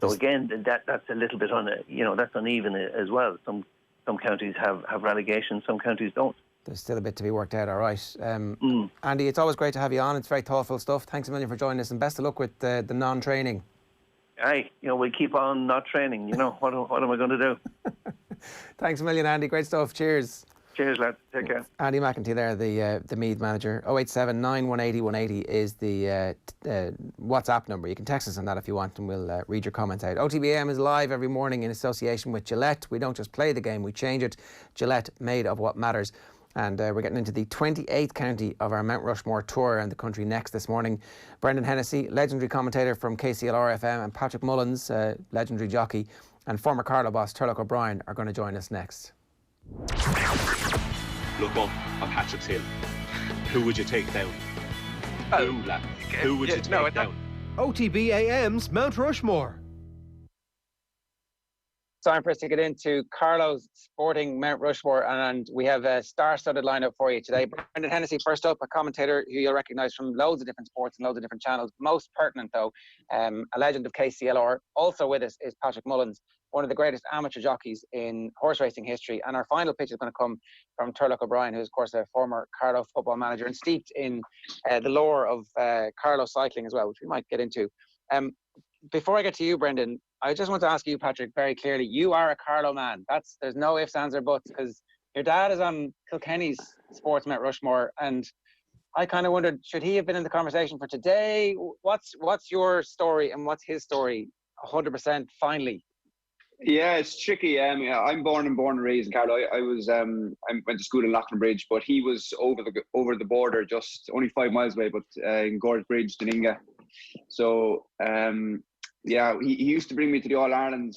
So again, that's a little bit that's uneven as well. Some counties have relegation, some counties don't. There's still a bit to be worked out, all right. Andy, it's always great to have you on. It's very thoughtful stuff. Thanks a million for joining us, and best of luck with the non-training. Aye, we'll keep on not training. What am I going to do? Thanks a million, Andy. Great stuff. Cheers. Cheers, lads. Take care. Andy McEntee there, the Meath manager. 087 918 180 is the WhatsApp number. You can text us on that if you want, and we'll read your comments out. OTBAM is live every morning in association with Gillette. We don't just play the game, we change it. Gillette, made of what matters. And we're getting into the 28th county of our Mt Rushmore tour around the country next this morning. Brendan Hennessy, legendary commentator from KCLR FM, and Patrick Mullins, legendary jockey, and former Carlow boss Turlough O'Brien are going to join us next. Look up on Patrick's Hill. Who would you take down? Who would you take down? OTB AM's Mt Rushmore. time for us to get into Carlow's Sporting Mt Rushmore, and we have a star-studded lineup for you today. Brendan Hennessy, first up, a commentator who you'll recognise from loads of different sports and loads of different channels. Most pertinent, though, a legend of KCLR. Also with us is Patrick Mullins, one of the greatest amateur jockeys in horse racing history. And our final pitch is going to come from Turlough O'Brien, who is, of course, a former Carlow football manager and steeped in the lore of Carlow cycling as well, which we might get into. Before I get to you, Brendan, I just want to ask you, Patrick, very clearly, you are a Carlow man. There's no ifs, ands, or buts, because your dad is on Kilkenny's Sports Mt Rushmore, and I kind of wondered, should he have been in the conversation for today? What's your story and what's his story? 100% finally. Yeah, it's tricky. I'm born and raised in Carlow. I went to school in Loughnabridge, but he was over the border, just only 5 miles away, but in Gorge Bridge, Deninga. So yeah, he used to bring me to the All Ireland,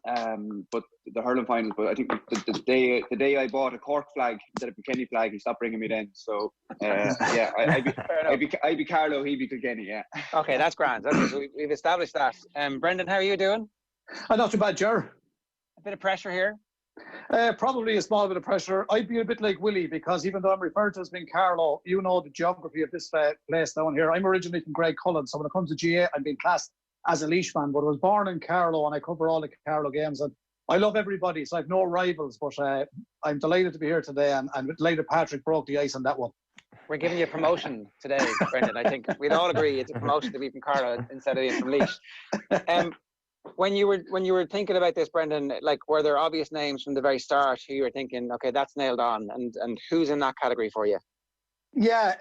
but the hurling finals. But I think the day I bought a Cork flag instead of a Kilkenny flag, he stopped bringing me then. So yeah, I'd be Carlow, he'd be Kilkenny. Yeah. Okay, that's grand. Okay, so we've established that. Brendan, how are you doing? Not too bad, Ger. A bit of pressure here. Probably a small bit of pressure. I'd be a bit like Willie, because even though I'm referred to as being Carlow, you know the geography of this place down here. I'm originally from Greg Cullen, so when it comes to GA, I'm being classed as a Laois fan, but I was born in Carlow and I cover all the Carlow games, and I love everybody, so I've no rivals, but I'm delighted to be here today, and delighted Patrick broke the ice on that one. We're giving you a promotion today, Brendan. I think we'd all agree it's a promotion to be from Carlow instead of being from Laois. When you were thinking about this, Brendan, like, were there obvious names from the very start who you were thinking, okay, that's nailed on, and who's in that category for you? Yeah,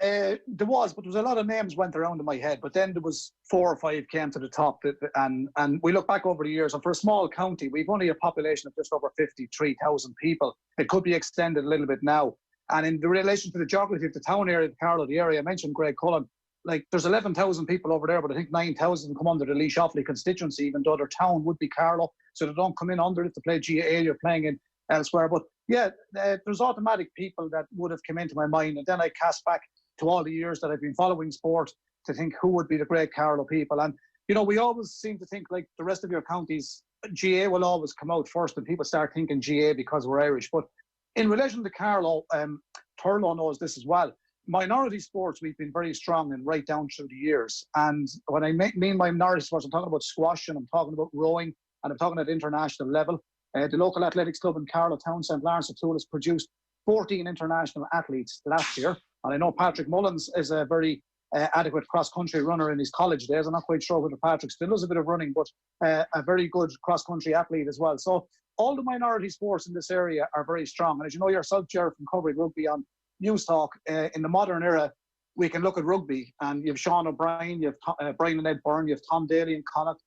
there was, but there was a lot of names went around in my head, but then there was 4 or 5 came to the top, and we look back over the years, and for a small county, we've only a population of just over 53,000 people. It could be extended a little bit now. And in relation to the geography of the town area of Carlow, the area I mentioned, Greg Cullen, like, there's 11,000 people over there, but I think 9,000 come under the Laois Offaly constituency, even though their town would be Carlow, so they don't come in under it to play GAA, you're playing in elsewhere. But yeah, there's automatic people that would have come into my mind, and then I cast back to all the years that I've been following sport to think who would be the great Carlow people. And, you know, we always seem to think, like the rest of your counties, GA will always come out first, and people start thinking GA because we're Irish. But in relation to Carlow, Turlough knows this as well. Minority sports, we've been very strong in right down through the years. And when I mean minority sports, I'm talking about squash, and I'm talking about rowing, and I'm talking at international level. The local athletics club in Carlow Town, St. Lawrence O'Toole, has produced 14 international athletes last year. And I know Patrick Mullins is a very adequate cross-country runner in his college days. I'm not quite sure whether Patrick still does a bit of running, but a very good cross-country athlete as well. So all the minority sports in this area are very strong. And as you know yourself, Jared, from covering rugby on News Talk, in the modern era, we can look at rugby, and you have Sheahan O'Brien, you have Brian and Ed Byrne, you have Tom Daly and Connacht,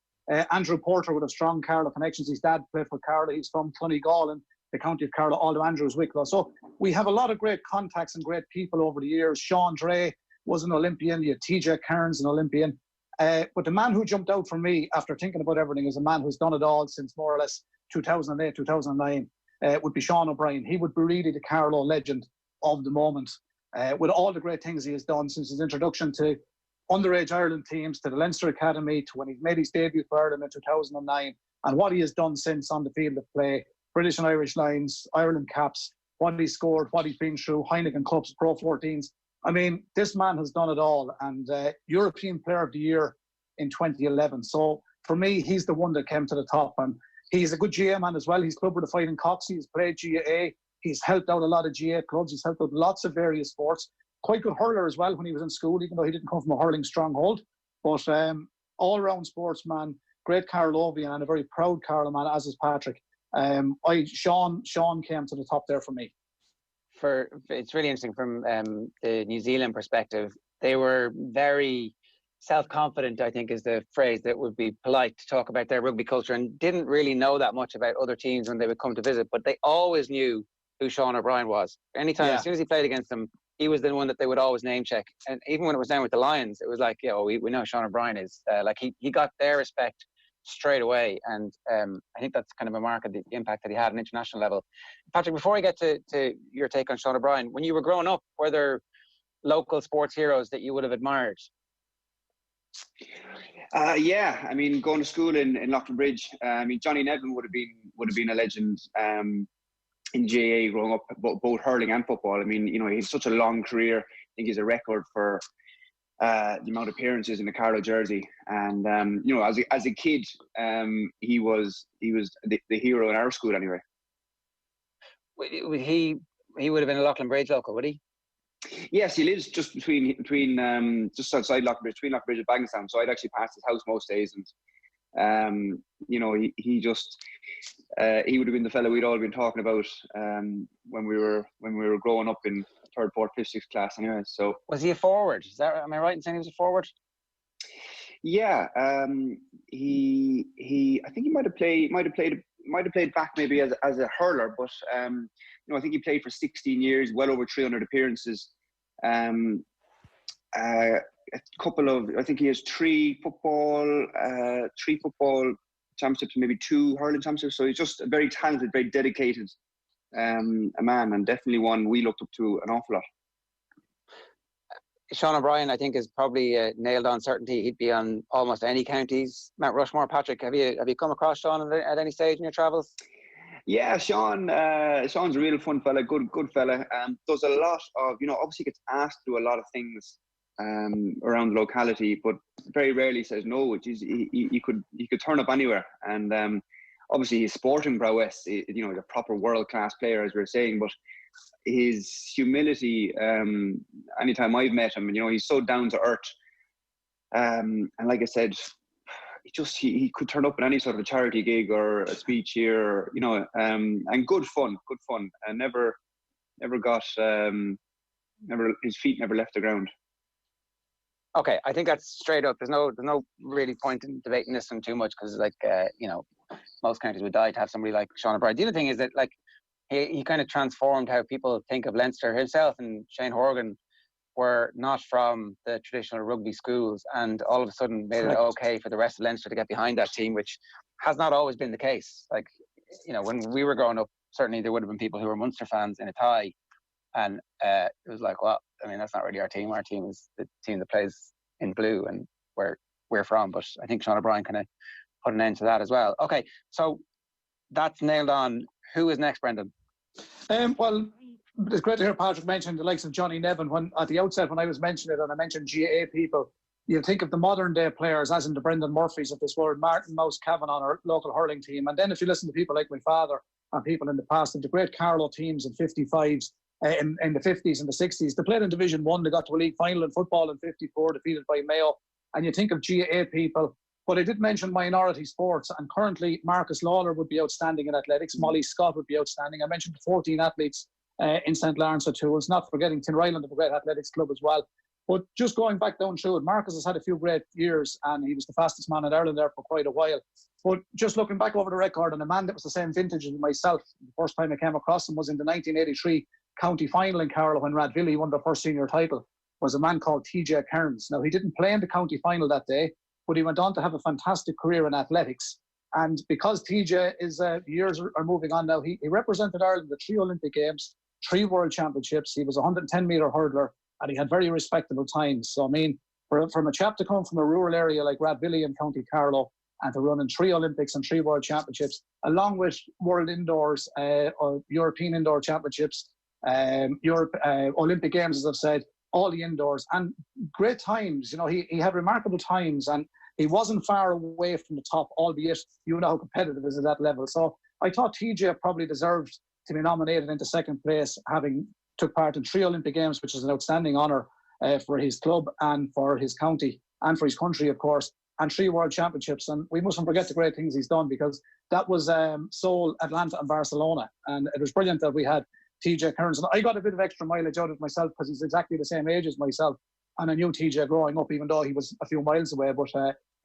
Andrew Porter with a strong Carlow connections. His dad played for Carlow. He's from Clonegall in the county of Carlow, although Andrew's Wicklow. So we have a lot of great contacts and great people over the years. Sean Dre was an Olympian. You had TJ Cairns, an Olympian. But the man who jumped out for me after thinking about everything is a man who's done it all since more or less 2008, 2009, would be Sheahan O'Brien. He would be really the Carlow legend of the moment, with all the great things he has done since his introduction to underage Ireland teams, to the Leinster Academy, to when he made his debut for Ireland in 2009, and what he has done since on the field of play, British and Irish lines, Ireland caps, what he scored, what he's been through, Heineken Cups, Pro 14s. I mean, this man has done it all, and European Player of the Year in 2011. So for me, he's the one that came to the top, and he's a good GA man as well. He's clubbed with the Fighting Cocks. He's played GAA. He's helped out a lot of GA clubs. He's helped out lots of various sports. Quite good hurler as well when he was in school, even though he didn't come from a hurling stronghold. But all-round sportsman, great Carlovian, and a very proud Carlow man, as is Patrick. Sean came to the top there for me. It's really interesting from the New Zealand perspective. They were very self-confident, I think is the phrase that would be polite to talk about their rugby culture, and didn't really know that much about other teams when they would come to visit, but they always knew who Sheahan O'Brien was. Anytime, as soon as he played against them, he was the one that they would always name check. And even when it was down with the Lions, it was like, yeah, we know Sheahan O'Brien is. Like he got their respect straight away. And I think that's kind of a mark of the impact that he had on international level. Patrick, before I get to your take on Sheahan O'Brien, when you were growing up, were there local sports heroes that you would have admired? Yeah, I mean, going to school in Loughlin-Bridge, I mean, Johnny Nevin would have been a legend in GAA growing up, both hurling and football. I mean, you know, he's such a long career. I think he's a record for the amount of appearances in the Carlow jersey. And you know, as a kid, he was the hero in our school anyway. He would have been a Loughlin-Bridge local, would he? Yes, he lives just between just outside Loughlin-Bridge, between Loughlin-Bridge and Bagenstown. So I'd actually pass his house most days, and you know, he would have been the fellow we'd all been talking about when we were growing up in 3rd, 4th, 5th, 6th class. Anyway, so was he a forward? Am I right in saying he was a forward? Yeah, he I think he might have played back maybe as a hurler, but you know, I think he played for 16 years, well over 300 appearances. A couple of, I think he has three football championships, maybe 2 hurling championships. So he's just a very talented, very dedicated a man, and definitely one we looked up to an awful lot. Sheahan O'Brien, I think, is probably nailed on certainty. He'd be on almost any county's Mount Rushmore. Patrick, have you come across Sheahan at any stage in your travels? Yeah, Sheahan's a real fun fella, good fella. Does a lot of, you know, obviously gets asked to do a lot of things around the locality, but very rarely says no, which is he could turn up anywhere. And obviously his sporting prowess, you know, he's a proper world-class player, as we were saying, but his humility, anytime I've met him, and you know, he's so down to earth. And like I said, he could turn up at any sort of a charity gig or a speech here, you know, and good fun, and never got, his feet never left the ground. Okay, I think that's straight up. There's no really point in debating this one too much, because like you know, most counties would die to have somebody like Sheahan O'Brien. The other thing is that like he kind of transformed how people think of Leinster. Himself and Shane Horgan were not from the traditional rugby schools, and all of a sudden made it okay for the rest of Leinster to get behind that team, which has not always been the case. Like, you know, when we were growing up, certainly there would have been people who were Munster fans in a tie, and it was like, well, I mean, that's not really our team. Our team is the team that plays in blue and where we're from. But I think Sheahan O'Brien kind of put an end to that as well. Okay, so that's nailed on. Who is next, Brendan? Well, it's great to hear Patrick mention the likes of Johnny Nevin. When at the outset, when I was mentioning it, and I mentioned GAA people, you think of the modern day players, as in the Brendan Murphys of this world, Martin Mouse Kavanagh, our local hurling team. And then if you listen to people like my father and people in the past, of the great Carlow teams in 55s, in the 50s and the 60s, they played in Division 1, they got to a league final in football in 54, defeated by Mayo. And you think of GAA people, but I did mention minority sports, and currently Marcus Lawler would be outstanding in athletics, Molly Scott would be outstanding. I mentioned 14 athletes in St. Lawrence O'Toole's, not forgetting Tinryland of a great athletics club as well. But just going back down through it, Marcus has had a few great years, and he was the fastest man in Ireland there for quite a while. But just looking back over the record, and a man that was the same vintage as myself, the first time I came across him was in the 1983 county final in Carlow when Rathvilly won their first senior title, was a man called TJ Kearns. Now, he didn't play in the county final that day, but he went on to have a fantastic career in athletics. And because TJ is, years are moving on now, he represented Ireland at 3 Olympic Games, 3 World Championships. He was a 110-metre hurdler, and he had very respectable times. So, I mean, from a chap to come from a rural area like Rathvilly in County Carlow and to run in 3 Olympics and 3 World Championships, along with World Indoors or European Indoor Championships, Olympic Games, as I've said, all the indoors, and great times. You know, he had remarkable times, and he wasn't far away from the top, albeit you know how competitive it is at that level. So I thought TJ probably deserved to be nominated into second place, having took part in 3 Olympic Games, which is an outstanding honour for his club and for his county and for his country, of course, and 3 World Championships. And we mustn't forget the great things he's done, because that was Seoul, Atlanta and Barcelona. And it was brilliant that we had TJ Kearns. And I got a bit of extra mileage out of it myself, because he's exactly the same age as myself. And I knew TJ growing up, even though he was a few miles away. But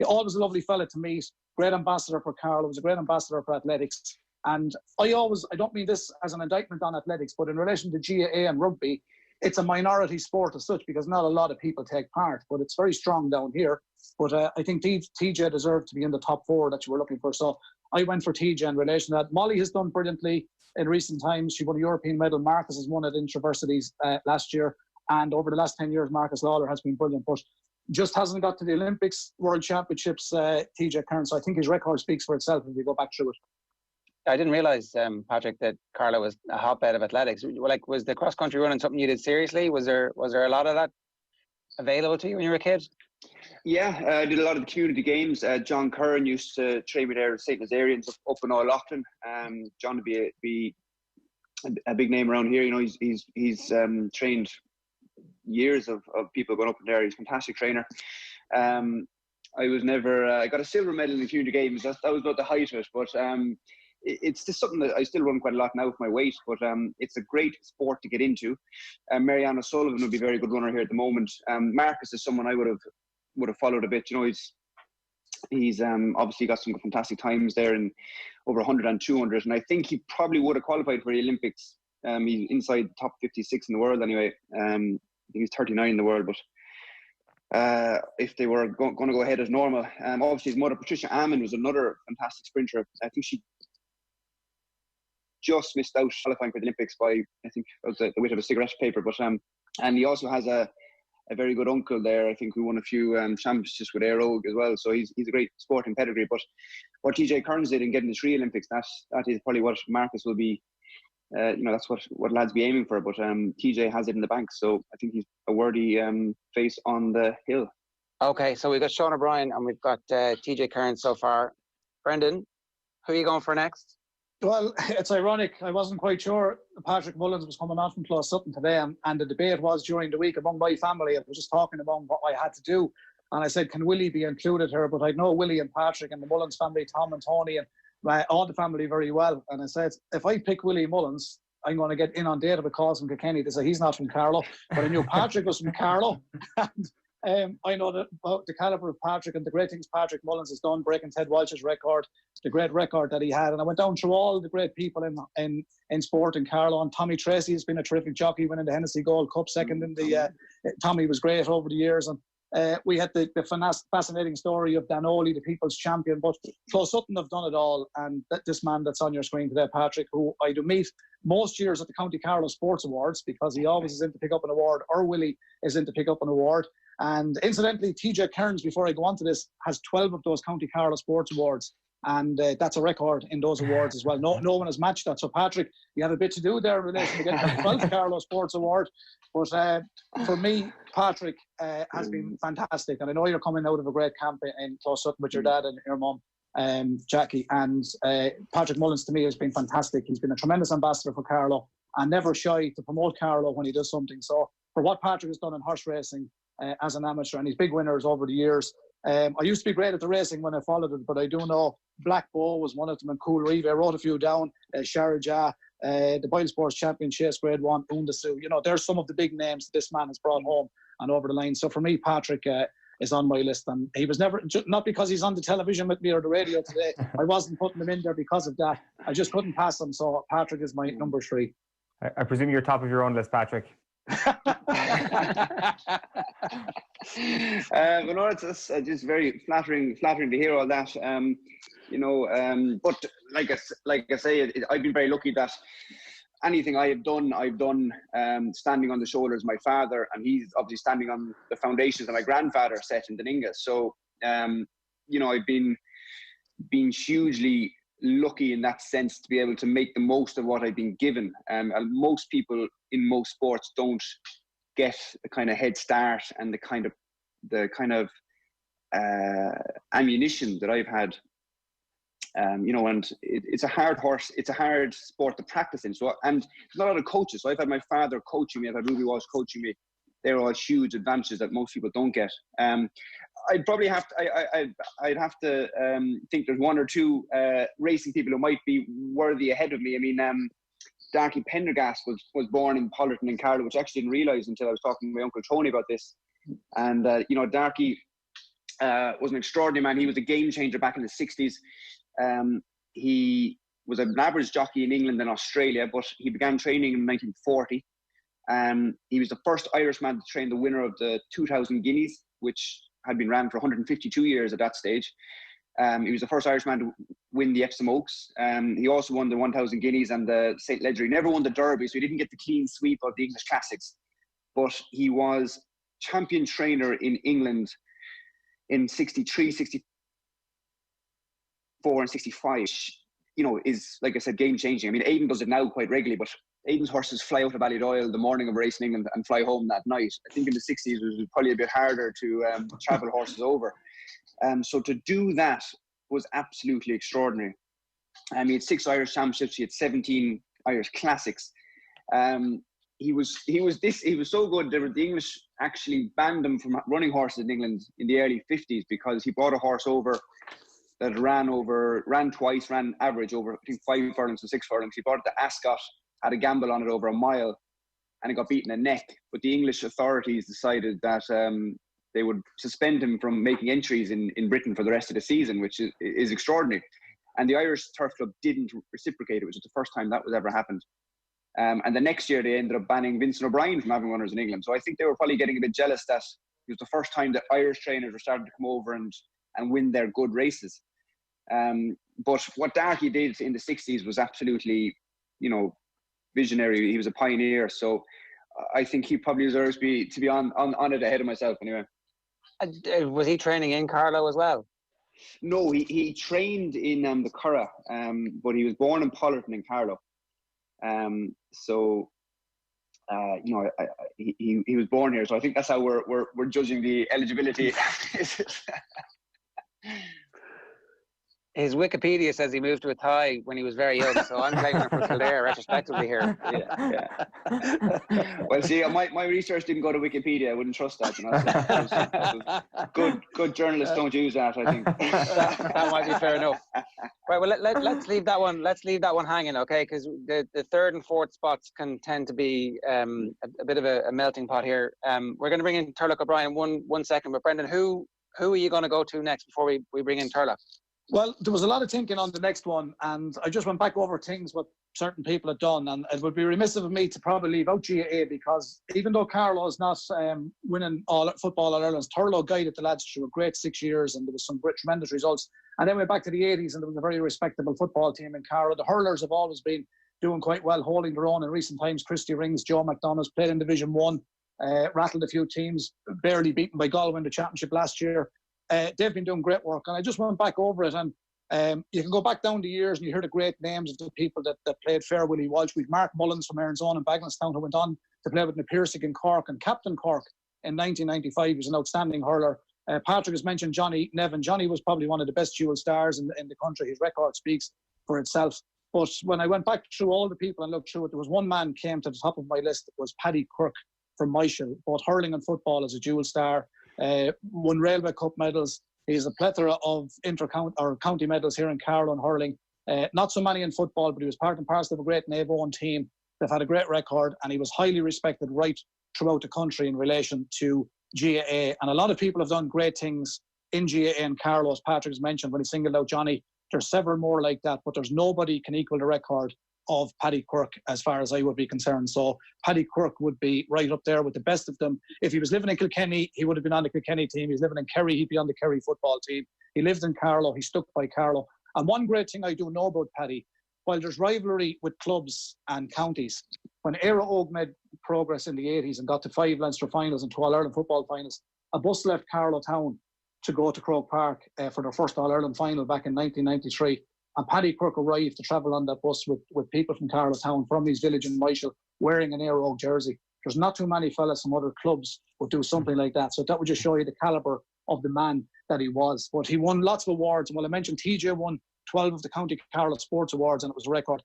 he always a lovely fella to meet, great ambassador for Carlow, was a great ambassador for athletics. And I don't mean this as an indictment on athletics, but in relation to GAA and rugby, it's a minority sport as such, because not a lot of people take part, but it's very strong down here. But I think TJ deserved to be in the top 4 that you were looking for. So I went for TJ in relation to that. Molly has done brilliantly in recent times. She won a European medal. Marcus has won it in Universities last year. And over the last 10 years, Marcus Lawler has been brilliant. But just hasn't got to the Olympics, World Championships, TJ Kearns. So I think his record speaks for itself if we go back through it. I didn't realise, Patrick, that Carlow was a hotbed of athletics. Like, was the cross-country running something you did seriously? Was there a lot of that available to you when you were a kid? Yeah, I did a lot of the community games. John Curran used to train me there at St. Nazarians up in O'Loughlin. John would be a big name around here. You know, he's trained years of people going up in there. He's a fantastic trainer. I was never. I got a silver medal in the community games. That was about the height of it, but it's just something that I still run quite a lot now with my weight. But it's a great sport to get into. Marianne O'Sullivan would be a very good runner here at the moment. Marcus is someone I would have followed a bit. You know, he's obviously got some fantastic times there in over 100 and 200, and I think he probably would have qualified for the Olympics. He's inside the top 56 in the world anyway. I think he's 39 in the world, but if they were going to go ahead as normal, obviously his mother Patricia Ammon was another fantastic sprinter. I think she just missed out qualifying for the Olympics by, I think, the width of a cigarette paper. But and he also has a very good uncle there, I think, who won a few championships with Air Og as well. So he's a great sporting pedigree. But what TJ Kearns did in getting the 3 Olympics, that is probably what Marcus will be. That's what lads be aiming for. But TJ has it in the bank, so I think he's a worthy face on the hill. Okay, so we've got Sheahan O'Brien and we've got TJ Kearns so far. Brendan, who are you going for next? Well, it's ironic. I wasn't quite sure Patrick Mullins was coming on from Close Sutton today, and the debate was during the week among my family. I was just talking about what I had to do, and I said, can Willie be included here? But I know Willie and Patrick and the Mullins family, Tom and Tony, and all the family very well. And I said, if I pick Willie Mullins, I'm going to get inundated with calls from Kilkenny. They say he's not from Carlow, but I knew Patrick was from Carlow. And I know that about the calibre of Patrick and the great things Patrick Mullins has done, breaking Ted Walsh's record, the great record that he had. And I went down through all the great people in sport in Carlow. And Tommy Tracy has been a terrific jockey, winning the Hennessy Gold Cup, second in the. Tommy was great over the years. And we had the fascinating story of Danoli, the people's champion. But Close Sutton have done it all. And this man that's on your screen today, Patrick, who I do meet most years at the County Carlow Sports Awards, because he always is in to pick up an award, or Willie is in to pick up an award. And incidentally, TJ Kearns, before I go on to this, has 12 of those County Carlow Sports Awards. And that's a record in those awards as well. No one has matched that. So, Patrick, you have a bit to do there in relation to getting the 12th Carlow Sports Award. But for me, Patrick has been fantastic. And I know you're coming out of a great camp in Close Sutton with your dad and your mum, Jackie. And Patrick Mullins, to me, has been fantastic. He's been a tremendous ambassador for Carlow and never shy to promote Carlow when he does something. So, for what Patrick has done in horse racing, as an amateur, and he's big winners over the years. I used to be great at the racing when I followed it, but I do know Black Bow was one of them, and Cool Reeve. I wrote a few down. Sharjah, the Boyle Sports Champion, Chase Grade 1, Undasu. You know, there's some of the big names this man has brought home and over the line. So for me, Patrick is on my list, and he was never, not because he's on the television with me or the radio today. I wasn't putting him in there because of that. I just couldn't pass him. So Patrick is my number 3. I presume you're top of your own list, Patrick. But no, it's just very flattering to hear all that. But like I say, I've been very lucky that anything I've done standing on the shoulders of my father, and he's obviously standing on the foundations that my grandfather set in Daninga. So I've been hugely lucky in that sense to be able to make the most of what I've been given. Most people in most sports don't get the kind of head start and the kind of ammunition that I've had. And it's a hard horse. It's a hard sport to practice in. So, and there's not a lot of coaches. So I've had my father coaching me. I've had Ruby Walsh coaching me. They're all huge advantages that most people don't get. I'd probably have to. I'd have to think there's one or two racing people who might be worthy ahead of me. I mean, Darky Pendergast was born in Pollerton in Carlow, which I actually didn't realise until I was talking to my uncle Tony about this. And Darky was an extraordinary man. He was a game changer back in the 60s. He was an average jockey in England and Australia, but he began training in 1940. He was the first Irishman to train the winner of the 2000 Guineas, which had been ran for 152 years at that stage. He was the first Irishman to win the Epsom Oaks. He also won the 1000 Guineas and the St. Ledger. He never won the Derby, so he didn't get the clean sweep of the English Classics. But he was champion trainer in England in 63, 64 and 65, is, like I said, game-changing. I mean, Egan does it now quite regularly, but Egan's horses fly out of Ballydoyle the morning of a race in England and fly home that night. I think in the 60s it was probably a bit harder to travel horses over. So to do that was absolutely extraordinary. He had 6 Irish championships. He had 17 Irish classics. He was so good. The English actually banned him from running horses in England in the early 50s because he brought a horse over that ran twice, ran average over, I think, 5 furlongs and 6 furlongs. He brought it to Ascot, had a gamble on it over a mile, and it got beaten a neck. But the English authorities decided that they would suspend him from making entries in Britain for the rest of the season, which is extraordinary. And the Irish Turf Club didn't reciprocate. It was the first time that was ever happened. And the next year they ended up banning Vincent O'Brien from having runners in England. So I think they were probably getting a bit jealous that it was the first time that Irish trainers were starting to come over and win their good races. But what Darky did in the 60s was absolutely, visionary. He was a pioneer. So I think he probably deserves to be on it ahead of myself anyway. Was he training in Carlow as well? No, he trained in the Curragh, but he was born in Pollerton in Carlow. He was born here, so I think that's how we're judging the eligibility. His Wikipedia says he moved to a Thai when he was very young, so I'm claiming it for Kildare retrospectively here. Yeah. Well, see, my research didn't go to Wikipedia. I wouldn't trust that. Good journalists don't use that, I think. That might be fair enough. Right, well, let's leave that one. Let's leave that one hanging, okay? Because the 3rd and 4th spots can tend to be a bit of a melting pot here. We're going to bring in Turlough O'Brien one second, but Brendan, who are you going to go to next before we bring in Turlough? Well, there was a lot of thinking on the next one, and I just went back over things what certain people had done, and it would be remiss of me to probably leave out GAA, because even though Carlow is not winning all football all Ireland, Turlough guided the lads through a great 6 years, and there was some great, tremendous results. And then we went back to the 80s, and there was a very respectable football team in Carlow. The hurlers have always been doing quite well, holding their own in recent times. Christy Rings, Joe McDonough's played in Division 1, rattled a few teams, barely beaten by Galway in the championship last year. They've been doing great work, and I just went back over it, and you can go back down the years and you hear the great names of the people that played fair. Willie Walsh, we've Mark Mullins from Erin's Own and Bagenalstown, who went on to play with Napirsig in Cork and captain Cork in 1995. He was an outstanding hurler. Patrick has mentioned Johnny Nevin. Johnny was probably one of the best dual stars in the country. His record speaks for itself. But when I went back through all the people and looked through it, there was one man came to the top of my list. It was Paddy Quirk from Michael, both hurling and football as a dual star. Won Railway Cup medals. He's a plethora of county medals here in Carlow and hurling. Not so many in football, but he was part and parcel of a great Navan team. They've had a great record, and he was highly respected right throughout the country in relation to GAA. And a lot of people have done great things in GAA and Carlow, as Patrick has mentioned when he singled out Johnny. There's several more like that, but there's nobody can equal the record of Paddy Quirk as far as I would be concerned. So Paddy Quirk would be right up there with the best of them. If he was living in Kilkenny, he would have been on the Kilkenny team. He's living in Kerry, he'd be on the Kerry football team. He lived in Carlow, he stuck by Carlow. And one great thing I do know about Paddy, while there's rivalry with clubs and counties, when Éire Óg made progress in the 80s and got to 5 Leinster finals and 2 All-Ireland football finals, a bus left Carlow town to go to Croke Park for their first All-Ireland final back in 1993. And Paddy Quirk arrived to travel on that bus with people from Carlow town, from his village in Michael, wearing an Éire Óg jersey. There's not too many fellas from other clubs would do something like that. So that would just show you the calibre of the man that he was. But he won lots of awards. And well, I mentioned TJ won 12 of the County Carlow Sports Awards, and it was a record.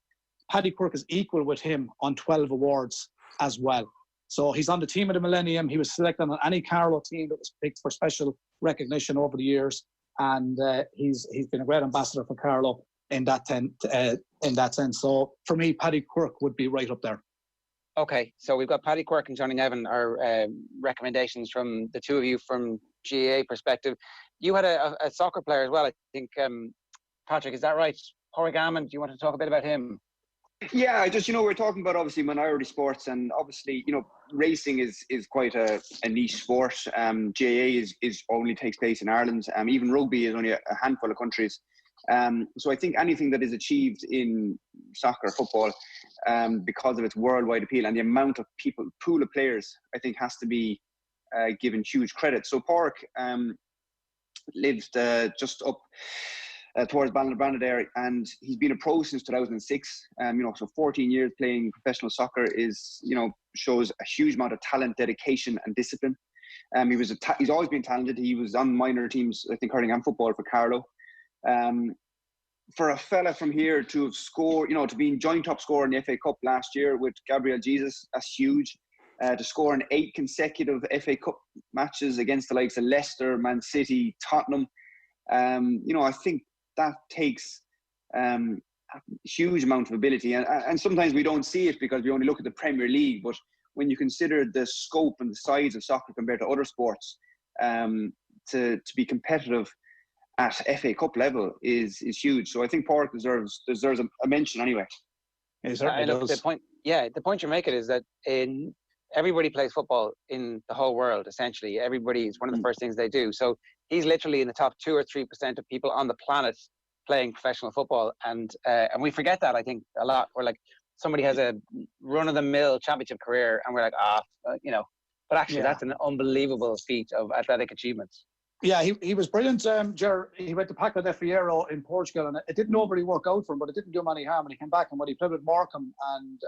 Paddy Quirk is equal with him on 12 awards as well. So he's on the team of the millennium. He was selected on any Carlow team that was picked for special recognition over the years. And he's been a great ambassador for Carlow in that sense. So for me, Paddy Quirk would be right up there. Okay, so we've got Paddy Quirk and Johnny Nevin, our recommendations from the two of you from GAA perspective. You had a soccer player as well, I think, Patrick, is that right? Corey Gammon, do you want to talk a bit about him? Yeah, we're talking about obviously minority sports, and obviously, racing is quite a niche sport. GAA is only takes place in Ireland. Even rugby is only a handful of countries. So I think anything that is achieved in soccer, football, because of its worldwide appeal and the amount of pool of players, I think has to be given huge credit. So Park, lived just up towards Ballinabranda there, and he's been a pro since 2006. So 14 years playing professional soccer shows a huge amount of talent, dedication, and discipline. He's always been talented. He was on minor teams, I think, hurling and football for Carlow. For a fella from here to have scored, to be joint top scorer in the FA Cup last year with Gabriel Jesus, that's huge. To score in 8 consecutive FA Cup matches against the likes of Leicester, Man City, Tottenham. I think that takes a huge amount of ability. And sometimes we don't see it because we only look at the Premier League. But when you consider the scope and the size of soccer compared to other sports, to be competitive at FA Cup level is huge. So I think Pádraig deserves a mention anyway. The point you're making is that everybody plays football in the whole world, essentially. Everybody, it's one of the first things they do. So he's literally in the top 2 or 3% of people on the planet playing professional football. And we forget that, I think, a lot. We're like, somebody has a run-of-the-mill championship career, and we're like, but actually that's an unbelievable feat of athletic achievements. Yeah, he was brilliant, Ger. He went to Paco de Fierro in Portugal, and it didn't overly work out for him, but it didn't do him any harm. And he came back, and when he played with Morecambe and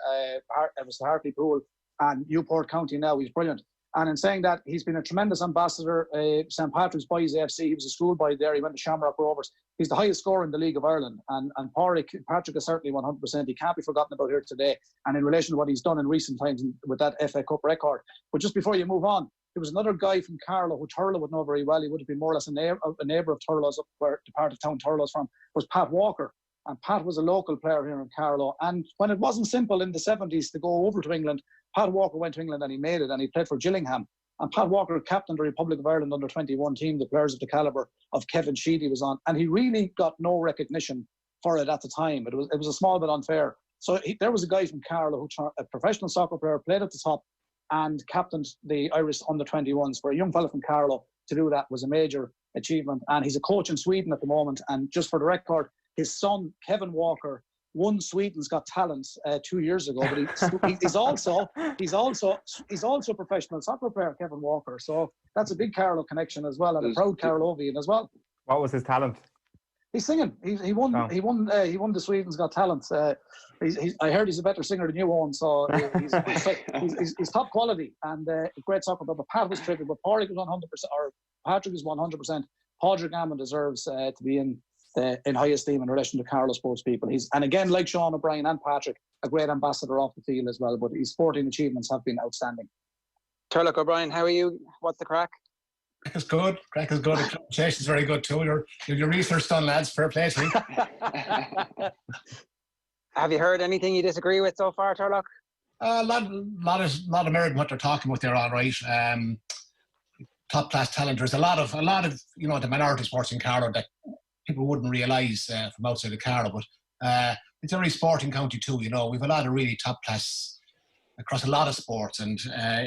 it was the Hartlepool and Newport County now, he's brilliant. And in saying that, he's been a tremendous ambassador. St Patrick's Boys AFC, he was a schoolboy there. He went to Shamrock Rovers. He's the highest scorer in the League of Ireland. And Patrick is certainly 100%. He can't be forgotten about here today. And in relation to what he's done in recent times with that FA Cup record. But just before you move on, there was another guy from Carlow who Turlough would know very well. He would have been more or less a neighbour of Turlough's, up where the part of town Turlough's from, was Pat Walker. And Pat was a local player here in Carlow. And when it wasn't simple in the 70s to go over to England, Pat Walker went to England and he made it, and he played for Gillingham. And Pat Walker captained the Republic of Ireland under-21 team, the players of the calibre of Kevin Sheedy was on. And he really got no recognition for it at the time. It was a small bit unfair. So there was a guy from Carlow, a professional soccer player, played at the top and captained the Irish under-21s. For a young fella from Carlow to do that was a major achievement. And he's a coach in Sweden at the moment. And just for the record, his son, Kevin Walker, won Sweden's Got Talent 2 years ago, but he's also a professional soccer player, Kevin Walker. So that's a big Carlow connection as well, and a proud Carlovian as well. What was his talent? He's singing. He won the Sweden's Got Talent. I heard he's a better singer than you, Eoin. So he's top quality and a great soccer player. But Pat was tricky, but Pádraig was 100%, or Patrick is 100%. Pádraig Amon deserves to be in high esteem in relation to Carlow sports people. And again, like Sean O'Brien and Patrick, a great ambassador off the field as well, but his sporting achievements have been outstanding. Turlough O'Brien, how are you? What's the crack? Crack is good. The conversation's very good too. Your research done, lads. Fair play to you. Have you heard anything you disagree with so far, Turlough? A lot of merit in what they're talking about there, all right. Top class talent. There's a lot of the minority sports in Carlow that people wouldn't realise from outside of Carlow, but it's a very sporting county too. We've a lot of really top class across a lot of sports, and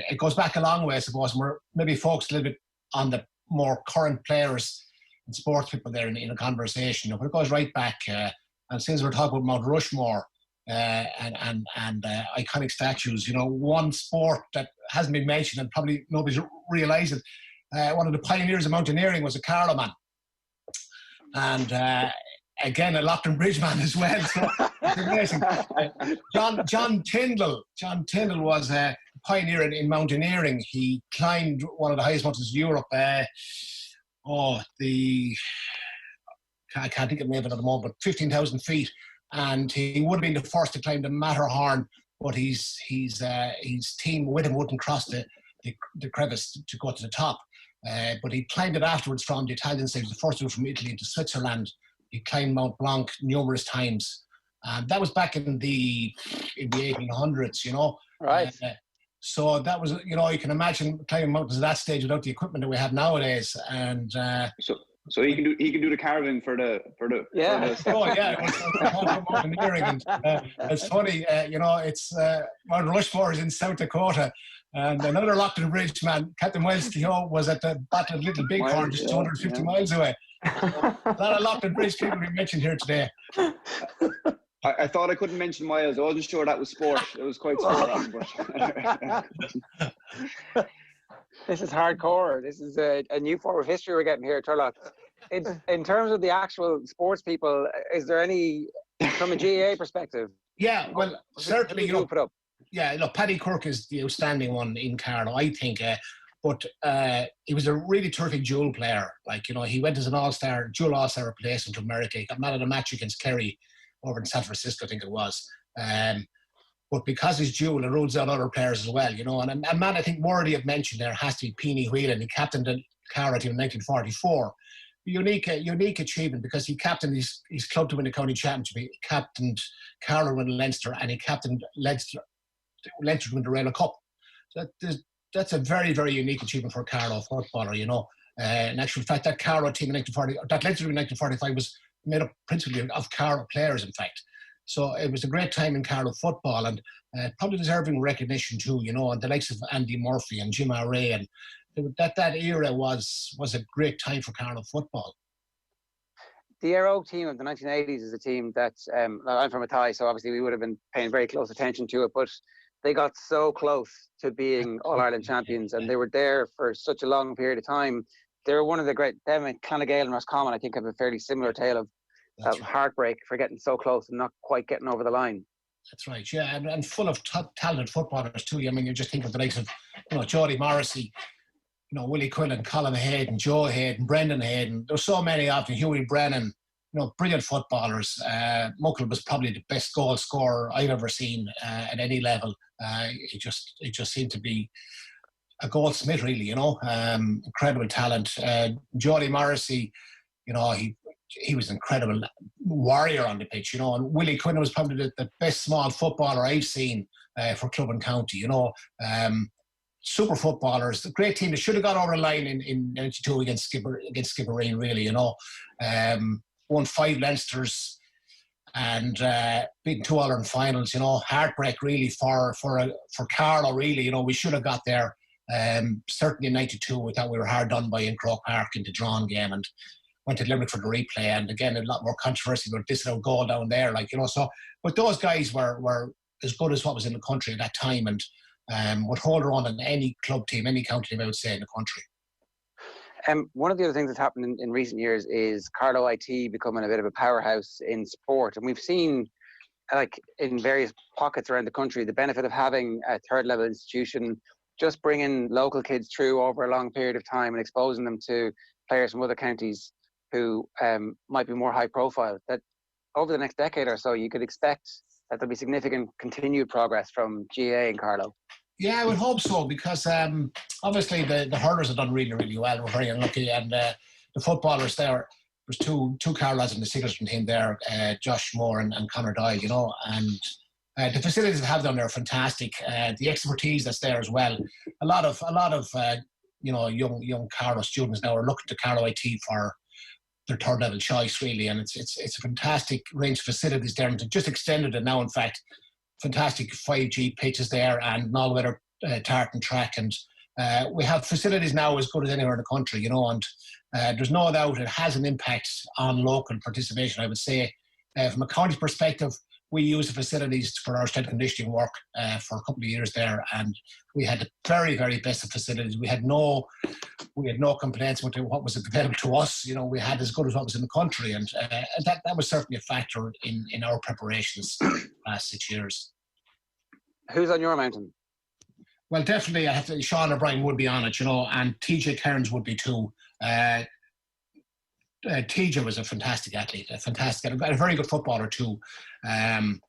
it goes back a long way, I suppose. And we're maybe focused a little bit on the more current players and sports people there in a conversation. But it goes right back, and since we're talking about Mount Rushmore and iconic statues, one sport that hasn't been mentioned and probably nobody's realised it. One of the pioneers of mountaineering was a Carlow man. And again, a Loughlin Bridge man as well. So it's amazing. John Tyndall was a pioneer in mountaineering. He climbed one of the highest mountains in Europe. I can't think of the name of it at the moment, but 15,000 feet. And he would have been the first to climb the Matterhorn, but his team with him wouldn't cross the crevice to go to the top. But he climbed it afterwards from the Italian side. He was the first one from Italy into Switzerland. He climbed Mount Blanc numerous times. And that was back in the 1800s, Right. So that was, you can imagine climbing mountains at that stage without the equipment that we have nowadays. And so he can do the carving for the yeah. Mountaineering. And it's funny, it's Mount Rushmore is in South Dakota. And another Loughlin Bridge man, Captain Miles Kehoe, was at the Battle of Little Bighorn, just 250 miles away. A lot of Loughlin Bridge people we mentioned here today. I thought I couldn't mention Miles. I wasn't sure that was sport. It was quite sport. This is hardcore. This is a new form of history we're getting here, Turlough. In terms of the actual sports people, is there any, from a GAA perspective? Yeah, well, certainly, Paddy Quirk is the outstanding one in Carlow, I think. But he was a really terrific dual player. He went as an all-star, dual all-star replacement to America. He got man of the match against Kerry over in San Francisco, I think it was. But because he's dual, it rules out other players as well, And a man I think worthy of mention there has to be Peony Whelan. He captained the Carlow team in 1944. Unique achievement because he captained his club to win the county championship. He captained Carlow to win Leinster, and he captained Leinster to win the Rail Cup. So that's a very, very unique achievement for a Carlow footballer, In actual fact, that Carlow team in 1940, that Leinster team in 1945 was made up principally of Carlow players, in fact. So it was a great time in Carlow football, and probably deserving recognition too, and the likes of Andy Murphy and Jim Array, and that era was a great time for Carlow football. The Aero team of the 1980s is a team that, I'm from Athy, so obviously we would have been paying very close attention to it, but they got so close to being All-Ireland champions, and they were there for such a long period of time. They were one of the great, them and Clonagale and Roscommon, I think, have a fairly similar tale of heartbreak for getting so close and not quite getting over the line. That's right, yeah, and full of talented footballers too. I mean, you just think of the likes of, Jody Morrissey, Willie Quillen, Colin Hayden, Joe Hayden, Brendan Hayden. There's so many of them. Hughie Brennan, brilliant footballers. Muckle was probably the best goal scorer I've ever seen at any level. He just seemed to be a goldsmith, really. Incredible talent. Jody Morrissey, he was an incredible warrior on the pitch. And Willie Quillen was probably the best small footballer I've seen for club and county. Super footballers, a great team that should have got over the line in 92 against Skibbereen, really, won 5 Leinsters and beaten 2 All-Ireland finals, heartbreak really for Carlow, really, we should have got there. Certainly in 92, we thought we were hard done by in Croke Park in the drawn game and went to Limerick for the replay, and again, a lot more controversy about this little goal down there, so, but those guys were as good as what was in the country at that time, and would hold her on in any club team, any county team, I would say, in the country. One of the other things that's happened in recent years is Carlow IT becoming a bit of a powerhouse in sport. And we've seen, in various pockets around the country, the benefit of having a third-level institution, just bringing local kids through over a long period of time and exposing them to players from other counties who might be more high-profile. That over the next decade or so, you could expect that there'll be significant continued progress from GAA in Carlow. Yeah, I would hope so, because obviously the hurlers have done really, really well. We're very unlucky, and the footballers there, there's two Carlows in the Sigerson team there, Josh Moore and Conor Doyle, and the facilities that have down there are fantastic. The expertise that's there as well. A lot of young Carlow students now are looking to Carlow IT for their third level choice, really, and it's a fantastic range of facilities there, and they've just extended it now, in fact. Fantastic 5G pitches there and an all-weather tartan track, and we have facilities now as good as anywhere in the country, and there's no doubt it has an impact on local participation, I would say. From a county perspective, we use the facilities for our strength conditioning work for a couple of years there, and we had the very, very best of facilities. We had no complaints with what was available to us. We had as good as what was in the country, and that was certainly a factor in our preparations the last 6 years. Who's on your mountain? Well, definitely, I have to. Sheahan O'Brien would be on it, and TJ Cairns would be too. TJ was a fantastic athlete, a very good footballer too. To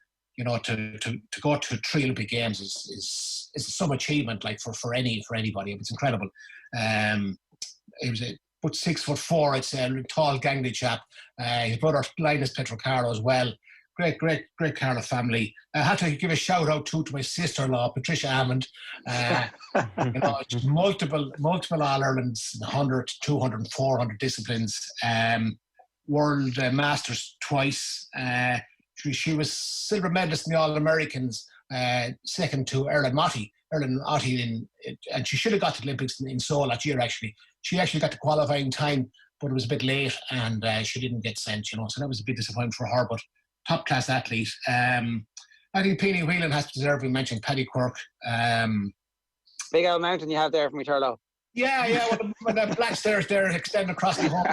go to 3 Olympic Games is some achievement, for anybody. It's incredible. He was about 6'4". It's a tall, gangly chap. His brother Linus Petrocaro as well. Great Carlow family. I have to give a shout out to my sister-in-law, Patricia Hammond. Multiple All-Irelands, 100, 200, and 400 disciplines. World Masters twice. She was silver medalist in the All-Americans, second to Erlen Motti. And she should have got to the Olympics in Seoul that year, actually. She actually got the qualifying time, but it was a bit late, and she didn't get sent, so that was a big disappointment for her, but top-class athlete. I think Peony Whelan has to deserve to be mentioned, Paddy Quirk. Big old mountain you have there from Turlough. Yeah, when the black stairs there extend across the hall.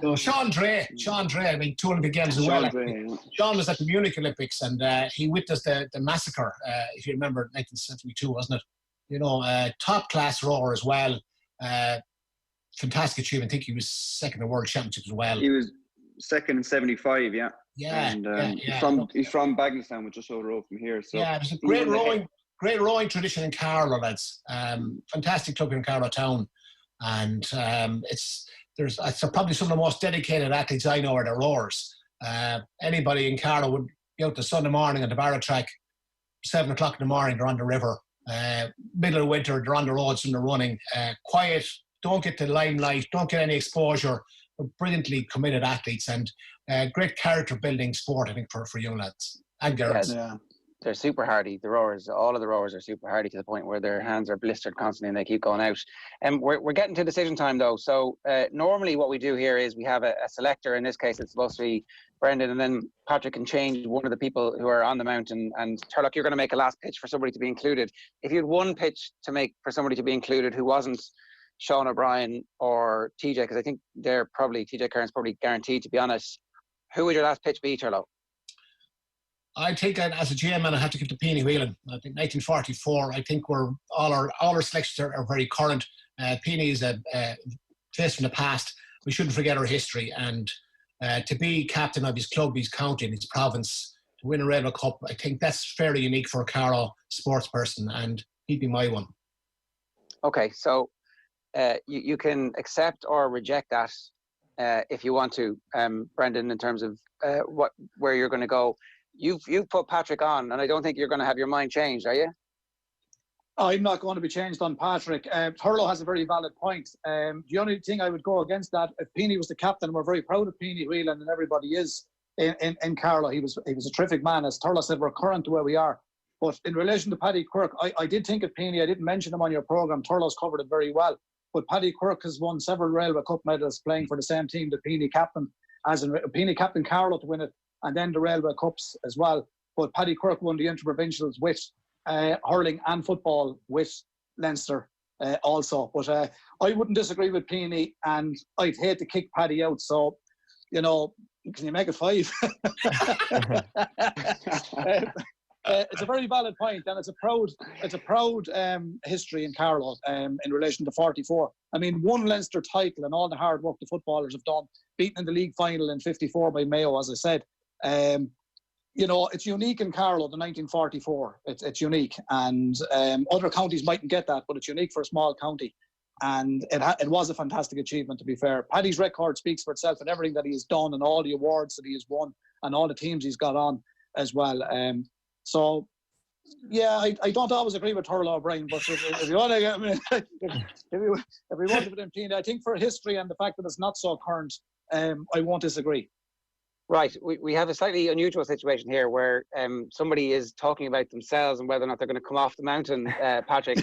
So Sean Dre, I mean, 2 Olympic Games as well. Sean was at the Munich Olympics, and he witnessed the massacre, if you remember, 1972, wasn't it? You know, top class rower as well. Fantastic achievement. I think he was second in the World Championships as well. He was second in 75, yeah. Yeah, and he's from Bagnallstown, which is just over the road from here. So yeah, there's a great rowing tradition in Carlow, lads. Fantastic club in Carlow town, and it's probably some of the most dedicated athletes I know are the rowers. Anybody in Carlow would be out the Sunday morning at the Barra track, 7 o'clock in the morning. They're on the river. Middle of winter, they're on the roads and they're running. Quiet, don't get the limelight, don't get any exposure. They're brilliantly committed athletes and great character building sport, I think, for young lads and girls. Yeah. They're super hardy. The rowers, all of the rowers are super hardy to the point where their hands are blistered constantly and they keep going out. And we're getting to decision time though. So normally what we do here is we have a selector. In this case, it's supposed to be Brendan, and then Patrick can change one of the people who are on the mountain. And Turlough, you're going to make a last pitch for somebody to be included. If you had one pitch to make for somebody to be included who wasn't Sheahan O'Brien or TJ, because I think TJ Kern's probably guaranteed to be honest, who would your last pitch be, Turlough? I think as a GM man, I have to give to Peony Whelan. I think 1944. I think all our selections are very current. Peony is a face from the past. We shouldn't forget our history. And to be captain of his club, his county, and his province, to win a Railway Cup, I think that's fairly unique for a Carlow sports person, and he'd be my one. Okay, so you can accept or reject that if you want to, Brendan, in terms of where you're going to go. You've put Patrick on, and I don't think you're going to have your mind changed, are you? I'm not going to be changed on Patrick. Turlough has a very valid point. The only thing I would go against that, if Peony was the captain, we're very proud of Peony Whelan, and everybody is in Carlow. He was a terrific man. As Turlough said, we're current to where we are. But in relation to Paddy Quirk, I did think of Peony. I didn't mention him on your programme. Turlough's covered it very well. But Paddy Quirk has won several Railway Cup medals playing for the same team that Peony captain, as in Peony captain Carlow to win it, and then the Railway Cups as well. But Paddy Quirk won the interprovincials with hurling and football with Leinster also. But I wouldn't disagree with Peony, and I'd hate to kick Paddy out. So, you know, can you make it 5? It's a very valid point, and it's a proud history in Carlow in relation to 44. I mean, one Leinster title and all the hard work the footballers have done, beaten in the league final in 54 by Mayo, as I said. You know, it's unique in Carlow, the 1944. It's unique, and other counties mightn't get that, but it's unique for a small county. And it was a fantastic achievement, to be fair. Paddy's record speaks for itself, and everything that he has done and all the awards that he has won and all the teams he's got on as well. So, yeah, I don't always agree with Turlough O'Brien, but if you want to get me, if we want to put him clean, I think for history and the fact that it's not so current, I won't disagree. Right, we have a slightly unusual situation here where somebody is talking about themselves and whether or not they're going to come off the mountain. Patrick,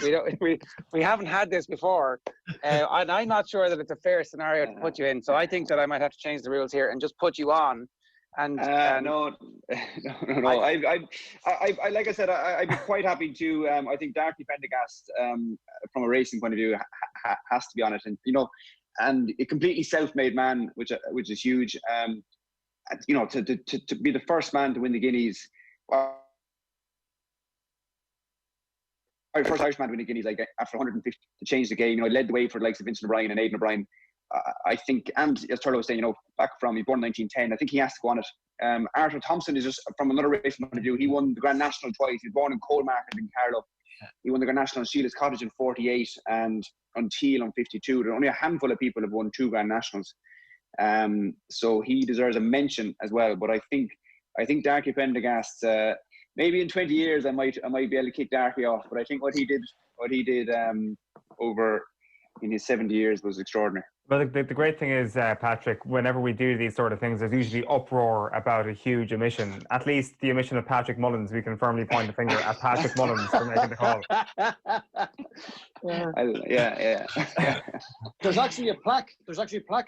we haven't had this before, and I'm not sure that it's a fair scenario to put you in. So I think that I might have to change the rules here and just put you on. And no. I like I said, I'd be quite happy to. I think Darcy Pendergast, from a racing point of view, has to be on it, and you know, and a completely self-made man, which is huge. You know, to be the first man to win the Guineas, first Irish man to win the Guineas, like after 150 to change the game. You know, he led the way for the likes of Vincent O'Brien and Aidan O'Brien. I think, and as Turlough was saying, you know, he born in 1910. I think he has to go on it. Arthur Thompson is just from another racing point of view. He won the Grand National twice. He was born in Coalmarket in Carlow. He won the Grand National in Sheila's Cottage in 48 and Untitled in 52. There are only a handful of people who have won 2 Grand Nationals. So he deserves a mention as well. But I think Darcy Pendergast, maybe in 20 years I might be able to kick Darcy off. But I think what he did over in his 70 years was extraordinary. But the great thing is, Patrick, whenever we do these sort of things, there's usually uproar about a huge omission. At least the omission of Patrick Mullins, we can firmly point the finger at Patrick Mullins for making the call. Yeah. There's actually a plaque.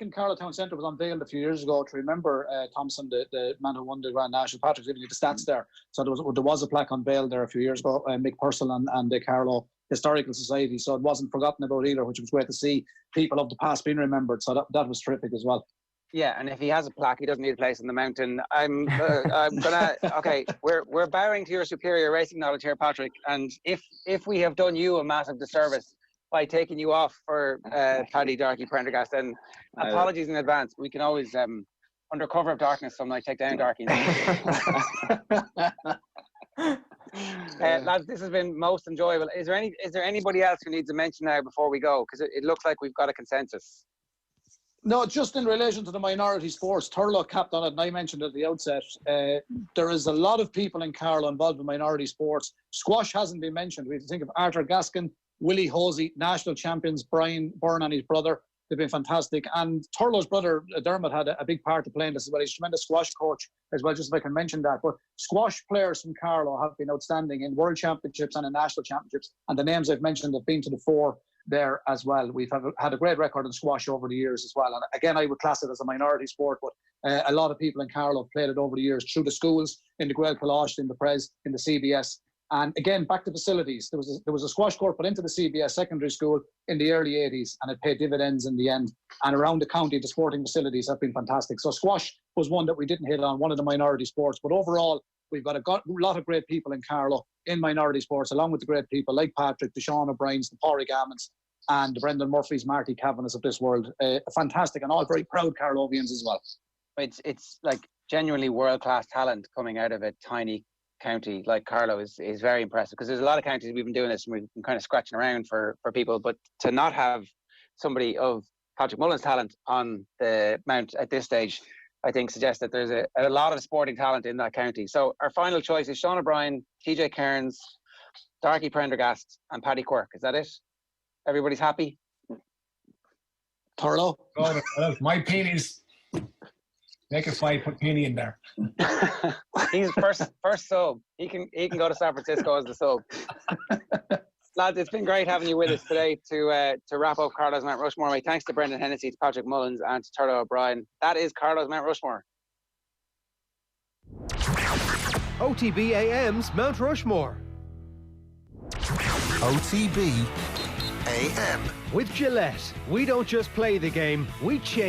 In Carlow Town Centre was unveiled a few years ago to remember Thompson, the man who won the Grand National. Patrick's giving you the stats there. So there was a plaque unveiled there a few years ago. Mick Purcell and the Carlow historical society, so it wasn't forgotten about either, which was great to see people of the past being remembered. So that was terrific as well. Yeah, and if he has a plaque, he doesn't need a place in the mountain. I'm gonna. Okay, we're bowing to your superior racing knowledge here, Patrick. And if we have done you a massive disservice by taking you off for Paddy, Darky, Prendergast, then apologies in advance. We can always, under cover of darkness, some night take down Darky. Lads, this has been most enjoyable. Is there anybody else who needs a mention now before we go? Because it looks like we've got a consensus. No, just in relation to the minority sports, Turlough capped on it, and I mentioned at the outset, there is a lot of people in Carlow involved in minority sports. Squash hasn't been mentioned. We have to think of Arthur Gaskin, Willie Hosey, national champions, Brian Byrne and his brother. They've been fantastic. And Turlough's brother, Dermot, had a big part to play in this as well. He's a tremendous squash coach as well, just if I can mention that. But squash players from Carlow have been outstanding in world championships and in national championships. And the names I've mentioned have been to the fore there as well. We've had a great record in squash over the years as well. And again, I would class it as a minority sport, but a lot of people in Carlow have played it over the years through the schools, in the Gael Colosh, in the Pres, in the CBS. And again, back to facilities. There was a squash court put into the CBS secondary school in the early 80s, and it paid dividends in the end. And around the county, the sporting facilities have been fantastic. So squash was one that we didn't hit on, one of the minority sports. But overall, we've got a lot of great people in Carlow in minority sports, along with the great people like Patrick, the Sean O'Briens, the Pádraig Gammons, and the Brendan Murphys, Marty Kavanaghs of this world. Fantastic, and all very proud Carlovians as well. It's like genuinely world-class talent coming out of a tiny county like Carlow is very impressive, because there's a lot of counties we've been doing this and we've been kind of scratching around for people, but to not have somebody of Patrick Mullins' talent on the mount at this stage, I think suggests that there's a lot of sporting talent in that county. So our final choice is Sean O'Brien, TJ Cairns, Darky Prendergast and Paddy Quirk. Is that it? Everybody's happy? Turlough? My pennies. Make a 5, put Penny in there. He's first sub. He can go to San Francisco as the sub. Lads, it's been great having you with us today to wrap up Carlow's Mt Rushmore. My thanks to Brendan Hennessy, to Patrick Mullins and to Turlough O'Brien. That is Carlow's Mt Rushmore. OTB AM's Mt Rushmore. OTB AM. With Gillette, we don't just play the game, we change.